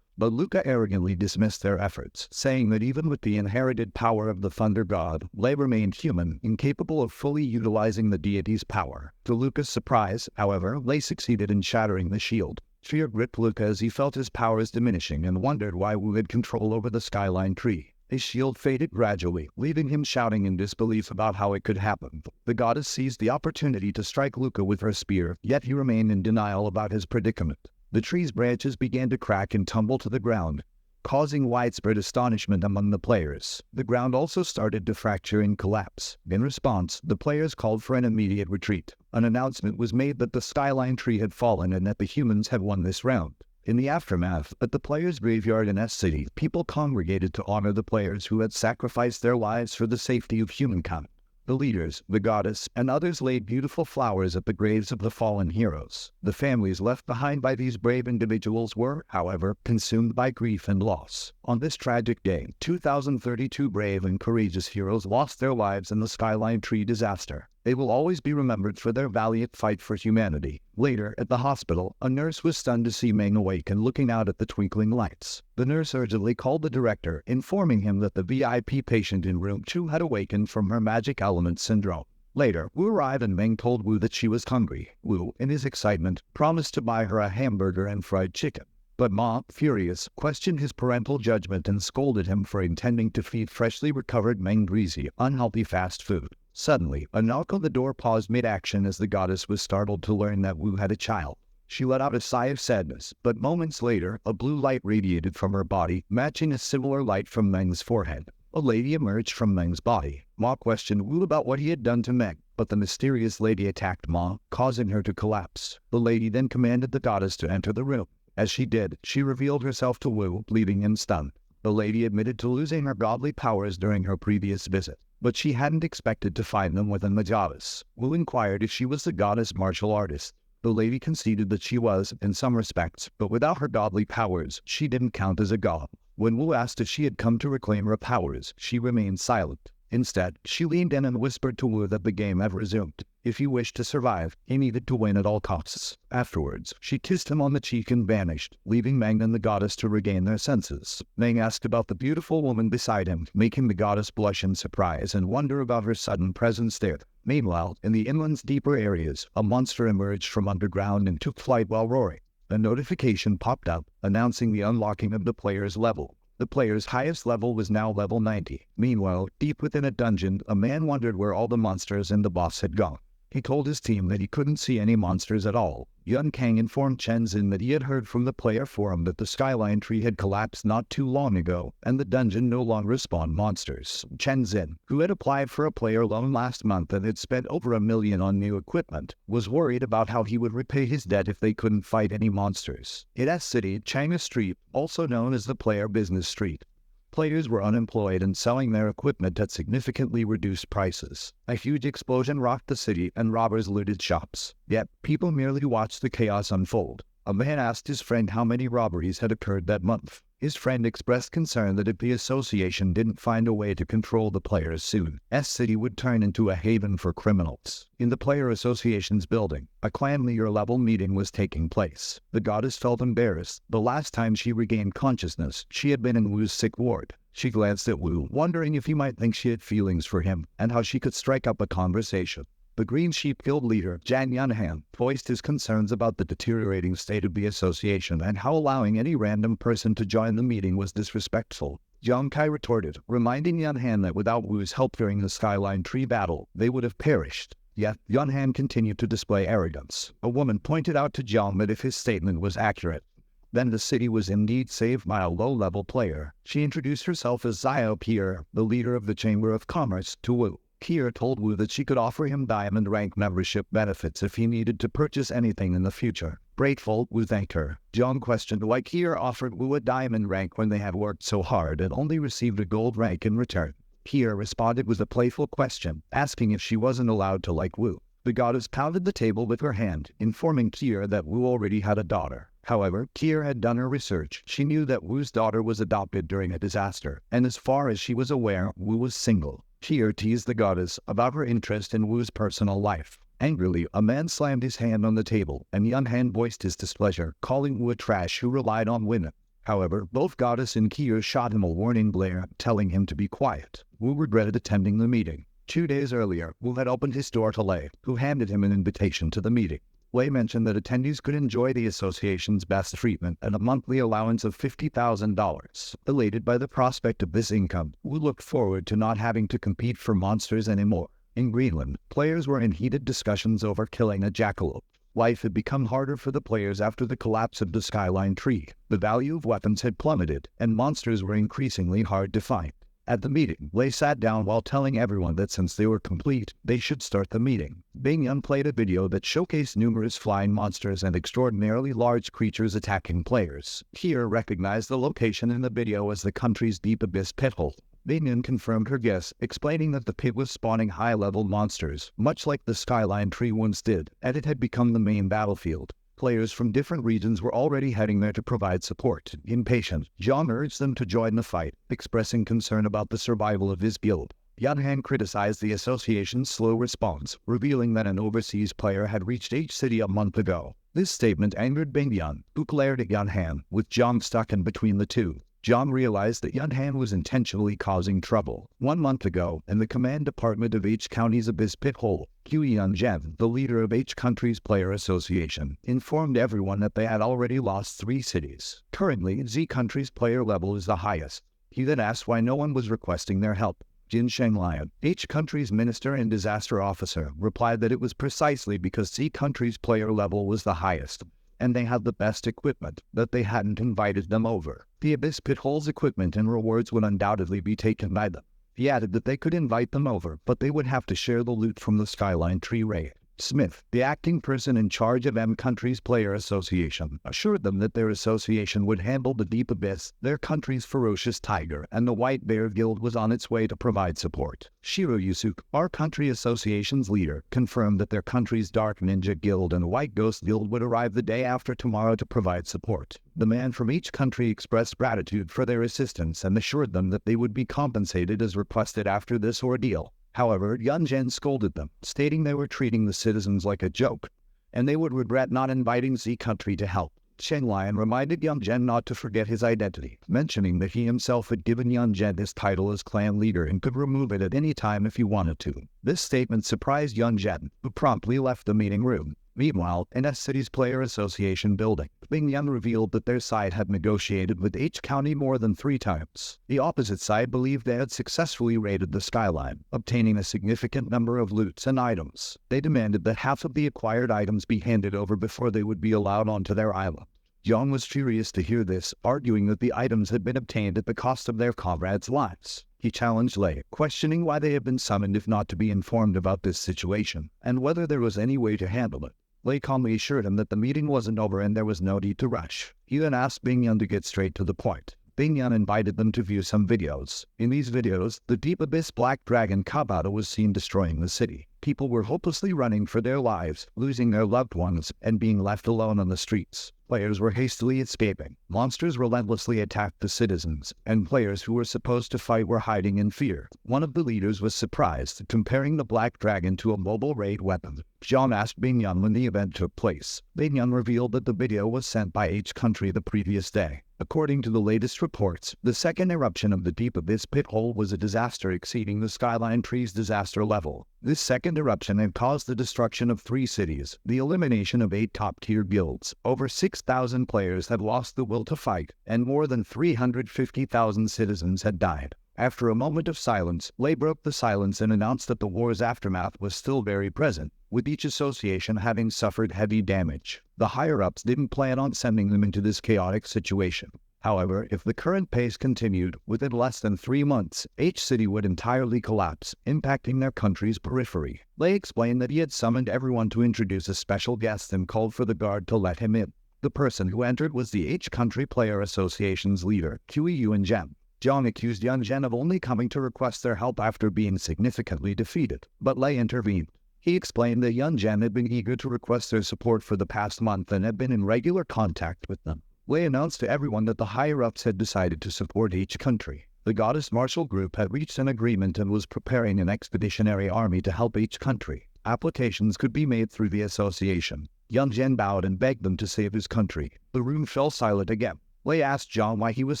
But Luca arrogantly dismissed their efforts, saying that even with the inherited power of the Thunder God, Lei remained human, incapable of fully utilizing the deity's power. To Luca's surprise, however, Lei succeeded in shattering the shield. Fear gripped Luca as he felt his powers diminishing and wondered why Wu had control over the skyline tree. His shield faded gradually, leaving him shouting in disbelief about how it could happen. The goddess seized the opportunity to strike Luca with her spear, yet he remained in denial about his predicament. The tree's branches began to crack and tumble to the ground, causing widespread astonishment among the players. The ground also started to fracture and collapse. In response, the players called for an immediate retreat. An announcement was made that the skyline tree had fallen and that the humans had won this round. In the aftermath, at the players' graveyard in S City, people congregated to honor the players who had sacrificed their lives for the safety of humankind. The leaders, the goddess, and others laid beautiful flowers at the graves of the fallen heroes. The families left behind by these brave individuals were, however, consumed by grief and loss. On this tragic day, 2,032 brave and courageous heroes lost their lives in the skyline tree disaster. They will always be remembered for their valiant fight for humanity. Later, at the hospital, a nurse was stunned to see Meng awake and looking out at the twinkling lights. The nurse urgently called the director, informing him that the VIP patient in room 2 had awakened from her magic element syndrome. Later, Wu arrived and Meng told Wu that she was hungry. Wu, in his excitement, promised to buy her a hamburger and fried chicken. But Ma, furious, questioned his parental judgment and scolded him for intending to feed freshly recovered Meng greasy, unhealthy fast food. Suddenly, a knock on the door paused mid-action as the goddess was startled to learn that Wu had a child. She let out a sigh of sadness, but moments later, a blue light radiated from her body, matching a similar light from Meng's forehead. A lady emerged from Meng's body. Ma questioned Wu about what he had done to Meng, but the mysterious lady attacked Ma, causing her to collapse. The lady then commanded the goddess to enter the room. As she did, she revealed herself to Wu, leaving him stunned. The lady admitted to losing her godly powers during her previous visit, but she hadn't expected to find them within the goddess. Wu inquired if she was the goddess martial artist. The lady conceded that she was, in some respects, but without her godly powers, she didn't count as a god. When Wu asked if she had come to reclaim her powers, she remained silent. Instead, she leaned in and whispered to Wu that the game had resumed. If he wished to survive, he needed to win at all costs. Afterwards, she kissed him on the cheek and vanished, leaving Meng and the goddess to regain their senses. Meng asked about the beautiful woman beside him, making the goddess blush in surprise and wonder about her sudden presence there. Meanwhile, in the inland's deeper areas, a monster emerged from underground and took flight while roaring. A notification popped up, announcing the unlocking of the player's level. The player's highest level was now level 90. Meanwhile, deep within a dungeon, a man wondered where all the monsters and the boss had gone. He told his team that he couldn't see any monsters at all. Yun Kang informed Chen Zin that he had heard from the player forum that the skyline tree had collapsed not too long ago, and the dungeon no longer spawned monsters. Chen Zin, who had applied for a player loan last month and had spent over $1 million on new equipment, was worried about how he would repay his debt if they couldn't fight any monsters. In S City, China Street, also known as the Player Business Street, players were unemployed and selling their equipment at significantly reduced prices. A huge explosion rocked the city and robbers looted shops. Yet, people merely watched the chaos unfold. A man asked his friend how many robberies had occurred that month. His friend expressed concern that if the association didn't find a way to control the players soon, S-City would turn into a haven for criminals. In the player association's building, a clan leader-level meeting was taking place. The goddess felt embarrassed. The last time she regained consciousness, she had been in Wu's sick ward. She glanced at Wu, wondering if he might think she had feelings for him, and how she could strike up a conversation. The Green Sheep Guild leader, Jan Yunhan, voiced his concerns about the deteriorating state of the association and how allowing any random person to join the meeting was disrespectful. Jiang Kai retorted, reminding Yunhan that without Wu's help during the Skyline Tree battle, they would have perished. Yet, Yunhan continued to display arrogance. A woman pointed out to Jiang that if his statement was accurate, then the city was indeed saved by a low-level player. She introduced herself as Xiao Pierre, the leader of the Chamber of Commerce, to Wu. Kier told Wu that she could offer him diamond rank membership benefits if he needed to purchase anything in the future. Grateful, Wu thanked her. Jiang questioned why Kier offered Wu a diamond rank when they had worked so hard and only received a gold rank in return. Kier responded with a playful question, asking if she wasn't allowed to like Wu. The goddess pounded the table with her hand, informing Kier that Wu already had a daughter. However, Kier had done her research. She knew that Wu's daughter was adopted during a disaster, and as far as she was aware, Wu was single. Kier teased the goddess about her interest in Wu's personal life. Angrily, a man slammed his hand on the table, and Yunhan voiced his displeasure, calling Wu a trash who relied on women. However, both goddess and Kier shot him a warning glare, telling him to be quiet. Wu regretted attending the meeting. 2 days earlier, Wu had opened his door to Lei, who handed him an invitation to the meeting. Lei mentioned that attendees could enjoy the association's best treatment and a monthly allowance of $50,000. Elated by the prospect of this income, Wu looked forward to not having to compete for monsters anymore. In Greenland, players were in heated discussions over killing a jackalope. Life had become harder for the players after the collapse of the Skyline Tree. The value of weapons had plummeted, and monsters were increasingly hard to find. At the meeting, Lei sat down while telling everyone that since they were complete, they should start the meeting. Bing Yun played a video that showcased numerous flying monsters and extraordinarily large creatures attacking players. Kier recognized the location in the video as the country's Deep Abyss pit hole. Bing Yun confirmed her guess, explaining that the pit was spawning high-level monsters, much like the Skyline Tree once did, and it had become the main battlefield. Players from different regions were already heading there to provide support. Impatient, Jiang urged them to join the fight, expressing concern about the survival of his guild. Yunhan criticized the association's slow response, revealing that an overseas player had reached H-City a month ago. This statement angered Bing Yun, who glared at Yunhan, with Jiang stuck in between the two. Jiang realized that Yunhan was intentionally causing trouble. 1 month ago, in the command department of H County's Abyss Pit Hole, Hu Yunzhen, the leader of H Country's Player Association, informed everyone that they had already lost 3 cities. Currently, Z Country's player level is the highest. He then asked why no one was requesting their help. Jin Shenglian, H Country's Minister and Disaster Officer, replied that it was precisely because Z Country's player level was the highest, and they had the best equipment, that they hadn't invited them over. The Abyss Pit Hole's equipment and rewards would undoubtedly be taken by them. He added that they could invite them over, but they would have to share the loot from the Skyline Tree raid. Smith, the acting person in charge of M Country's Player Association, assured them that their association would handle the Deep Abyss, their country's ferocious tiger, and the White Bear Guild was on its way to provide support. Shiro Yusuk, our country association's leader, confirmed that their country's Dark Ninja Guild and White Ghost Guild would arrive the day after tomorrow to provide support. The man from each country expressed gratitude for their assistance and assured them that they would be compensated as requested after this ordeal. However, Yunzhen scolded them, stating they were treating the citizens like a joke, and they would regret not inviting Z Country to help. Shenglian reminded Yunzhen not to forget his identity, mentioning that he himself had given Yunzhen his title as clan leader and could remove it at any time if he wanted to. This statement surprised Yunzhen, who promptly left the meeting room. Meanwhile, in S-City's Player Association building, Bing Yun revealed that their side had negotiated with H County more than 3 times. The opposite side believed they had successfully raided the skyline, obtaining a significant number of loots and items. They demanded that half of the acquired items be handed over before they would be allowed onto their island. Jiang was furious to hear this, arguing that the items had been obtained at the cost of their comrades' lives. He challenged Lei, questioning why they had been summoned if not to be informed about this situation, and whether there was any way to handle it. Lei calmly assured him that the meeting wasn't over and there was no need to rush. He then asked Bing Yun to get straight to the point. Bing Yun invited them to view some videos. In these videos, the Deep Abyss Black Dragon Kabata was seen destroying the city. People were hopelessly running for their lives, losing their loved ones, and being left alone on the streets. Players were hastily escaping. Monsters relentlessly attacked the citizens, and players who were supposed to fight were hiding in fear. One of the leaders was surprised, comparing the Black Dragon to a mobile raid weapon. John asked Bingyun when the event took place. Bingyun revealed that the video was sent by each country the previous day. According to the latest reports, the second eruption of the Deep Abyss pit hole was a disaster exceeding the Skyline Tree's disaster level. This second eruption had caused the destruction of 3 cities, the elimination of 8 top-tier guilds, over 6,000 players had lost the will to fight, and more than 350,000 citizens had died. After a moment of silence, Lei broke the silence and announced that the war's aftermath was still very present, with each association having suffered heavy damage. The higher-ups didn't plan on sending them into this chaotic situation. However, if the current pace continued, within less than 3 months, each city would entirely collapse, impacting their country's periphery. Lei explained that he had summoned everyone to introduce a special guest and called for the guard to let him in. The person who entered was the H Country Player Association's leader, Qi Yuanzhen. Jiang accused Yunzhen of only coming to request their help after being significantly defeated, but Lei intervened. He explained that Yunzhen had been eager to request their support for the past month and had been in regular contact with them. Lei announced to everyone that the higher-ups had decided to support each country. The Goddess Martial Group had reached an agreement and was preparing an expeditionary army to help each country. Applications could be made through the association. Yunzhen bowed and begged them to save his country. The room fell silent again. Lei asked Jiang why he was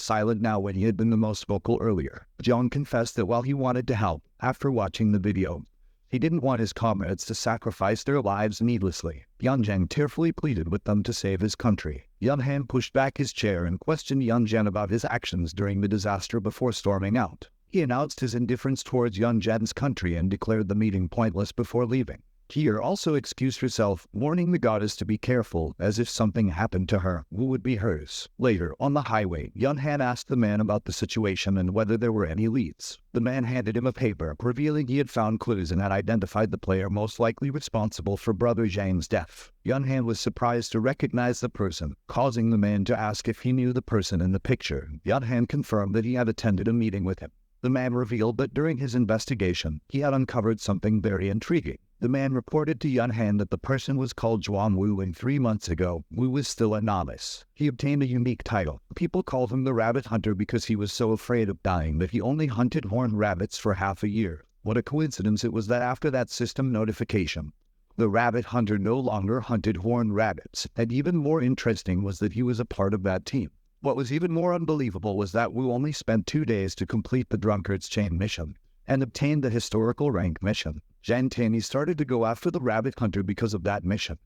silent now when he had been the most vocal earlier. Jiang confessed that while he wanted to help, after watching the video, he didn't want his comrades to sacrifice their lives needlessly. Yunzhen tearfully pleaded with them to save his country. Yunhan pushed back his chair and questioned Yunzhen about his actions during the disaster before storming out. He announced his indifference towards Yunzhen's country and declared the meeting pointless before leaving. Kier also excused herself, warning the goddess to be careful, as if something happened to her, Wu would be hers. Later, on the highway, Yunhan asked the man about the situation and whether there were any leads. The man handed him a paper, revealing he had found clues and had identified the player most likely responsible for Brother Zhang's death. Yunhan was surprised to recognize the person, causing the man to ask if he knew the person in the picture. Yunhan confirmed that he had attended a meeting with him. The man revealed that during his investigation, he had uncovered something very intriguing. The man reported to Yunhan that the person was called Zhuang Wu, and 3 months ago, Wu was still a novice. He obtained a unique title. People called him the Rabbit Hunter because he was so afraid of dying that he only hunted horned rabbits for half a year. What a coincidence it was that after that system notification, the Rabbit Hunter no longer hunted horned rabbits, and even more interesting was that he was a part of that team. What was even more unbelievable was that Wu only spent 2 days to complete the Drunkard's Chain mission, and obtained the historical rank mission. Zhang Tianyi started to go after the Rabbit Hunter because of that mission.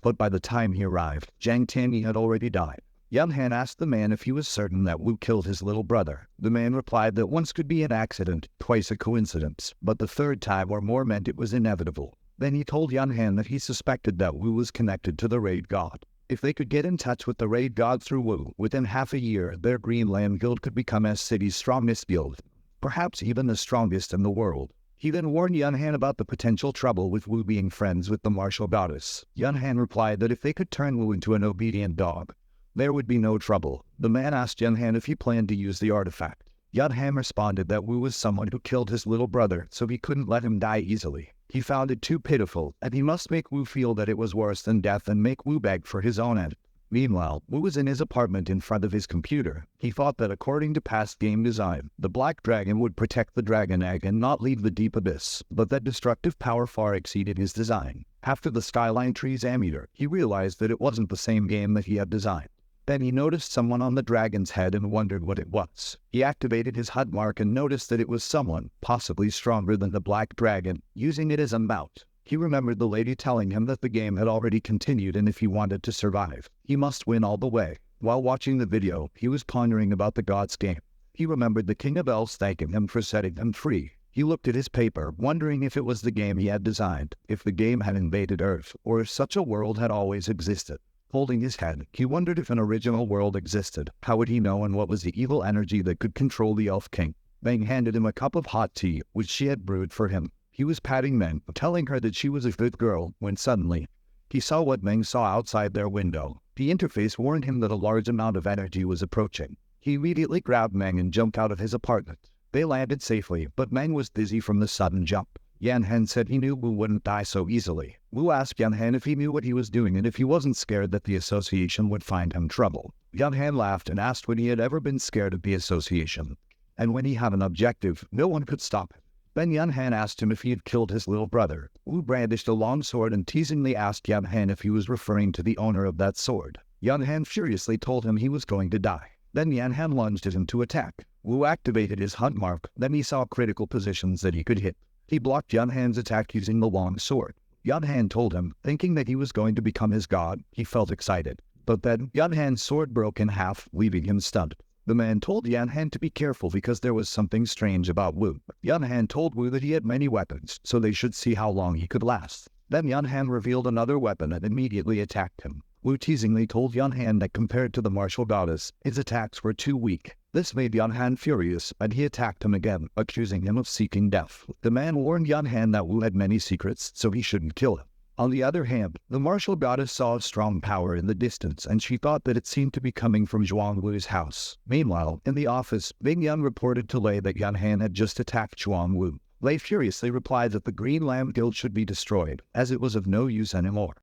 But by the time he arrived, Zhang Tianyi had already died. Yunhan asked the man if he was certain that Wu killed his little brother. The man replied that once could be an accident, twice a coincidence, but the third time or more meant it was inevitable. Then he told Yunhan that he suspected that Wu was connected to the Raid God. If they could get in touch with the Raid God through Wu, within half a year, their Greenland Guild could become S City's strongest guild, perhaps even the strongest in the world. He then warned Yunhan about the potential trouble with Wu being friends with the martial goddess. Yunhan replied that if they could turn Wu into an obedient dog, there would be no trouble. The man asked Yunhan if he planned to use the artifact. Yunhan responded that Wu was someone who killed his little brother, so he couldn't let him die easily. He found it too pitiful, and he must make Wu feel that it was worse than death and make Wu beg for his own end. Meanwhile, Wu was in his apartment in front of his computer. He thought that according to past game design, the Black Dragon would protect the Dragon Egg and not leave the Deep Abyss, but that destructive power far exceeded his design. After the Skyline Tree's ammeter, he realized that it wasn't the same game that he had designed. Then he noticed someone on the dragon's head and wondered what it was. He activated his HUD mark and noticed that it was someone, possibly stronger than the Black Dragon, using it as a mount. He remembered the lady telling him that the game had already continued and if he wanted to survive, he must win all the way. While watching the video, he was pondering about the god's game. He remembered the King of Elves thanking him for setting him free. He looked at his paper, wondering if it was the game he had designed, if the game had invaded Earth, or if such a world had always existed. Holding his head, he wondered if an original world existed. How would he know, and what was the evil energy that could control the Elf King? Meng handed him a cup of hot tea, which she had brewed for him. He was patting Meng, telling her that she was a good girl, when suddenly, he saw what Meng saw outside their window. The interface warned him that a large amount of energy was approaching. He immediately grabbed Meng and jumped out of his apartment. They landed safely, but Meng was dizzy from the sudden jump. Yan Han said he knew Wu wouldn't die so easily. Wu asked Yan Han if he knew what he was doing and if he wasn't scared that the association would find him trouble. Yan Han laughed and asked when he had ever been scared of the association. And when he had an objective, no one could stop him. Then Yan Han asked him if he had killed his little brother. Wu brandished a long sword and teasingly asked Yan Han if he was referring to the owner of that sword. Yan Han furiously told him he was going to die. Then Yan Han lunged at him to attack. Wu activated his hunt mark, then he saw critical positions that he could hit. He blocked Yan Han's attack using the long sword. Yan Han told him, thinking that he was going to become his god. He felt excited. But then, Yan Han's sword broke in half, leaving him stunned. The man told Yan Han to be careful because there was something strange about Wu. Yan Han told Wu that he had many weapons, so they should see how long he could last. Then Yan Han revealed another weapon and immediately attacked him. Wu teasingly told Yan Han that compared to the martial goddess, his attacks were too weak. This made Yan Han furious, and he attacked him again, accusing him of seeking death. The man warned Yan Han that Wu had many secrets, so he shouldn't kill him. On the other hand, the martial goddess saw a strong power in the distance, and she thought that it seemed to be coming from Zhuang Wu's house. Meanwhile, in the office, Bing Yan reported to Lei that Yan Han had just attacked Zhuang Wu. Lei furiously replied that the Green Lamb Guild should be destroyed, as it was of no use anymore.